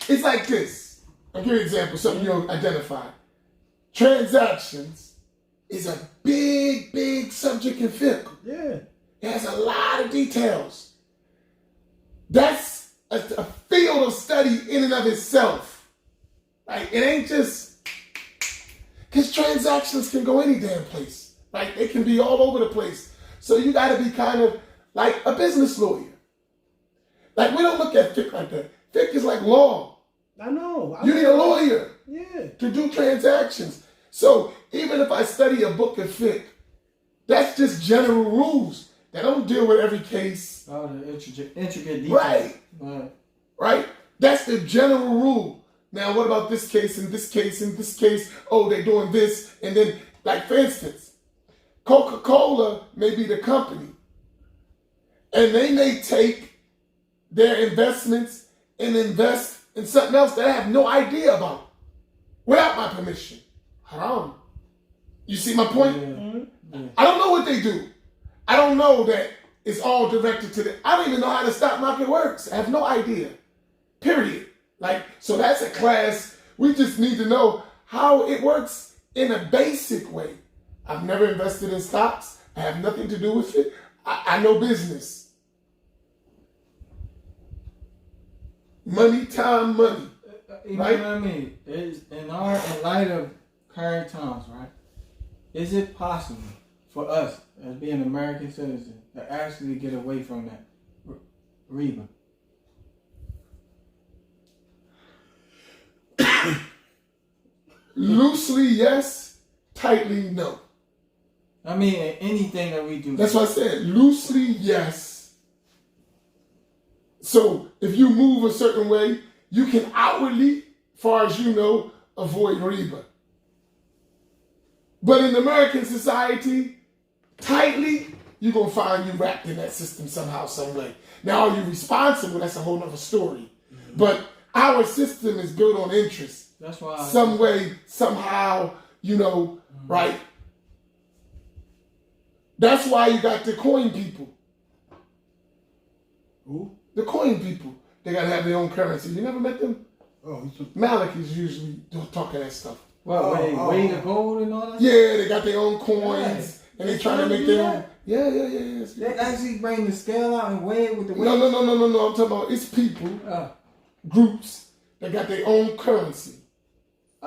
it's like this. I'll give you an example, something you'll identify. Transactions is a big subject in fiqh. Yeah. It has a lot of details. That's a field of study in and of itself. Like, it ain't just, because transactions can go any damn place. Like, they can be all over the place. So you got to be kind of like a business lawyer. Like, we don't look at fiqh like that. Fiqh is like law. I know. You need a lawyer Yeah. to do transactions. So even if I study a book of fiqh, that's just general rules. They don't deal with every case. All the intricate details. Right. Right. Right? That's the general rule. Now, what about this case and this case and this case? Oh, they're doing this. And then, like, for instance, Coca-Cola may be the company. And they may take their investments and invest in something else that I have no idea about without my permission. Haram. You see my point? Yeah. I don't know what they do. I don't know that it's all directed to the. I don't even know how the stock market works. I have no idea. Period. Like, so that's a class. We just need to know how it works in a basic way. I've never invested in stocks. I have nothing to do with it. I know business. Money, time, money. You Right? know what I mean? In light of current times, right? Is it possible for us as being American citizens to actually get away from that riba? Loosely, yes. Tightly, no. I mean, in anything that we do. That's what I said. Loosely, yes. So if you move a certain way, you can outwardly, far as you know, avoid riba. But in American society, tightly, you're going to find you wrapped in that system somehow, some way. Now, are you responsible? That's a whole nother story. Mm-hmm. But our system is built on interest. That's why. Some way, somehow, right? That's why you got the coin people. Who? The coin people. They got to have their own currency. You never met them? Oh, Malik is usually talking that stuff. What, way to gold and all that? Yeah, they got their own coins. and they try to make their own. Yeah. They actually bring the scale out and weigh it with the weight. No. I'm talking about it's people, groups that got their own currency.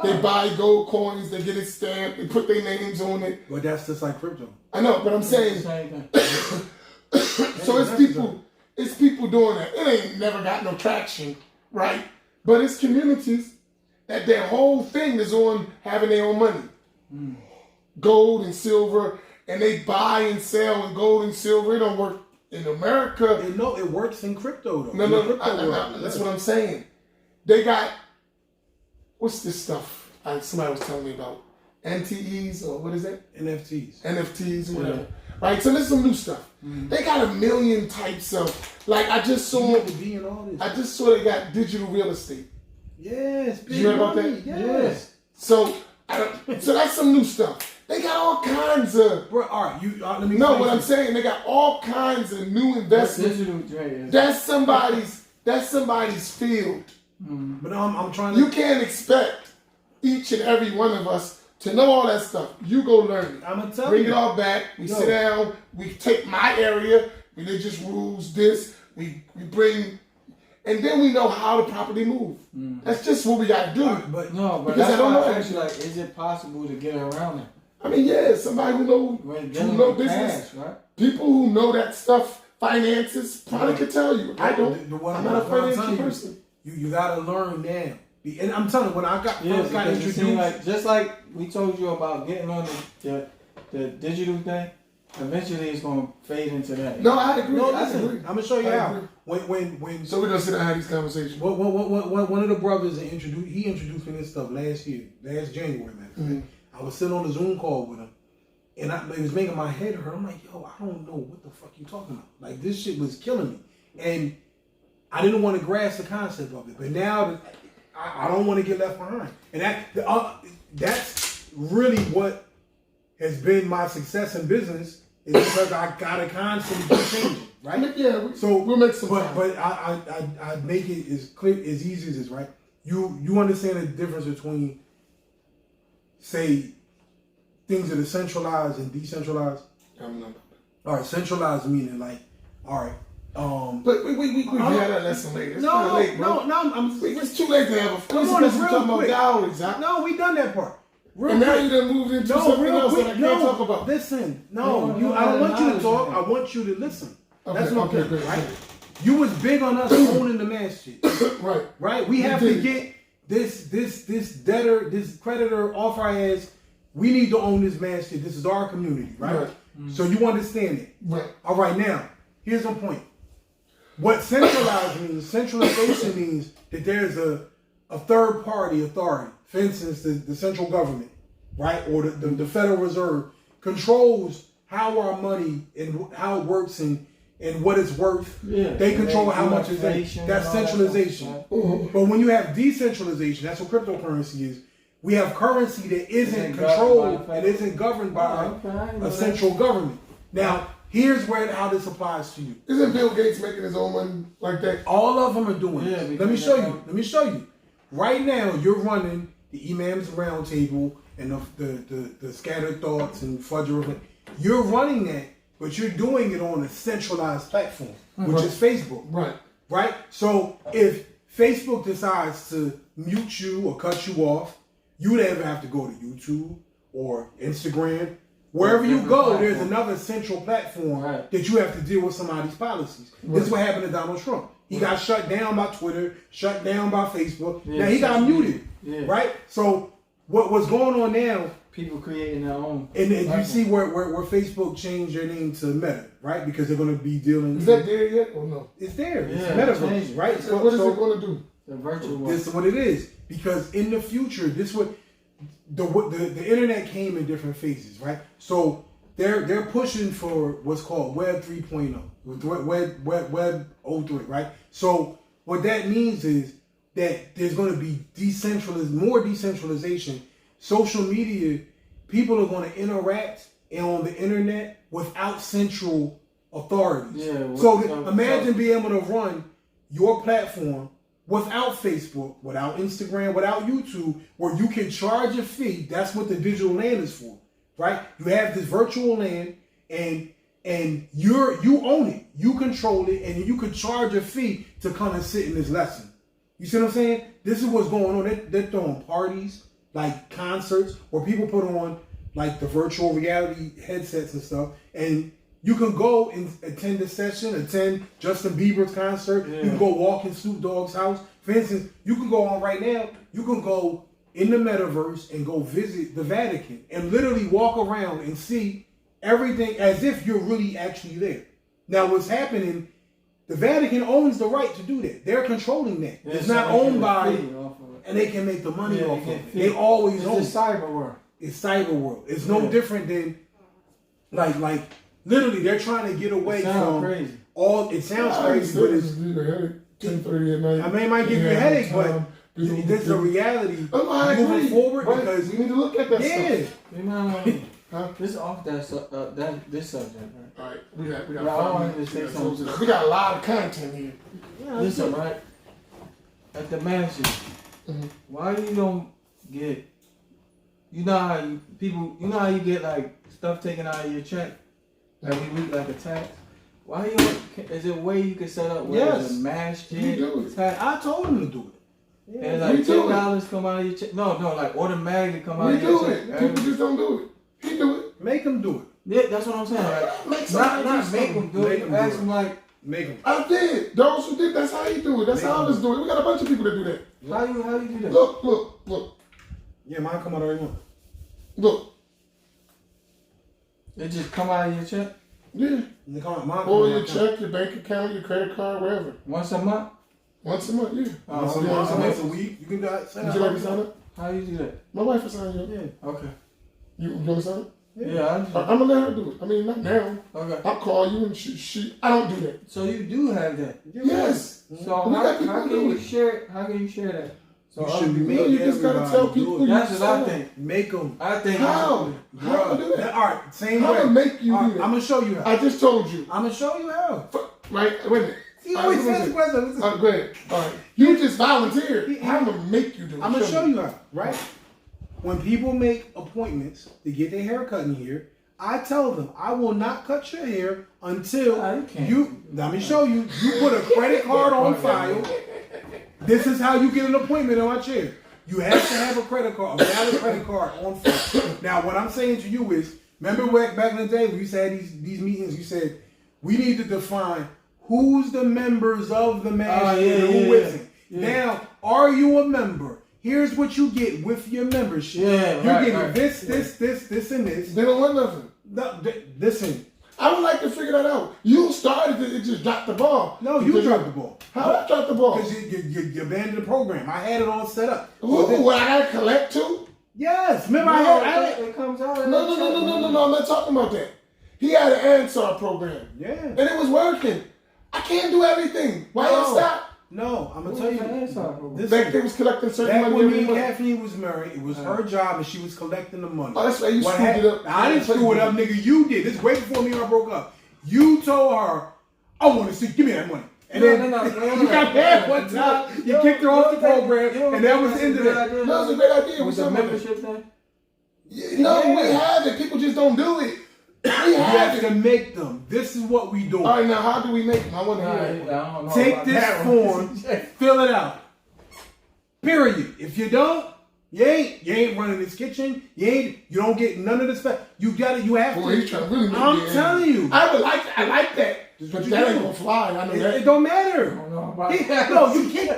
They buy gold coins, they get it stamped, they put their names on it. But that's just like crypto. I know, but I'm saying. So it's people doing that. It ain't never got no traction, right? But it's communities that their whole thing is on having their own money. Gold and silver, and they buy and sell in gold and silver. It don't work in America. No, it works in crypto though. No, that's what I'm saying. They got, what's this stuff somebody was telling me about? NTEs or what is that? NFTs or whatever. Right, so there's some new stuff. They got a million types of, like I just saw they got digital real estate. Yes, you heard about that? Yes. So that's some new stuff. They got all kinds of. Bro, all right, let me. No, what I'm saying, they got all kinds of new investments. That's somebody's field. But I'm trying to. You can't expect each and every one of us to know all that stuff. You go learn it. I'm gonna tell Bring you. it all back. We sit down. We take my area, religious rules. This we bring. And then we know how to properly move. That's just what we got to do. But that's I don't why know. I asked you, like, is it possible to get around it? I mean, yeah, somebody who know business, cash, right? People who know that stuff, finances, probably could tell you. I don't. I'm not a financial person. You got to learn now. And I'm telling you, when I got introduced, like, just like we told you about getting on the digital thing, eventually it's going to fade into that. No, I agree. No, I listen, agree. I'm gonna show you how. Agree. When So we're gonna sit down and have these conversations. One of the brothers introduced me to this stuff last January, man. I was sitting on a Zoom call with him, and it was making my head hurt. I'm like, yo, I don't know what the fuck you talking about. Like, this shit was killing me, and I didn't want to grasp the concept of it. But now I don't want to get left behind, and that's really what has been my success in business. Is because I gotta constantly keep changing, right? Yeah. So we'll make some. But I make it as clear, as easy as this, right? You understand the difference between, say, things that are centralized and decentralized. All right, centralized meaning like, all right. But we had that lesson later. It's no, late, bro. It's too late to have a. We're supposed to be talking about dowries, huh? No, we done that part. And now you done moved into something else that I can't talk about. Listen, I don't want you to talk. I want you to listen. Okay, That's what I'm great. right? You was big on us owning the mass shit. Right? We have to get this debtor, this creditor off our ass. We need to own this mass shit. This is our community, right? So you understand it. Right. All right, now, here's the point. What centralization means that there's a third party authority. For instance, the central government, right, or the Federal Reserve controls how our money and how it works and what it's worth. Yeah, they control how much it's in. That's centralization. But when you have decentralization, that's what cryptocurrency is. We have currency that isn't controlled and isn't governed by a central government. Now, here's how this applies to you. Isn't Bill Gates making his own money like that? All of them are doing it. Let me show you. Right now, you're running the Imam's Roundtable and the Scattered Thoughts and Fudger. You're running that, but you're doing it on a centralized platform, which is Facebook. Right? So if Facebook decides to mute you or cut you off, you would ever have to go to YouTube or Instagram. Wherever you go, there's another central platform that you have to deal with somebody's policies. This is what happened to Donald Trump. He got shut down by Twitter, shut down by Facebook. Now he got muted, right? So what's going on now? People creating their own. And you see where Facebook changed their name to Meta, right? Because they're going to be dealing. Is that there yet or no? It's there. It's Metaverse, right? So what is it going to do? The virtual. This is what it is. Because in the future, the internet came in different phases, right? So they're pushing for what's called Web 3.0, Web 03, right? So what that means is that there's going to be more decentralization. Social media, people are going to interact on the internet without central authorities. Imagine being able to run your platform without Facebook, without Instagram, without YouTube, where you can charge a fee. That's what the digital land is for. right? You have this virtual land, and you own it, you control it, and you can charge a fee to come and sit in this lesson. You see what I'm saying? This is what's going on. They're throwing parties, like concerts, where people put on like the virtual reality headsets and stuff, and you can go and attend a session, attend Justin Bieber's concert. Yeah. You can go walk in Snoop Dogg's house. For instance, you can go on right now. You can go in the metaverse and go visit the Vatican and literally walk around and see everything as if you're really actually there. Now, what's happening? The Vatican owns the right to do that. They're controlling that. It's not owned by, and they can make the money off of it. They always own it. It's cyber world. It's cyber world. It's no different than like literally they're trying to get away from crazy. All. It sounds crazy, but it's 10:30 at night. I mean, it might give you a headache, but this is a reality moving forward because we need to look at that stuff. This off this subject, right? All right, we got we got a lot of content here. Yeah, listen, right? At the mansion, why you don't get? You know how you get like stuff taken out of your check every week, like a tax. Why you don't? Is there a way you can set up where there's a mass tax? I told him to do it. Yeah, and like $10 come out of your check. No, like automatically come out of your check. We do it. People just don't do it. He do it. Make him do it. Yeah, that's what I'm saying. Like, not make them do it. Ask them like. Make them. I did. Those who did, that's how you do it. That's how others do it. We got a bunch of people that do that. How you do that? Look. Yeah, mine come out every month. Look. It just come out of your check? Yeah. Or your check, your bank account, your credit card, wherever. Once a month? Once a month, yeah. Once a month, once a week. You can sign up. Would you like to sign up? How you do that? My wife will sign you up. Yeah. Okay. You want to sign up? Yeah, I'm gonna let her do it. I mean, not now. Okay. I'll call you and she. I don't do that. So you do have that? Yes. So how can you share that? So you should be making. You just gotta tell people. That's what I think. Make them. I think. How? How do that? All right. Same how way. How to make you do that? I'm gonna show you how. I just told you. I'm gonna show you how. Right. Wait a minute. See, you always ask questions. Go ahead. All right. You just volunteered. I'm gonna make you do it. I'm gonna show you how. Right. When people make appointments to get their hair cut in here, I tell them I will not cut your hair until you. Let me show you. You put a credit card on file. This is how you get an appointment in my chair. You have to have a credit card, a valid credit card on file. Now, what I'm saying to you is, remember back in the day when you said these meetings, you said we need to define who's the members of the mass and who isn't. Now, are you a member? Here's what you get with your membership. Yeah, you're getting this, and this. They don't want nothing. No, listen. I would like to figure that out. You started it, just dropped the ball. No, you dropped the ball. How I dropped the ball? Because you abandoned the program. I had it all set up. What I gotta collect too? Yes. Remember I had it comes out. No. I'm not talking about that. He had an Ansar program. Yeah. And it was working. I can't do everything. Why y'all stop? No, I'm gonna tell you. They was collecting certain money. When me and Kathleen was married, it was her job and she was collecting the money. Oh, that's why you screwed it up. I didn't screw it up, nigga. You did. This is way before me and her broke up. You told her, I want to see, give me that money. And then you got mad one time. You kicked her off the program, and that was the end of that. That was a great idea. Was the membership thing? No, we have it. People just don't do it. We have to make them. This is what we do. All right, now how do we make them? I want to hear that. Take this form, fill it out. Period. If you don't, you ain't running this kitchen. You don't get none of this stuff. You have Boy, to. He's trying to really make I'm telling you. I like that. But that ain't gonna fly. I know that. It don't matter. You kick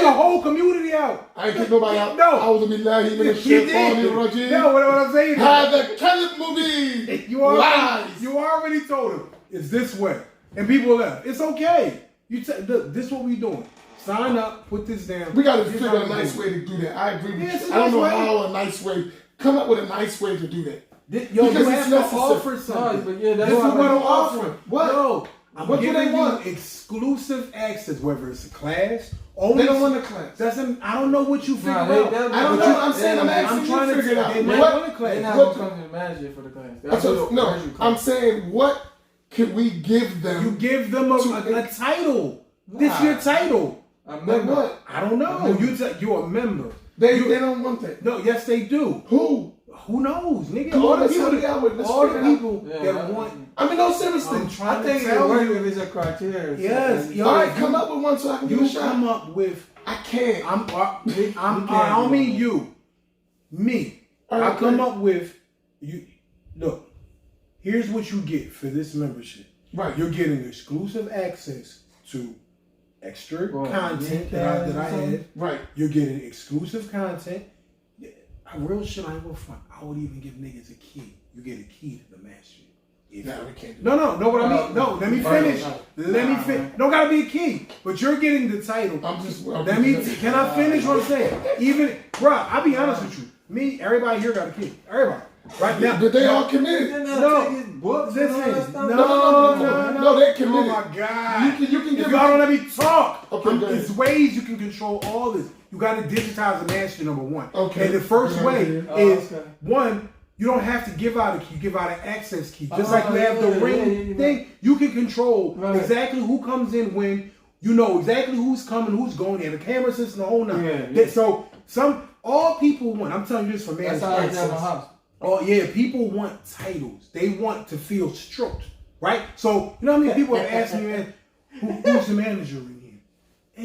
the whole community out. I ain't kick nobody out. No. I was gonna be laughing in the shit on me, Roger. No, what I'm saying is the Caleb movie. You already told him it's this way. And people left. It's okay. Look, this is what we doing. Sign up, put this down. We gotta figure out a nice way to do that. I agree with you. I don't know how a nice way. Come up with a nice way to do that. You have to offer something. But yeah, this is what I'm offering. What? No, What do they want? Exclusive access, whether it's a class. Only they don't want a class. I don't know what you figure out. I don't know. I'm saying I'm asking you to figure it out. They're not going to come to the manager for the class. No, I'm saying what can we give them? You give them a title. This your title. Like what? I don't know. You're a member. They don't want that. No, yes they do. Who? Who knows, nigga? Come All on, the let's people, help me out with- let's all the figure it out. people Yeah, that I- want. I mean, no, seriously. I'm I trying think to it tell works you. if it's a criteria. Yes, So, yo, All right, come up with one so I can give it You a shot. come up with. I can't. I don't mean you. Me. All right, I come great. up with you. Look, here's what you get for this membership. Right. You're getting exclusive access to extra Well, content yeah, that I have. Right. You're getting exclusive content. Real shit, I ain't gonna front. I would even give niggas a key. You get a key to the mastery. If- No, we can't do No, what I mean? No, let me finish. Let me finish. Don't gotta be a key, but you're getting the title. Let me. Can I finish what I'm saying? Even, bruh, I'll be honest with you. Me, everybody here got a key. Everybody. Right now. But they all committed. No, books and all that listen. stuff. No, they're committed. Oh my God. You can If give y'all don't let me talk, Okay, go ahead. there's ways you can control all this. You got to digitize the mastery, number one. Okay. And the first Yeah, way yeah. is, okay. one, you don't have to give out a key. You give out an access key. Just like you yeah, have the yeah, ring yeah. thing, you can control Right. exactly who comes in when. You know exactly who's coming, who's going. They have a camera system, the whole nine. Yeah. So all people want. I'm telling you this for That's management. how I got my house. Oh yeah, people want titles. They want to feel stroked, right? So you know how many people have asked me, man, who's the manager in here?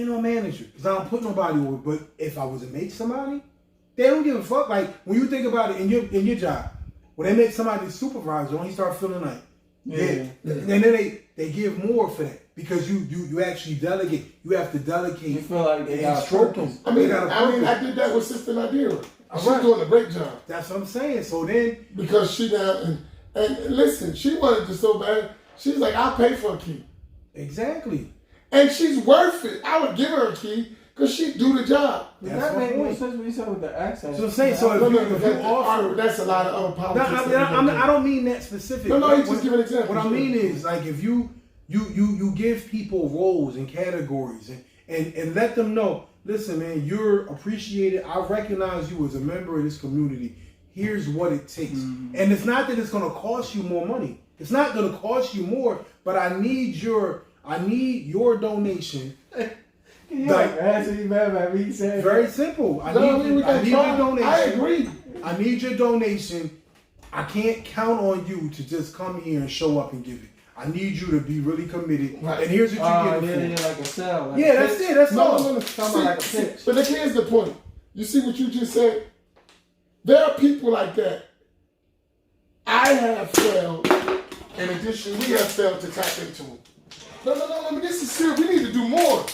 Ain't no manager, because I don't put nobody over. But if I was to make somebody, they don't give a fuck. Like when you think about it in your job, when they make somebody the supervisor, don't you start feeling like, and then they give more for that because you actually delegate. You have to delegate. You feel like they and got a stroke purpose. them. I They got a purpose. I did that with Sister Nadira. She's Right. doing a great job. That's what I'm saying. So then. Because she now, and listen, she wanted to so bad. She's like, I'll pay for a key. Exactly. And she's worth it. I would give her a key because she do the job. Does That's that my make more point. sense when you said with the access? So I'm saying, so if you offer. That's a lot of other No, politics. I don't mean that specific. No, you just What- give an example. What I Sure. mean is, like, if you give people roles and categories and let them know, listen, man, you're appreciated. I recognize you as a member of this community. Here's what it takes. And it's not that it's going to cost you more money. It's not going to cost you more, but I need your donation. You like answer you mad at me saying Very simple. I No, need your donation. I agree. I need your donation. I can't count on you to just come here and show up and give it. I need you to be really committed. Right. And here's what you're getting for. like a cell. Like Yeah, that's it. That's all. No. Sound like a pitch. But here's the point. You see what you just said? There are people like that. I have failed. In addition, we have failed to tap into them. No. This is serious. We need to do more.